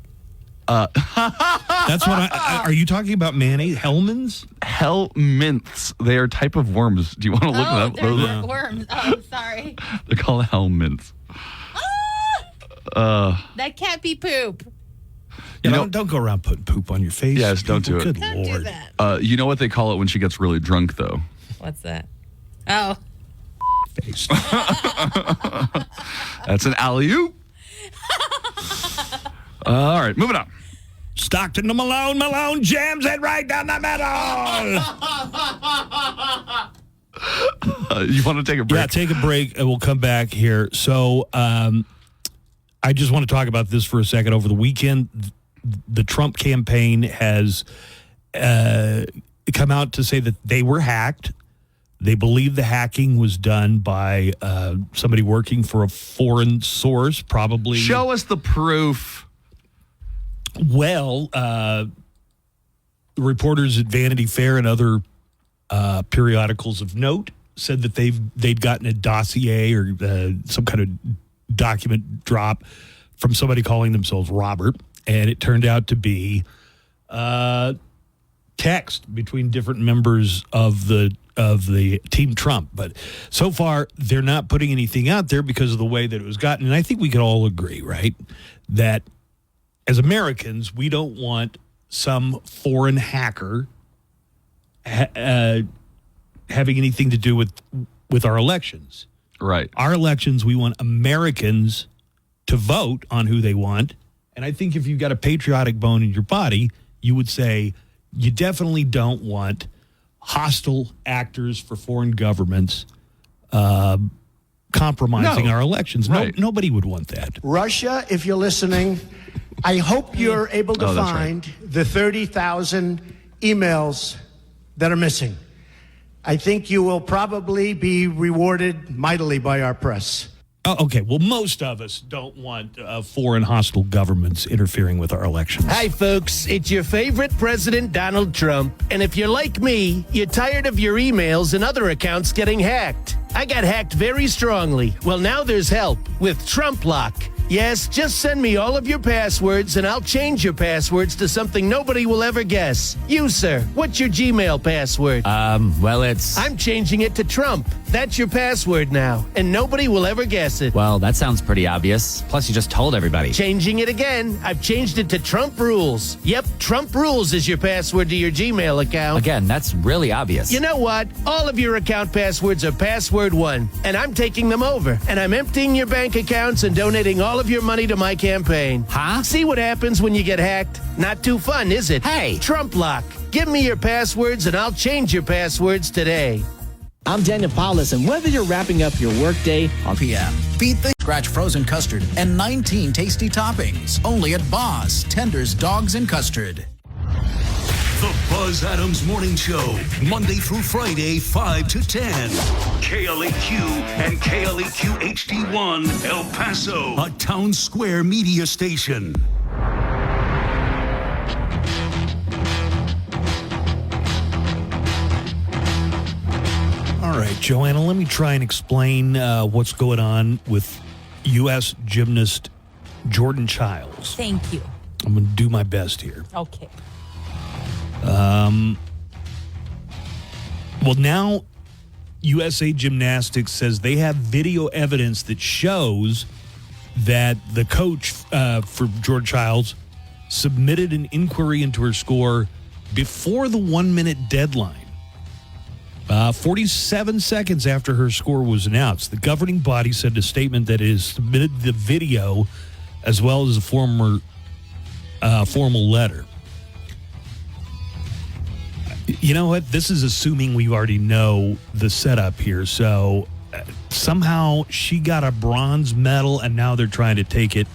That's what are you talking about, mayonnaise? Hellmann's? Helminths. They are a type of worms. Do you want to look them up? They're worms. Oh, sorry. They're called helminths. That can't be poop. Yeah, don't go around putting poop on your face. Yes, don't do it. Good Don't Lord. do that. You know what they call it when she gets really drunk, though? What's that? Oh. Face. That's an alley-oop. All right, moving on. Stockton to Malone. Malone jams it right down the middle. You want to take a break? Yeah, take a break, and we'll come back here. So I just want to talk about this for a second. Over the weekend, the Trump campaign has come out to say that they were hacked. They believe the hacking was done by somebody working for a foreign source, probably. Show us the proof. Well, reporters at Vanity Fair and other periodicals of note said that they'd gotten a dossier or some kind of document drop from somebody calling themselves Robert, and it turned out to be text between different members of the Team Trump. But so far, they're not putting anything out there because of the way that it was gotten. And I think we can all agree, right, that as Americans, we don't want some foreign hacker having anything to do with our elections. Right. Our elections, we want Americans to vote on who they want. And I think if you've got a patriotic bone in your body, you would say you definitely don't want hostile actors for foreign governments compromising our elections. Right. Nobody would want that. Russia, if you're listening, I hope you're able to find the 30,000 emails that are missing. I think you will probably be rewarded mightily by our press. Oh, okay. Well, most of us don't want foreign hostile governments interfering with our elections. Hi, folks. It's your favorite president, Donald Trump. And if you're like me, you're tired of your emails and other accounts getting hacked. I got hacked very strongly. Well, now there's help with Trump Lock. Yes, just send me all of your passwords and I'll change your passwords to something nobody will ever guess. You, sir, what's your Gmail password? Well, it's... I'm changing it to Trump. That's your password now, and nobody will ever guess it. Well, that sounds pretty obvious. Plus, you just told everybody. Changing it again. I've changed it to Trump Rules. Yep, Trump Rules is your password to your Gmail account. Again, that's really obvious. You know what? All of your account passwords are password one, and I'm taking them over. And I'm emptying your bank accounts and donating all of your money to my campaign. Huh? See what happens when you get hacked? Not too fun, is it? Hey! Trump Lock. Give me your passwords, and I'll change your passwords today. I'm Daniel Paulus, and whether you're wrapping up your workday on PM, beat the scratch frozen custard and 19 tasty toppings. Only at Boss, Tenders, Dogs, and Custard. The Buzz Adams Morning Show, Monday through Friday, 5 to 10. KLAQ and KLAQ HD1, El Paso, a Town Square media station. All right, Joanna, let me try and explain what's going on with U.S. gymnast Jordan Childs. Thank you. I'm going to do my best here. Okay. Well, now USA Gymnastics says they have video evidence that shows that the coach for Jordan Childs submitted an inquiry into her score before the 1-minute deadline. 47 seconds after her score was announced, the governing body said in a statement that it has submitted the video as well as a formal letter. You know what? This is assuming we already know the setup here. So somehow she got a bronze medal, and now they're trying to take it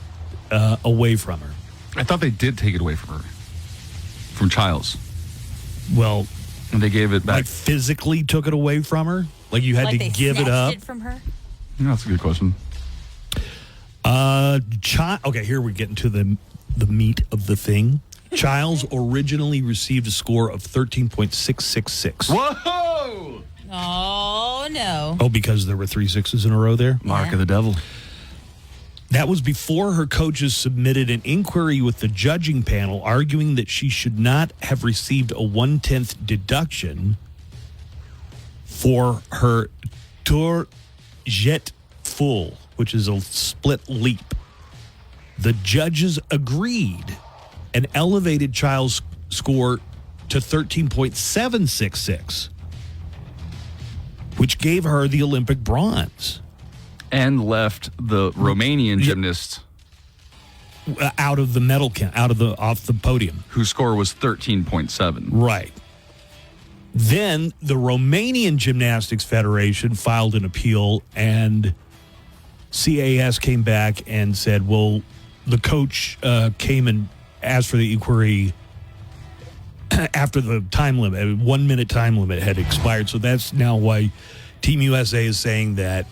away from her. I thought they did take it away from her, from Childs. Well, and they gave it back. Like physically took it away from her? Like you had to give it up? It from her? Yeah, that's a good question. Okay, here we're getting to the meat of the thing. Childs originally received a score of 13.666. Whoa! Oh, no. Oh, because there were 3 6s in a row there? Mark of the devil. That was before her coaches submitted an inquiry with the judging panel arguing that she should not have received a 1/10 deduction for her tour jet full, which is a split leap. The judges agreed and elevated Childs' score to 13.766, which gave her the Olympic bronze. And left the Romanian gymnast out of the medal count, off the podium. Whose score was 13.7. Right. Then the Romanian Gymnastics Federation filed an appeal, and CAS came back and said, well, the coach came and asked for the inquiry after the time limit, 1 minute time limit had expired. So that's now why Team USA is saying that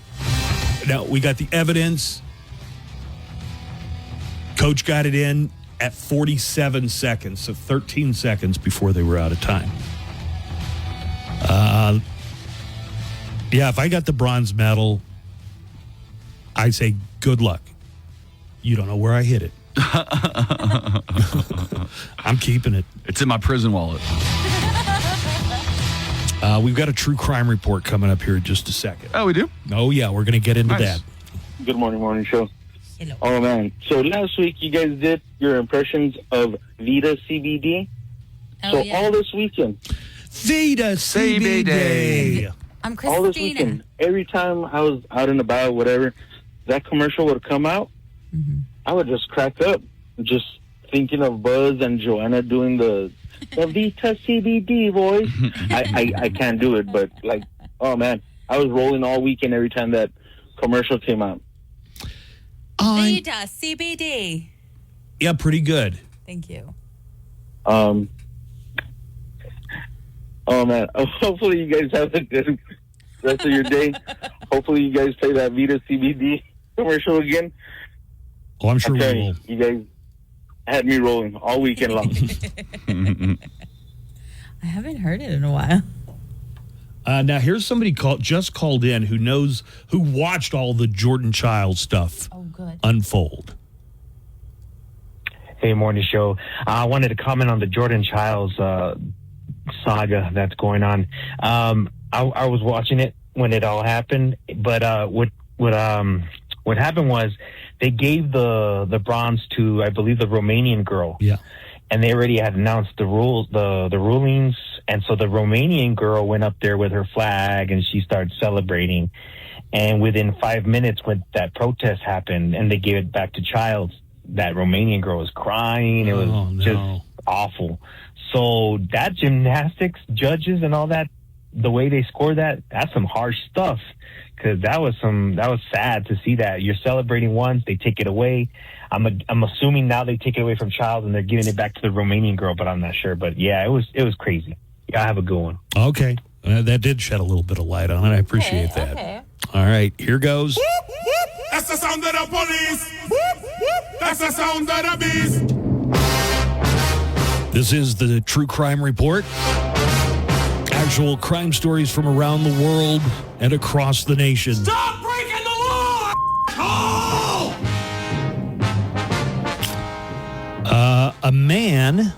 now we got the evidence. Coach got it in at 47 seconds, so 13 seconds before they were out of time. Yeah, if I got the bronze medal, I say good luck. You don't know where I hid it. I'm keeping it. It's in my prison wallet. We've got a true crime report coming up here in just a second. Oh, we do? Oh, yeah, we're going to get into that. Good morning show. Hello. Oh, man. So last week you guys did your impressions of Vita CBD. All this weekend. Vita CBD. I'm Christina. All this weekend. Every time I was out and about, whatever, that commercial would come out, I would just crack up, just thinking of Buzz and Joanna doing the Vita CBD voice. I can't do it, but like, oh man, I was rolling all weekend every time that commercial came out. Vita CBD. Yeah, pretty good. Thank you. Oh man, hopefully you guys have a good rest of your day. Hopefully you guys play that Vita CBD commercial again. Oh, I'm sure we will. You guys had me rolling all weekend long. I haven't heard it in a while. Now, here's somebody just called in who watched all the Jordan Child stuff unfold. Hey, morning show. I wanted to comment on the Jordan Childs saga that's going on. I was watching it when it all happened, but what happened was they gave the bronze to, I believe, the Romanian girl. Yeah. And they already had announced the rules, the rulings. And so the Romanian girl went up there with her flag and she started celebrating. And within 5 minutes when that protest happened and they gave it back to Childs, that Romanian girl was crying. It was just awful. So that gymnastics judges and all that, the way they scored that's some harsh stuff. Because that was sad to see that. You're celebrating once, they take it away. I'm assuming now they take it away from Childs and they're giving it back to the Romanian girl, but I'm not sure. But yeah, it was crazy. Yeah, I have a good one. Okay. That did shed a little bit of light on it. I appreciate that. Okay. All right, here goes. That's the sound of the police. That's the sound of the beast. This is the True Crime Report. Actual crime stories from around the world and across the nation. Stop breaking the law! Oh! A man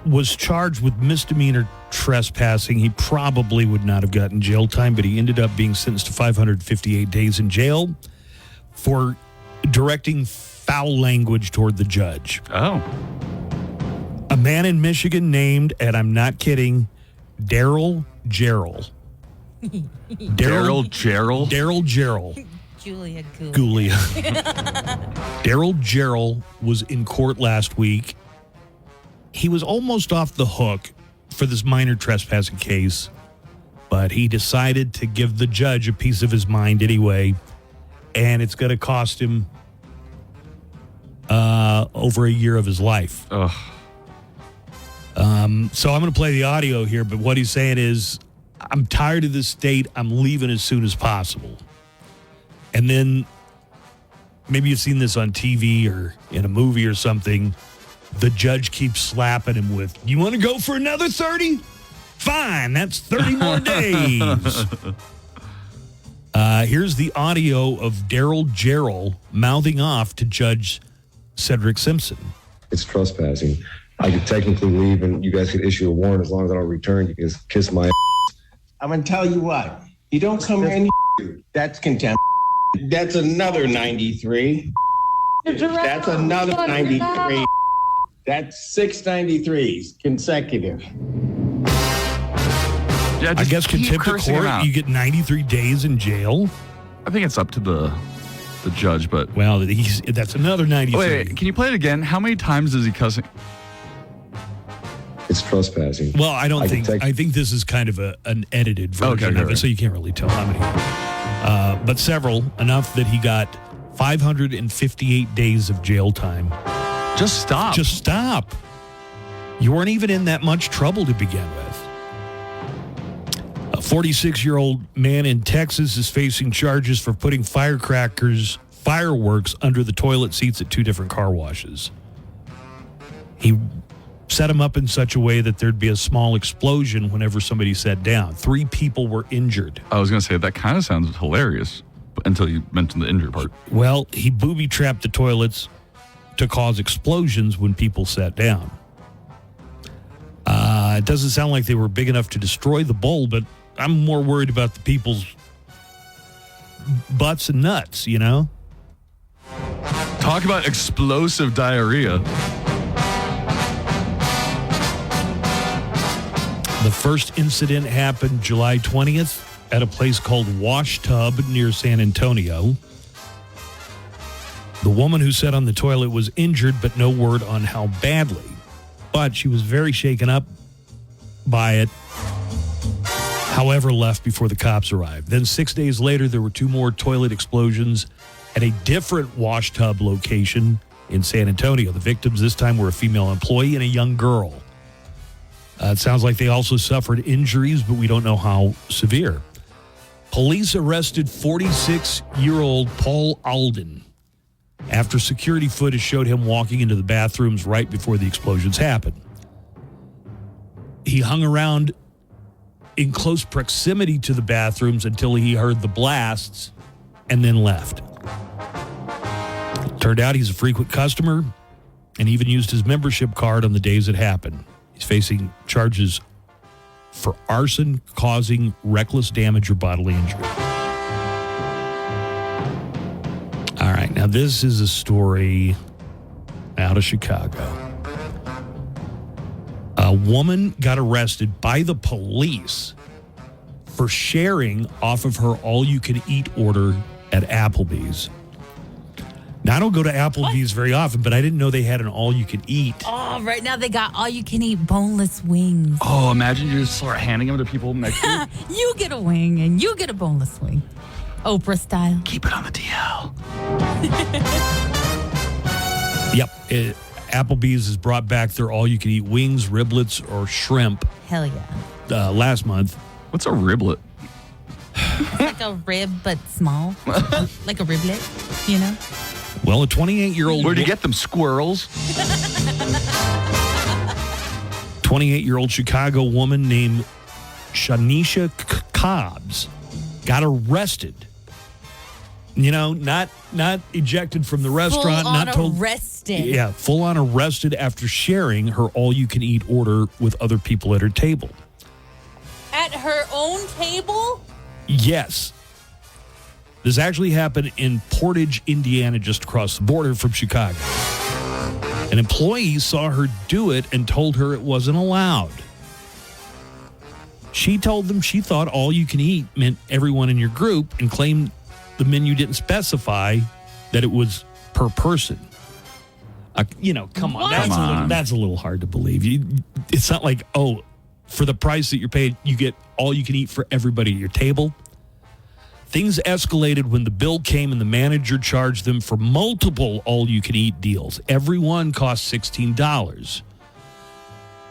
was charged with misdemeanor trespassing. He probably would not have gotten jail time, but he ended up being sentenced to 558 days in jail for directing foul language toward the judge. Oh. A man in Michigan named, and I'm not kidding, Daryl Jarrell. Daryl Jarrell? Daryl Jarrell. Julia Gulia. Daryl Jarrell was in court last week. He was almost off the hook for this minor trespassing case, but he decided to give the judge a piece of his mind anyway, and it's going to cost him over a year of his life. Ugh. So I'm going to play the audio here, but what he's saying is, I'm tired of this state. I'm leaving as soon as possible. And then maybe you've seen this on TV or in a movie or something. The judge keeps slapping him with, you want to go for another 30? Fine, that's 30 more days. Here's the audio of Daryl Jarrell mouthing off to Judge Cedric Simpson. It's trespassing. I could technically leave and you guys could issue a warrant as long as I don't return. You can just kiss my ass. I'm going to tell you what. You don't come here and that's contempt. That's another 93. That's another 93. That's 6 93s consecutive. Yeah, I guess contempt of court, you get 93 days in jail. I think it's up to the the judge, but well, that's another 93. Wait, can you play it again? How many times is he cussing? It's trespassing. Well, I think this is kind of an edited version of it, so you can't really tell how many. But several, enough that he got 558 days of jail time. Just stop. Just stop. You weren't even in that much trouble to begin with. A 46-year-old man in Texas is facing charges for putting fireworks under the toilet seats at 2 different car washes. He set them up in such a way that there'd be a small explosion whenever somebody sat down. 3 people were injured. I was going to say, that kind of sounds hilarious until you mentioned the injured part. Well, he booby-trapped the toilets to cause explosions when people sat down. It doesn't sound like they were big enough to destroy the bowl, but I'm more worried about the people's butts and nuts, you know? Talk about explosive diarrhea. The first incident happened July 20th at a place called Wash Tub near San Antonio. The woman who sat on the toilet was injured, but no word on how badly. But she was very shaken up by it, however, left before the cops arrived. Then 6 days later, there were 2 more toilet explosions at a different wash tub location in San Antonio. The victims this time were a female employee and a young girl. It sounds like they also suffered injuries, but we don't know how severe. Police arrested 46-year-old Paul Alden after security footage showed him walking into the bathrooms right before the explosions happened. He hung around in close proximity to the bathrooms until he heard the blasts and then left. Turned out he's a frequent customer and even used his membership card on the days it happened. He's facing charges for arson causing reckless damage or bodily injury. All right, now this is a story out of Chicago. A woman got arrested by the police for sharing off of her all-you-can-eat order at Applebee's. Now, I don't go to Applebee's very often, but I didn't know they had an all-you-can-eat. Oh, right now they got all-you-can-eat boneless wings. Oh, imagine you just start handing them to people next to you. You get a wing, and you get a boneless wing. Oprah style. Keep it on the DL. Yep. Applebee's has brought back their all-you-can-eat wings, riblets, or shrimp. Hell yeah. Last month. What's a riblet? It's like a rib, but small. Like a riblet, you know? Well, a 28-year-old... Where'd you get them, squirrels? 28-year-old Chicago woman named Shanisha Cobbs got arrested. You know, not ejected from the restaurant. Full on not told, arrested. Yeah, full on arrested after sharing her all-you-can-eat order with other people at her table. At her own table? Yes. This actually happened in Portage, Indiana, just across the border from Chicago. An employee saw her do it and told her it wasn't allowed. She told them she thought all you can eat meant everyone in your group and claimed the menu didn't specify that it was per person. Come on. That's a little hard to believe. It's not like, for the price that you're paid, you get all you can eat for everybody at your table. Things escalated when the bill came and the manager charged them for multiple all-you-can-eat deals. Every one cost $16.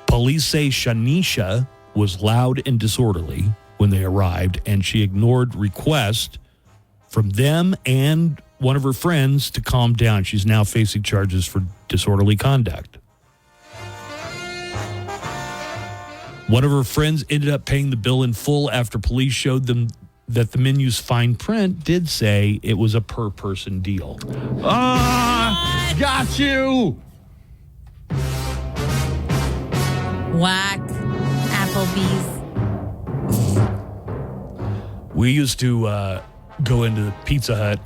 Police say Shanisha was loud and disorderly when they arrived, and she ignored requests from them and one of her friends to calm down. She's now facing charges for disorderly conduct. One of her friends ended up paying the bill in full after police showed them that the menu's fine print did say it was a per-person deal. Got you! Whack. Applebee's. We used to go into the Pizza Hut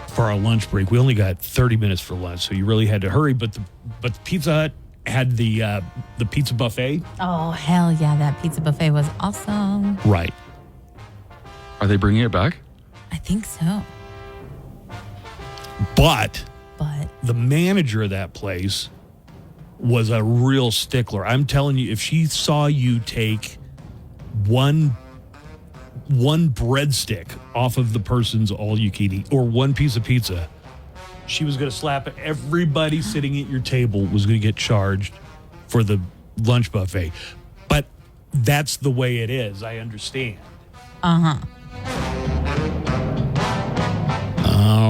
for our lunch break. We only got 30 minutes for lunch, so you really had to hurry. But the Pizza Hut had the pizza buffet. Oh, hell yeah. That pizza buffet was awesome. Right. Are they bringing it back? I think so. But the manager of that place was a real stickler. I'm telling you, if she saw you take one breadstick off of the person's all-you-can-eat or one piece of pizza, she was going to slap it. Everybody sitting at your table was going to get charged for the lunch buffet. But that's the way it is. I understand.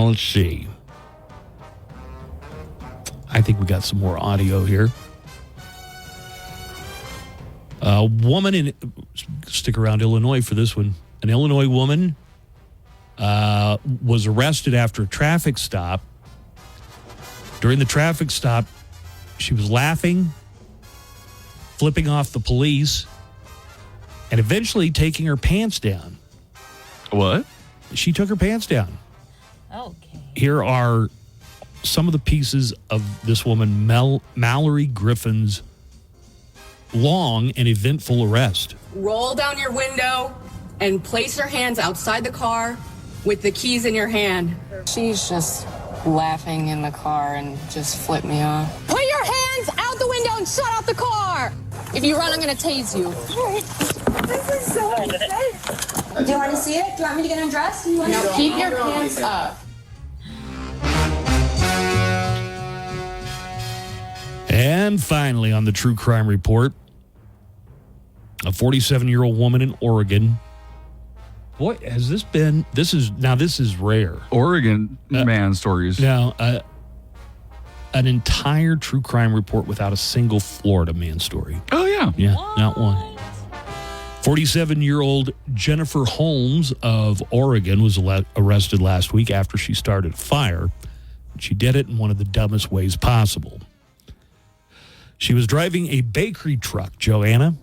Let's see. I think we got some more audio here. A woman stick around Illinois for this one. An Illinois woman was arrested after a traffic stop. During the traffic stop, she was laughing, flipping off the police, and eventually taking her pants down. What? She took her pants down. Okay. Here are some of the pieces of this woman, Mallory Griffin's long and eventful arrest. Roll down your window and place your hands outside the car with the keys in your hand. She's just laughing in the car and just flipped me off. Put your hands out the window and shut out the car. If you run, I'm going to tase you. This is so Do you want to see it? Do you want me to get undressed? No, keep your hands up. And finally, on the True Crime Report, a 47-year-old woman in Oregon. Boy, has this been... This is rare. Oregon man stories. Now, an entire True Crime Report without a single Florida man story. Oh, yeah. Yeah, not one. 47-year-old Jennifer Holmes of Oregon was arrested last week after she started a fire. She did it in one of the dumbest ways possible. She was driving a bakery truck, Joanna.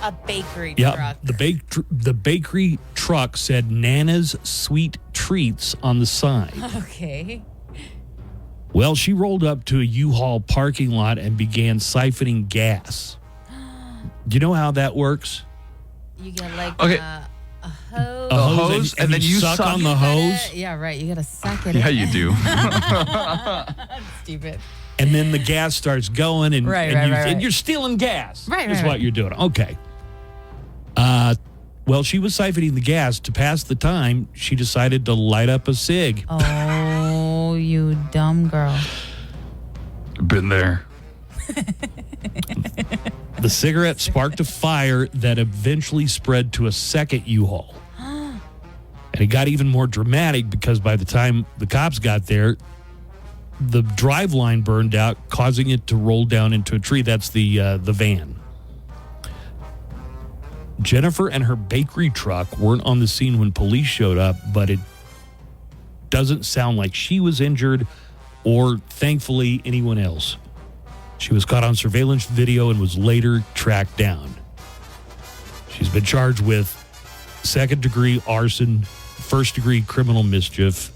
A bakery Yeah, truck. the bakery truck said Nana's Sweet Treats on the side. Okay. Well, she rolled up to a U-Haul parking lot and began siphoning gas. Do you know how that works? You get like Okay. a hose. A hose, and then you suck on the hose. Yeah, right. You got to suck it Yeah, in. you do. Stupid. And then the gas starts going, and, Right, and, right, you, right, and right. you're stealing gas. Right, Is right, what right. you're doing. Okay. Well, she was siphoning the gas. To pass the time, she decided to light up a cig. Oh, you dumb girl. Been there. The cigarette sparked a fire that eventually spread to a second U-Haul. And it got even more dramatic because by the time the cops got there, the drive line burned out, causing it to roll down into a tree. That's the van. Jennifer and her bakery truck weren't on the scene when police showed up, but it doesn't sound like she was injured or, thankfully, anyone else. She was caught on surveillance video and was later tracked down. She's been charged with second-degree arson, first-degree criminal mischief,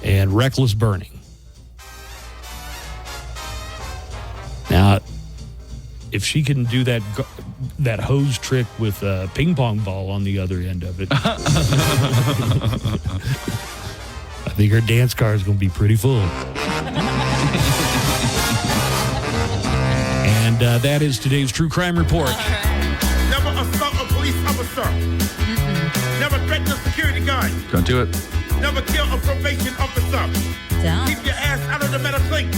and reckless burning. Now, if she can do that hose trick with a ping pong ball on the other end of it, I think her dance car is going to be pretty full. And that is today's True Crime Report. Never assault a police officer. Never threaten a security guard. Don't do it. Never kill a probation officer. Don't. Keep your ass out of the metal sink.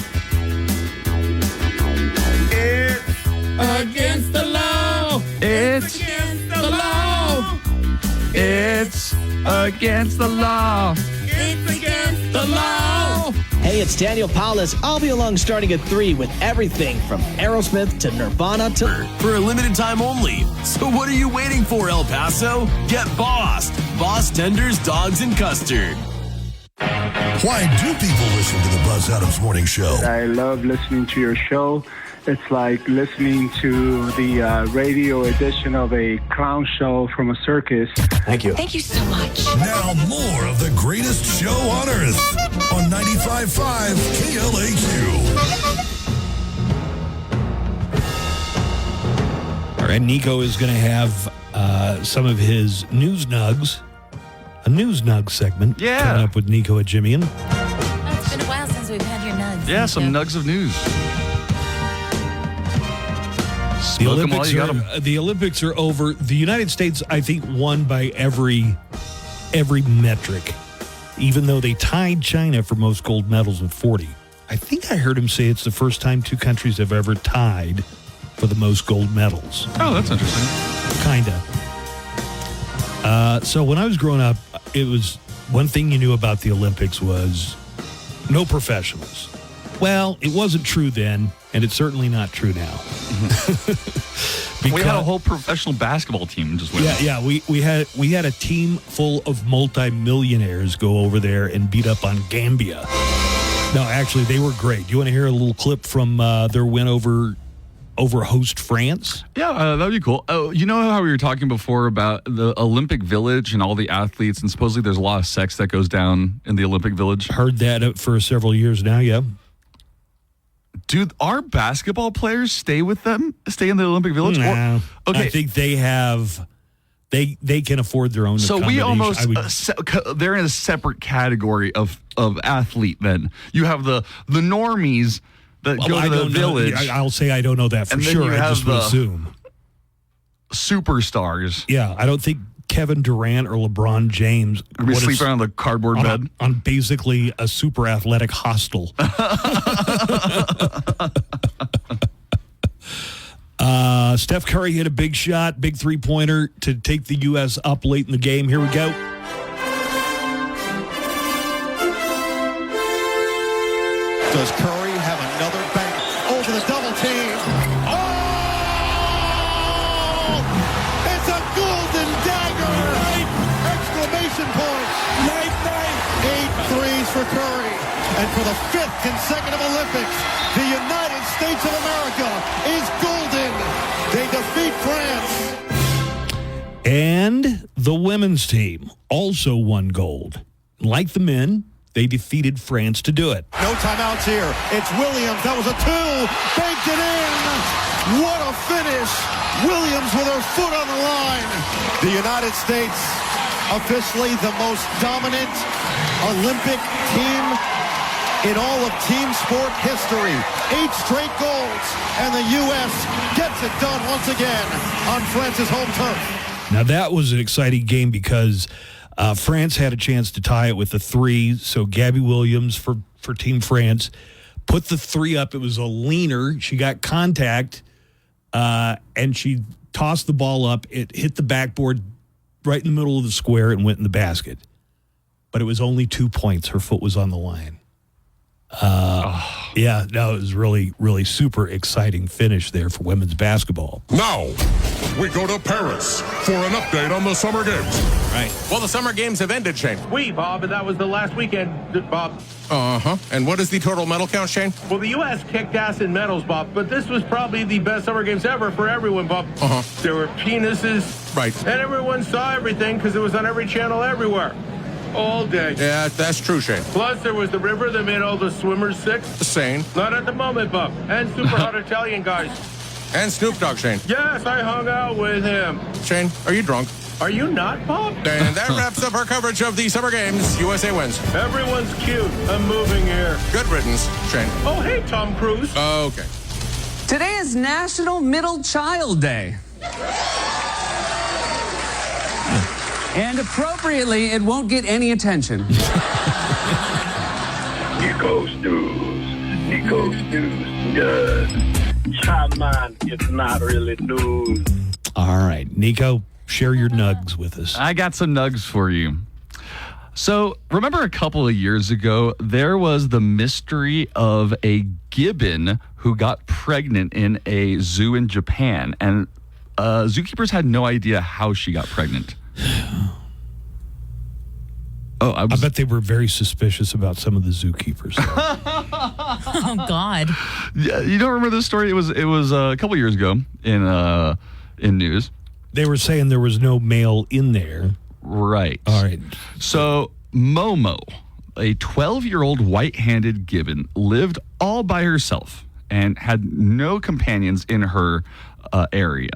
It's against the law. It's against the law. It's against the law. It's against the law. Hey, it's Daniel Paulus. I'll be along starting at 3 with everything from Aerosmith to Nirvana to... For a limited time only. So what are you waiting for, El Paso? Get bossed. Boss Tenders, Dogs, and Custard. Why do people listen to the Buzz Adams Morning Show? I love listening to your show. It's like listening to the radio edition of a clown show from a circus. Thank you. Thank you so much. Now more of the greatest show on earth on 95.5 KLAQ. All right, Nico is going to have some of his news nugs, news nug segment. Coming up with Nico and Jimmy. It's been a while since we've had your nugs. Yeah, some nugs of news. The Olympics are over. The United States, I think, won by every metric, even though they tied China for most gold medals with 40. I think I heard him say it's the first time two countries have ever tied for the most gold medals. Oh, that's interesting. Kind of. So when I was growing up, it was one thing you knew about the Olympics was no professionals. Well, it wasn't true then, and it's certainly not true now. We had a whole professional basketball team just went. Yeah. We had a team full of multimillionaires go over there and beat up on Gambia. No, actually, they were great. You want to hear a little clip from their win over host France? Yeah, that'd be cool. Oh, you know how we were talking before about the Olympic Village and all the athletes, and supposedly there's a lot of sex that goes down in the Olympic Village? Heard that for several years now, yeah. Do our basketball players stay in the Olympic Village? No. Okay. I think they have... They can afford their own So we almost they're in a separate category of athlete. Then you have the normies that go to the village. I'll say I don't know that for sure. I just would assume superstars. Yeah, I don't think Kevin Durant or LeBron James would be sleeping on the cardboard bed on basically a super athletic hostel. Steph Curry hit a big shot, big three-pointer to take the U.S. up late in the game. Here we go. Does Curry have another bank over the double team? Oh! It's a golden dagger! Exclamation point! Night. 8 threes for Curry. And for the 5th consecutive Olympics, the United States of America is golden. They defeat France. And the women's team also won gold. Like the men, they defeated France to do it. No timeouts here. It's Williams. That was a 2. Banked it in. What a finish. Williams with her foot on the line. The United States officially the most dominant Olympic team in all of team sport history. 8 straight golds, and the U.S. gets it done once again on France's home turf. Now, that was an exciting game because France had a chance to tie it with a 3, so Gabby Williams for Team France put the 3 up. It was a leaner. She got contact, and she tossed the ball up. It hit the backboard right in the middle of the square and went in the basket. But it was only 2 points. Her foot was on the line. Yeah, no, it was really, really super exciting finish there for women's basketball. Now, we go to Paris for an update on the Summer Games. Right. Well, the Summer Games have ended, Shane. Bob, and that was the last weekend, Bob. Uh-huh. And what is the total medal count, Shane? Well, the U.S. kicked ass in medals, Bob, but this was probably the best Summer Games ever for everyone, Bob. Uh-huh. There were penises. Right. And everyone saw everything because it was on every channel everywhere. All day. Yeah, that's true, Shane. Plus, there was the river that made all the swimmers sick. Sane. Not at the moment, Bob. And super hot Italian guys. And Snoop Dogg, Shane. Yes, I hung out with him. Shane, are you drunk? Are you not, Bob? And that wraps up our coverage of the Summer Games. USA wins. Everyone's cute. I'm moving here. Good riddance, Shane. Oh, hey, Tom Cruise. Okay. Today is National Middle Child Day. And appropriately, it won't get any attention. Nico's news. Good. Come on, it's not really news. All right, Nico, share your nugs with us. I got some nugs for you. So, remember a couple of years ago, there was the mystery of a gibbon who got pregnant in a zoo in Japan, and zookeepers had no idea how she got pregnant. I bet they were very suspicious about some of the zookeepers. Oh, God. Yeah, you don't remember this story? It was a couple years ago in news. They were saying there was no male in there. Right. All right. So Momo, a 12-year-old white-handed gibbon, lived all by herself and had no companions in her area.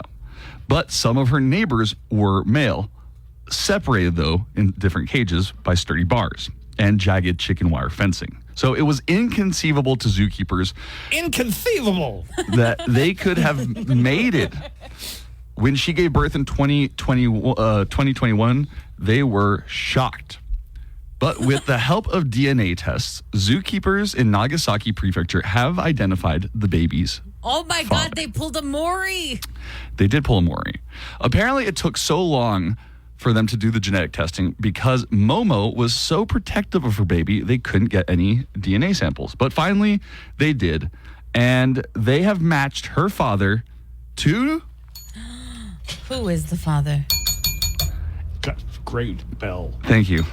But some of her neighbors were male, separated, though, in different cages by sturdy bars and jagged chicken wire fencing. So it was inconceivable to zookeepers. Inconceivable! That they could have mated. When she gave birth in 2021, they were shocked. But with the help of DNA tests, zookeepers in Nagasaki Prefecture have identified the baby's Oh my father. God, they pulled a Maury. They did pull a Maury. Apparently, it took so long for them to do the genetic testing because Momo was so protective of her baby, they couldn't get any DNA samples. But finally, they did. And they have matched her father to... Who is the father? Great bell. Thank you.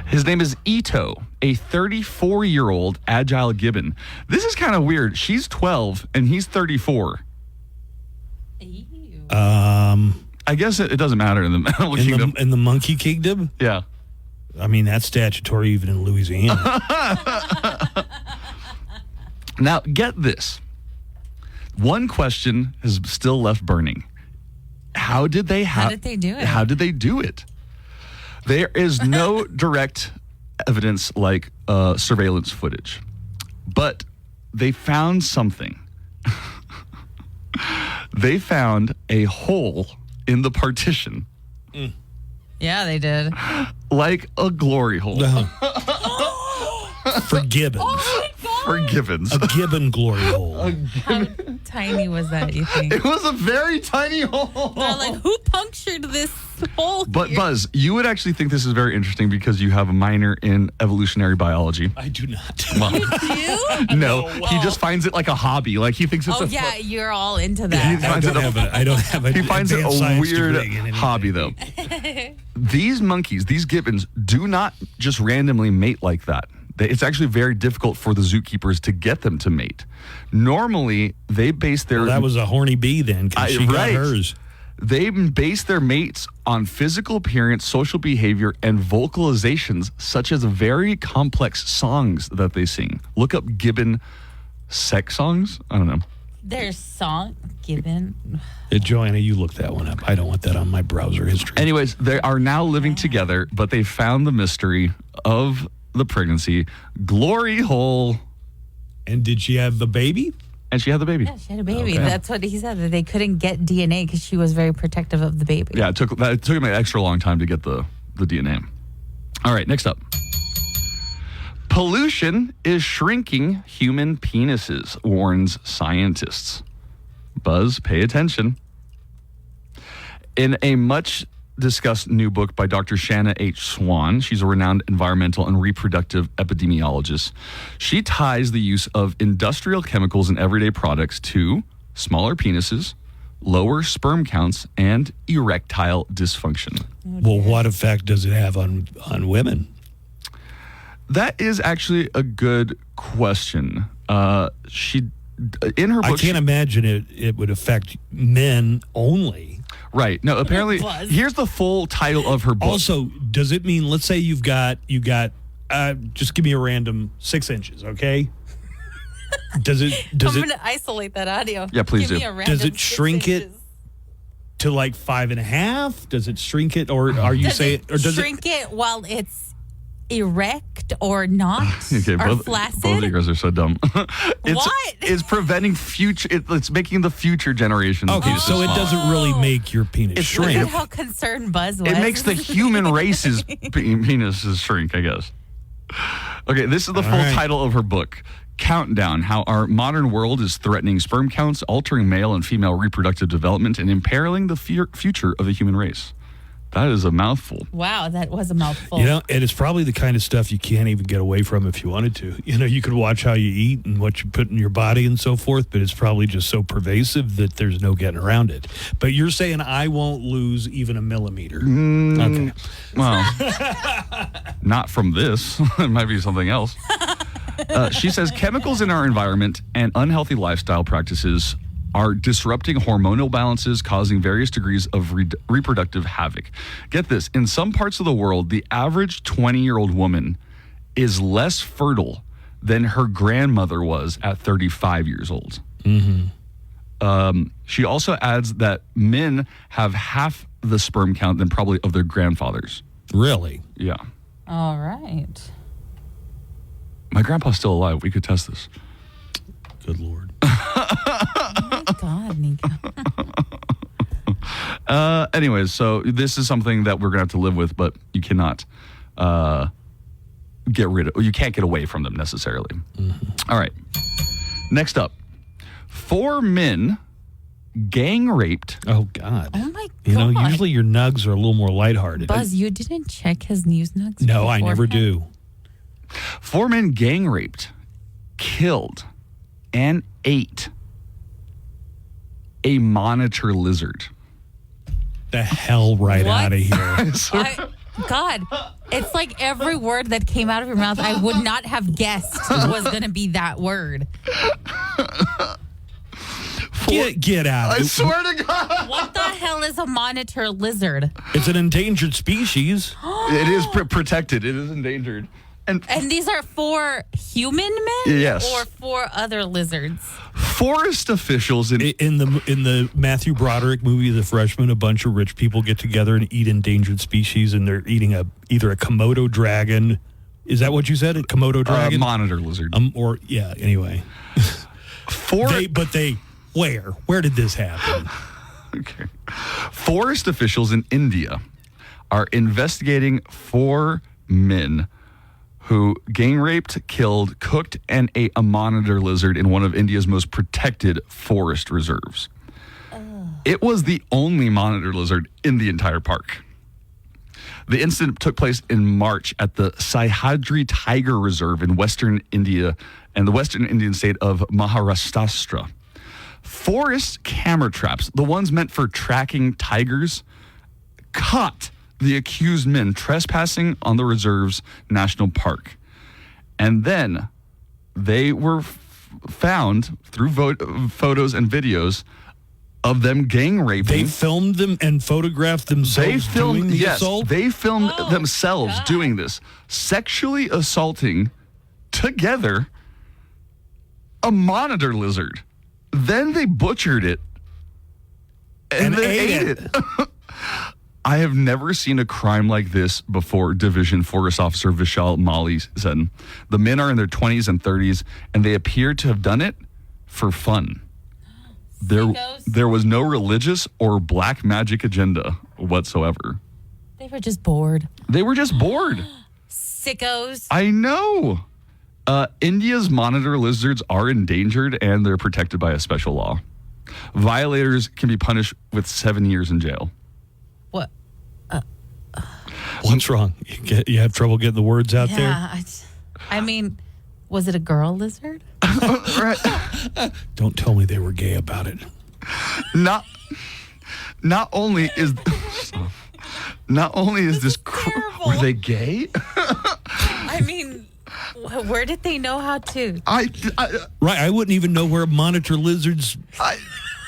His name is Ito, a 34-year-old agile gibbon. This is kind of weird. She's 12 and he's 34. I guess it doesn't matter in the Animal Kingdom. In the Monkey Kingdom? Yeah. I mean, that's statutory even in Louisiana. Now, get this. One question is still left burning. How did they do it? How did they do it? There is no direct evidence like surveillance footage, but they found something. They found a hole in the partition. Yeah, they did. Like a glory hole. For gibbons. Oh my God. For gibbons. A gibbon glory hole. How tiny was that, you think? It was a very tiny hole. They're like, who punctured this hole But here? Buzz, you would actually think this is very interesting because you have a minor in evolutionary biology. I do not. Well, You do? no, he just finds it like a hobby. Like he thinks it's Oh, a yeah, you're all into He that. finds it I don't have a He finds it advanced a science weird degree in anything. hobby, though. These monkeys, these gibbons, do not just randomly mate like that. It's actually very difficult for the zookeepers to get them to mate. Normally, they base their... Well, that was a horny bee then, because she got hers. They base their mates on physical appearance, social behavior, and vocalizations, such as very complex songs that they sing. Look up gibbon sex songs. I don't know. Their song, gibbon. Joanna, you look that one up. I don't want that on my browser history. Anyways, they are now living together, but they found the mystery of the pregnancy. Glory hole. And did she have the baby? And she had the baby. Yeah, she had a baby. Okay. That's what he said, that they couldn't get DNA because she was very protective of the baby. Yeah, it took him an extra long time to get the DNA. All right, next up. Pollution is shrinking human penises, warns scientists. Buzz, pay attention. In a much discussed new book by Dr. Shanna H. Swan, she's a renowned environmental and reproductive epidemiologist. She ties the use of industrial chemicals in everyday products to smaller penises, lower sperm counts, and erectile dysfunction. Well, what effect does it have on women? That is actually a good question. She, in her book, I can't imagine it would affect men only. Right. No, apparently, here's the full title of her book. Also, does it mean, let's say you got, just give me a random 6 inches, okay? I'm going to isolate that audio. Yeah, please Give do. me a random Does it shrink it to like 5.5? Does it shrink it, or are you saying, or does shrink it while it's erect or not? Okay, or flaccid? Both of you guys are so dumb. What? It's preventing future. It's making the future generation. Okay, so it doesn't really make your penis Look shrink. at how concerned Buzz was. It makes the human race's penises shrink, I guess. Okay, this is the full title of her book. Countdown: How Our Modern World is Threatening Sperm Counts, Altering Male and Female Reproductive Development, and Imperiling the Future of the Human Race. That is a mouthful. Wow, that was a mouthful. And it's probably the kind of stuff you can't even get away from if you wanted to. You could watch how you eat and what you put in your body and so forth, but it's probably just so pervasive that there's no getting around it. But you're saying I won't lose even a millimeter. Okay. Well, not from this. It might be something else. She says chemicals in our environment and unhealthy lifestyle practices are disrupting hormonal balances, causing various degrees of reproductive havoc. Get this, in some parts of the world, the average 20-year-old woman is less fertile than her grandmother was at 35 years old. Mm-hmm. She also adds that men have half the sperm count than probably of their grandfathers. Really? Yeah. All right. My grandpa's still alive. We could test this. Good Lord. Oh my God, Nico. Anyways, so this is something that we're going to have to live with, but you cannot get rid of, or you can't get away from them necessarily. Mm-hmm. All right. Next up, 4 men gang raped. Oh, God. Oh, my God. You know, usually your nugs are a little more lighthearted. Buzz, you didn't check his news nugs? No, I never do. 4 men gang raped, killed, and ate a monitor lizard. The hell right out of here. God, it's like every word that came out of your mouth, I would not have guessed was going to be that word. Get out. I swear to God. What the hell is a monitor lizard? It's an endangered species. It is protected. It is endangered. And these are 4 human men? Yes. Or 4 other lizards? Forest officials in the Matthew Broderick movie, The Freshman, a bunch of rich people get together and eat endangered species, and they're eating either a Komodo dragon. Is that what you said? A Komodo dragon? Monitor lizard. Anyway. Where did this happen? Okay. Forest officials in India are investigating 4 men who gang raped, killed, cooked, and ate a monitor lizard in one of India's most protected forest reserves. It was the only monitor lizard in the entire park. The incident took place in March at the Sahyadri Tiger Reserve in western India and the western Indian state of Maharashtra. Forest camera traps, the ones meant for tracking tigers, caught the accused men trespassing on the reserve's national park. And then they were found through photos and videos of them gang raping. They filmed them and photographed themselves doing the assault? They filmed themselves doing this, sexually assaulting together a monitor lizard. Then they butchered it and they ate it. I have never seen a crime like this before, Division Forest Officer Vishal Mali said. The men are in their 20s and 30s, and they appear to have done it for fun. There was no religious or black magic agenda whatsoever. They were just bored. Sickos. I know. India's monitor lizards are endangered, and they're protected by a special law. Violators can be punished with 7 years in jail. What? What's wrong? You have trouble getting the words out there? I mean, was it a girl lizard? Right. Don't tell me they were gay about it. Not only is this were they gay? I mean, where did they know how to? I wouldn't even know where a monitor lizard's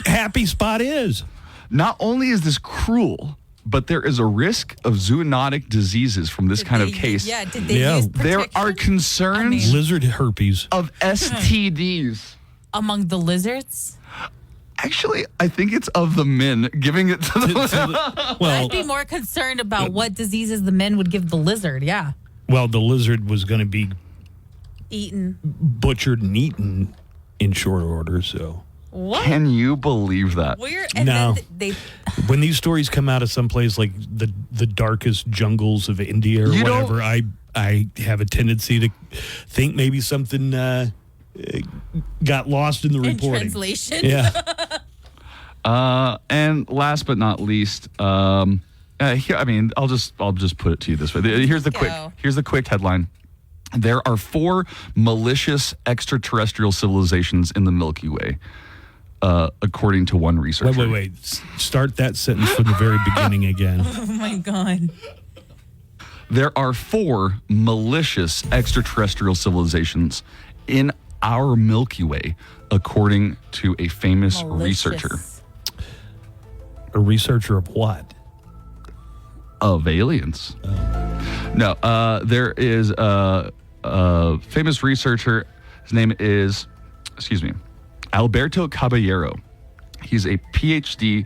happy spot is. Not only is this cruel, but there is a risk of zoonotic diseases from this kind of case. Yeah, did they use protection? There are concerns lizard herpes of STDs among the lizards. Actually, I think it's of the men giving it to the well, I'd be more concerned about what diseases the men would give the lizard. Yeah. Well, the lizard was going to be eaten, butchered, and eaten in short order. So. What? Can you believe that? Weird. And no. Then when these stories come out of someplace like the darkest jungles of India or whatever, I have a tendency to think maybe something got lost in the reporting. Translation. Yeah. And last but not least, here, I mean, I'll just put it to you this way. Here's the quick headline. There are 4 malicious extraterrestrial civilizations in the Milky Way. According to one researcher. Wait. Start that sentence from the very beginning again. Oh, my God. There are 4 malicious extraterrestrial civilizations in our Milky Way, according to a famous researcher. A researcher of what? Of aliens. Oh. No, there is a famous researcher. His name is, Alberto Caballero. He's a PhD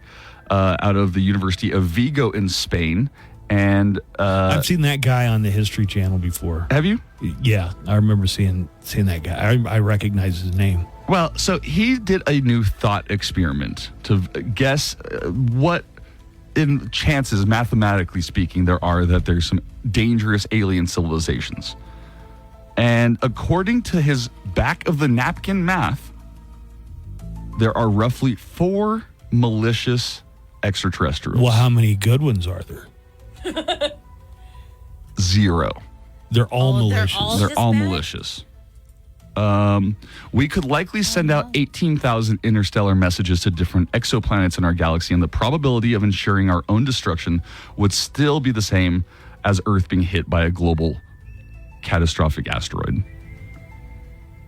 out of the University of Vigo in Spain. And I've seen that guy on the History Channel before. Have you? Yeah, I remember seeing that guy. I recognize his name. Well, so he did a new thought experiment to guess what in chances, mathematically speaking, there are that there's some dangerous alien civilizations. And according to his back of the napkin math, there are roughly 4 malicious extraterrestrials. Well, how many good ones are there? 0. They're all malicious. They're all malicious. We could likely send out 18,000 interstellar messages to different exoplanets in our galaxy, and the probability of ensuring our own destruction would still be the same as Earth being hit by a global catastrophic asteroid.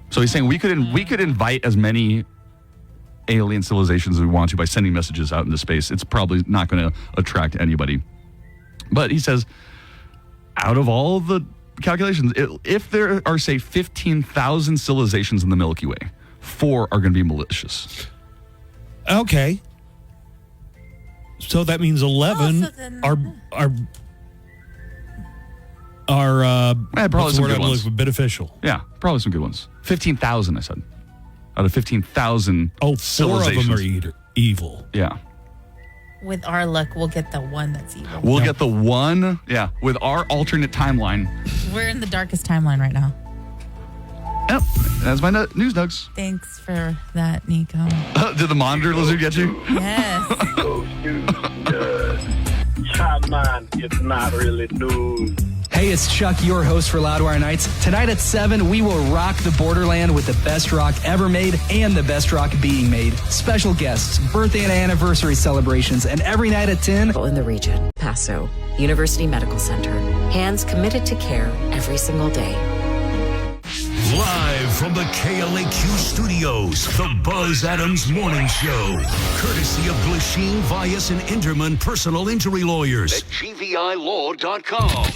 So he's saying we could invite as many alien civilizations as we want to by sending messages out into space. It's probably not going to attract anybody. But he says, out of all the calculations, if there are, say, 15,000 civilizations in the Milky Way, 4 are going to be malicious. Okay. So that means 11 are probably some good ones. Beneficial. Yeah, probably some good ones. 15,000, I said. Out of 15,000 civilizations. 4 of them are evil. Yeah. With our luck, we'll get the one that's evil. We'll get the one, with our alternate timeline. We're in the darkest timeline right now. Yep, that's my news nugs. Thanks for that, Nico. Did the monitor lizard get you? Yes. Come on, it's not really news. Hey, it's Chuck, your host for Loudwire Nights. Tonight at 7, we will rock the borderland with the best rock ever made and the best rock being made. Special guests, birthday and anniversary celebrations, and every night at 10... In the region, Paso, University Medical Center. Hands committed to care every single day. Live from the KLAQ studios, the Buzz Adams Morning Show. Courtesy of Glasheen, Vyas, and Inderman Personal Injury Lawyers at GVILaw.com.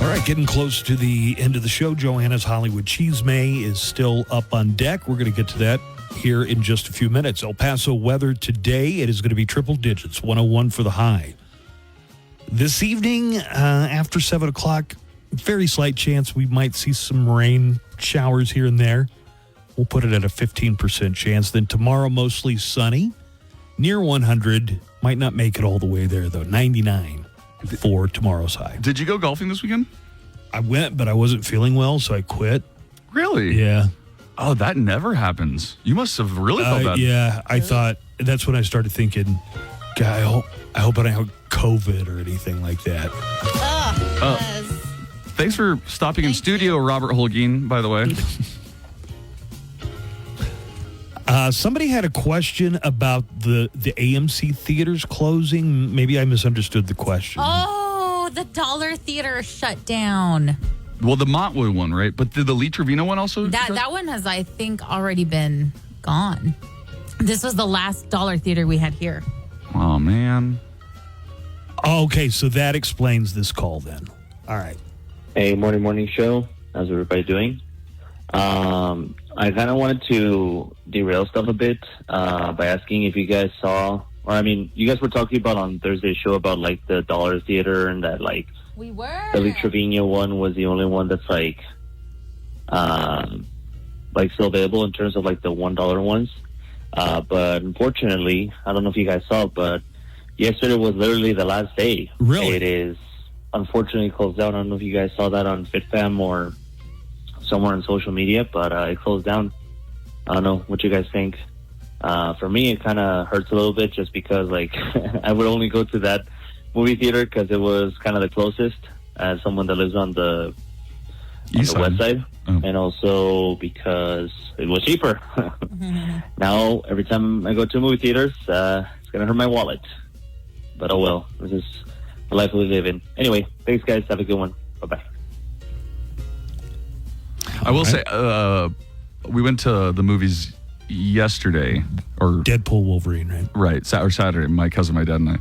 All right, getting close to the end of the show. Joanna's Hollywood Cheese May is still up on deck. We're going to get to that here in just a few minutes. El Paso weather today, it is going to be triple digits, 101 for the high. This evening, after 7 o'clock, very slight chance we might see some rain showers here and there. We'll put it at a 15% chance. Then tomorrow, mostly sunny, near 100. Might not make it all the way there, though. 99 for tomorrow's high. Did you go golfing this weekend? I went, but I wasn't feeling well, so I quit. Really? Yeah. Oh, that never happens. You must have really felt bad. Yeah, I thought, that's when I started thinking, God, I hope I don't have COVID or anything like that. Yes. Thanks for stopping in studio, Robert Holguin, by the way. Somebody had a question about the AMC theaters closing. Maybe I misunderstood the question. Oh, the Dollar Theater shut down. Well, the Montwood one, right? But did the Lee Trevino one also? That one has, I think, already been gone. This was the last Dollar Theater we had here. Oh, man. Okay, so that explains this call then. All right. Hey, morning show. How's everybody doing? I kind of wanted to derail stuff a bit by asking if you guys saw, you guys were talking about on Thursday's show about like the Dollar Theater and that we were. The Lee Trevino one was the only one that's still available in terms of like the $1 ones. But unfortunately, I don't know if you guys saw it, but yesterday was literally the last day. Really? It is unfortunately closed down. I don't know if you guys saw that on FitFam or somewhere on social media, but it closed down. I don't know what you guys think. For me, it kind of hurts a little bit just because I would only go to that movie theater because it was kind of the closest as someone that lives on the west side. Oh. And also because it was cheaper. Now, every time I go to movie theaters, it's going to hurt my wallet. But oh well, this is the life we live in. Anyway, thanks guys. Have a good one. Bye-bye. I will say, we went to the movies yesterday. Or Deadpool Wolverine, right? Right, or Saturday, my cousin, my dad, and I.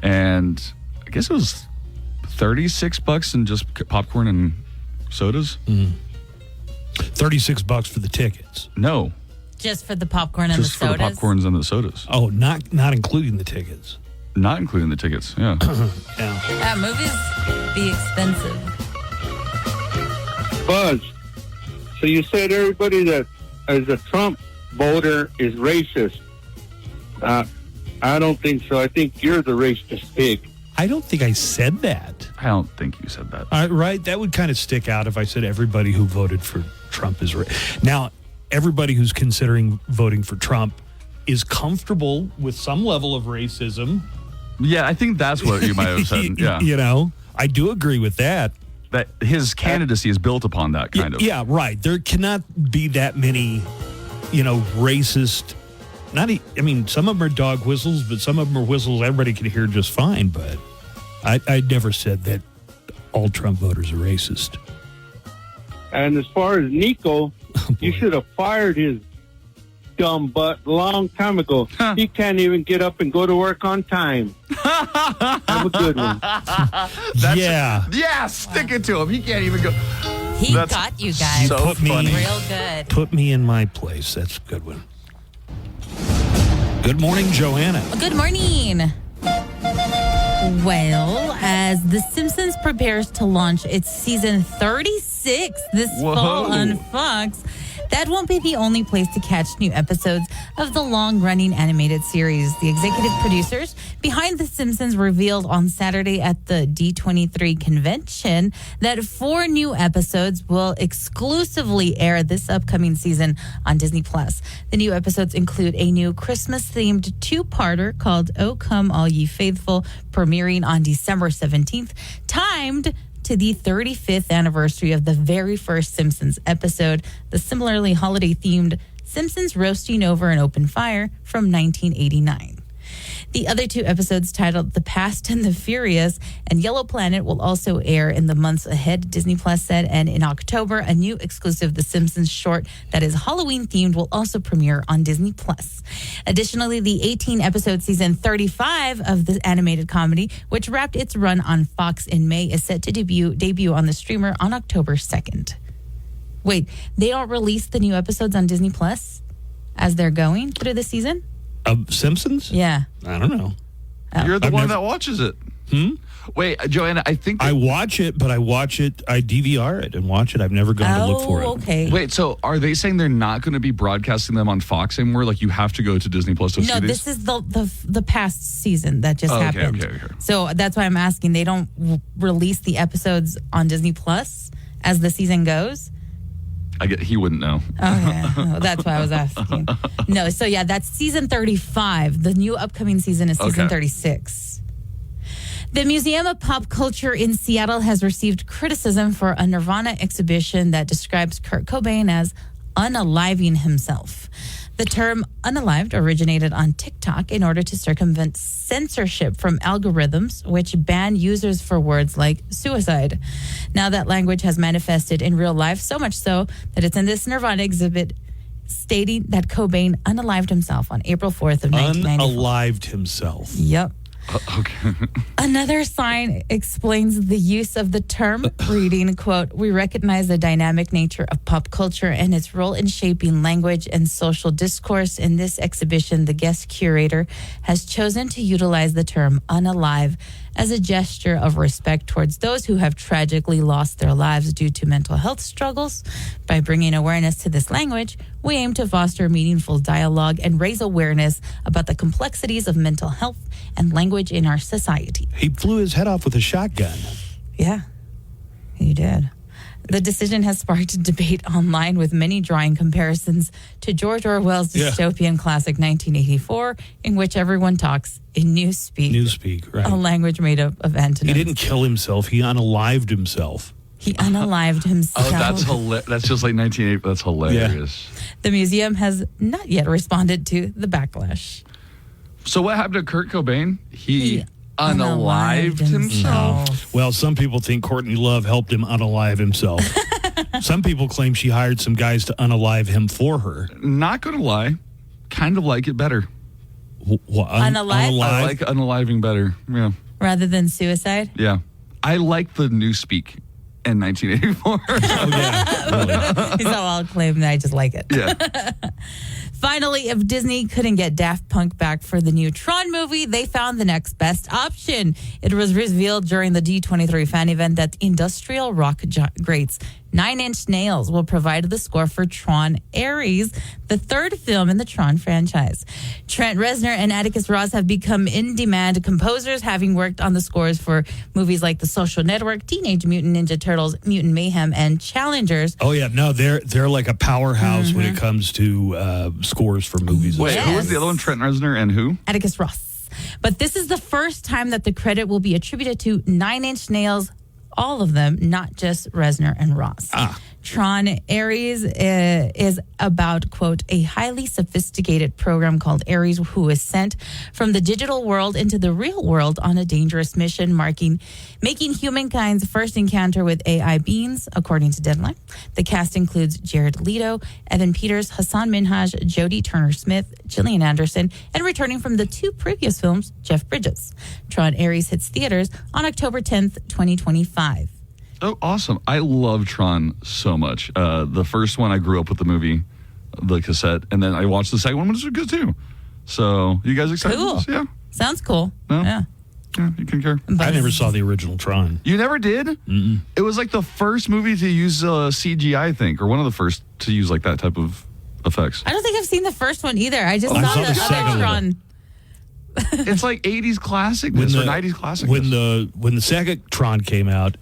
And I guess it was $36 in just popcorn and sodas. $36 $36 for the tickets. No. Just for the popcorn and the Just for sodas? the popcorns and the sodas. Oh, not including the tickets. Not including the tickets, yeah. Yeah, movies be expensive. Buzz, so you said everybody that is a Trump voter is racist. I don't think so. I think you're the racist pig. I don't think I said that. I don't think you said that. Right? That would kind of stick out if I said everybody who voted for Trump is Now, everybody who's considering voting for Trump is comfortable with some level of racism. Yeah, I think that's what you might have said. Yeah. You know, I do agree with that. That his candidacy is built upon that kind of. Yeah, right. There cannot be that many, racist. I mean, some of them are dog whistles, but some of them are whistles everybody can hear just fine. But I never said that all Trump voters are racist. And as far as Nico, you should have fired his dumb butt a long time ago. He can't even get up and go to work on time. Have a good one. Yeah, stick it to him. He can't even go. He got you guys. So funny. Real good. Put me in my place. That's a good one. Good morning, Joanna. Good morning. Well, as The Simpsons prepares to launch its season 36 this fall on Fox, that won't be the only place to catch new episodes of the long-running animated series. The executive producers behind The Simpsons revealed on Saturday at the D23 convention that 4 new episodes will exclusively air this upcoming season on Disney+. The new episodes include a new Christmas-themed 2-parter called Oh Come All Ye Faithful, premiering on December 17th, timed to the 35th anniversary of the very first Simpsons episode, the similarly holiday-themed Simpsons Roasting Over an Open Fire from 1989. The other 2 episodes, titled The Past and the Furious and Yellow Planet, will also air in the months ahead, Disney Plus said, and in October, a new exclusive The Simpsons short that is Halloween-themed will also premiere on Disney Plus. Additionally, the 18-episode season 35 of the animated comedy, which wrapped its run on Fox in May, is set to debut on the streamer on October 2nd. Wait, they don't release the new episodes on Disney Plus as they're going through the season? Of Simpsons? Yeah. I don't know. You're the one that watches it. Wait, Joanna, I think I watch it, but I DVR it and watch it. I've never gone to look for it. Okay. Wait, so are they saying they're not going to be broadcasting them on Fox anymore? Like you have to go to Disney Plus to see these? No, this is the past season that just happened. Okay. So that's why I'm asking. They don't release the episodes on Disney Plus as the season goes? He wouldn't know. Okay. That's why I was asking. No, so yeah, that's season 35. The new upcoming season is season 36. The Museum of Pop Culture in Seattle has received criticism for a Nirvana exhibition that describes Kurt Cobain as unaliving himself. The term unalived originated on TikTok in order to circumvent censorship from algorithms, which ban users for words like suicide. Now that language has manifested in real life, so much so that it's in this Nirvana exhibit stating that Cobain unalived himself on April 4th of 1994. Unalived himself. Yep. Okay. Another sign explains the use of the term, reading, quote, "We recognize the dynamic nature of pop culture and its role in shaping language and social discourse. In this exhibition, the guest curator has chosen to utilize the term unalive as a gesture of respect towards those who have tragically lost their lives due to mental health struggles. By bringing awareness to this language, we aim to foster meaningful dialogue and raise awareness about the complexities of mental health and language in our society." He flew his head off with a shotgun. Yeah, he did. The decision has sparked debate online, with many drawing comparisons to George Orwell's dystopian classic 1984, in which everyone talks in Newspeak. Newspeak, right. A language made up of antonyms. He didn't kill himself. He unalived himself. He unalived himself. Oh, that's hilarious. That's just like 1980. That's hilarious. Yeah. The museum has not yet responded to the backlash. So what happened to Kurt Cobain? He unalived himself. Well, some people think Courtney Love helped him unalive himself. Some people claim she hired some guys to unalive him for her. Not going to lie. Kind of like it better. Unalive? I like unaliving better. Yeah. Rather than suicide? Yeah. I like the Newspeak and 1984. He's so I'll claim that I just like it. Yeah. Finally, if Disney couldn't get Daft Punk back for the new Tron movie, they found the next best option. It was revealed during the D23 fan event that industrial rock greats Nine Inch Nails will provide the score for Tron Ares, the third film in the Tron franchise. Trent Reznor and Atticus Ross have become in-demand composers, having worked on the scores for movies like The Social Network, Teenage Mutant Ninja Turtles, Mutant Mayhem, and Challengers. Oh yeah, no, they're like a powerhouse when it comes to scores for movies. Wait, who was the other one? Trent Reznor and who? Atticus Ross. But this is the first time that the credit will be attributed to Nine Inch Nails, all of them, not just Reznor and Ross. Tron Ares is about, quote, a highly sophisticated program called Ares who is sent from the digital world into the real world on a dangerous mission, making humankind's first encounter with AI beings, according to Deadline. The cast includes Jared Leto, Evan Peters, Hassan Minhaj, Jodie Turner-Smith, Gillian Anderson, and returning from the two previous films, Jeff Bridges. Tron Ares hits theaters on October 10th, 2025. Oh, awesome. I love Tron so much. The first one, I grew up with the movie, the cassette, and then I watched the second one, which was good too. So, you guys excited? Cool. Yeah. Sounds cool. No? Yeah. Yeah, you concur. I never saw the original Tron. You never did? Mm-mm. It was like the first movie to use CGI, I think, or one of the first to use like that type of effects. I don't think I've seen the first one either. I just I saw saw the the second other one. Tron. It's like 80s classicness or 90s classicness. When the second Tron came out,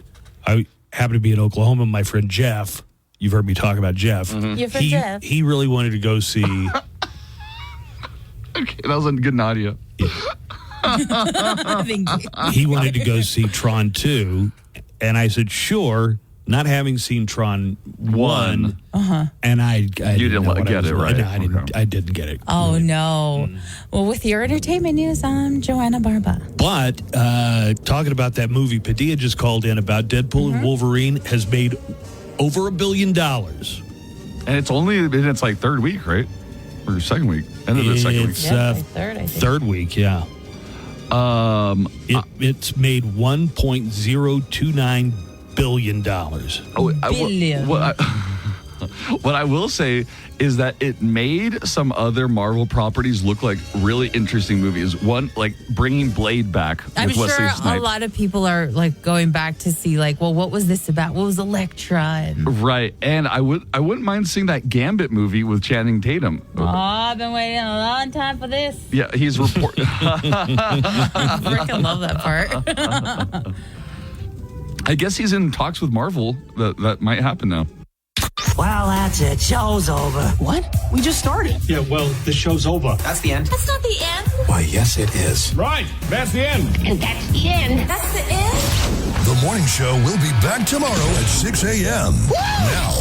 I happened to be in Oklahoma. My friend Jeff, you've heard me talk about Jeff. Mm-hmm. Your friend Jeff. He really wanted to go see. Okay, that was a good Nadia. Thank you. He wanted to go see Tron 2, and I said, sure, not having seen Tron 1. And I didn't get it, right? No, I didn't get it. Oh, no. Well, with your entertainment news, I'm Joanna Barba. But talking about that movie, Padilla just called in about Deadpool and Wolverine has made over $1 billion. And it's only in its like third week, right? Or second week. End of the second week. It's third, I think. third week, yeah. It's made $1.029 billion. Billion. What I will say is that it made some other Marvel properties look like really interesting movies. One, like bringing Blade back I'm with Wesley sure Snipes. a lot of people are like going back to see like, well, what was this about? What was Elektra? And Right, and I wouldn't mind seeing that Gambit movie with Channing Tatum. I've been waiting a long time for this. Yeah, he's I freaking love that part. I guess he's in talks with Marvel. That might happen now. Well, that's it. Show's over. What? We just started. Yeah, well, the show's over. That's the end. That's not the end. Why, yes, it is. Right, that's the end. And that's the end. That's the end. The morning show will be back tomorrow at 6 a.m. Now,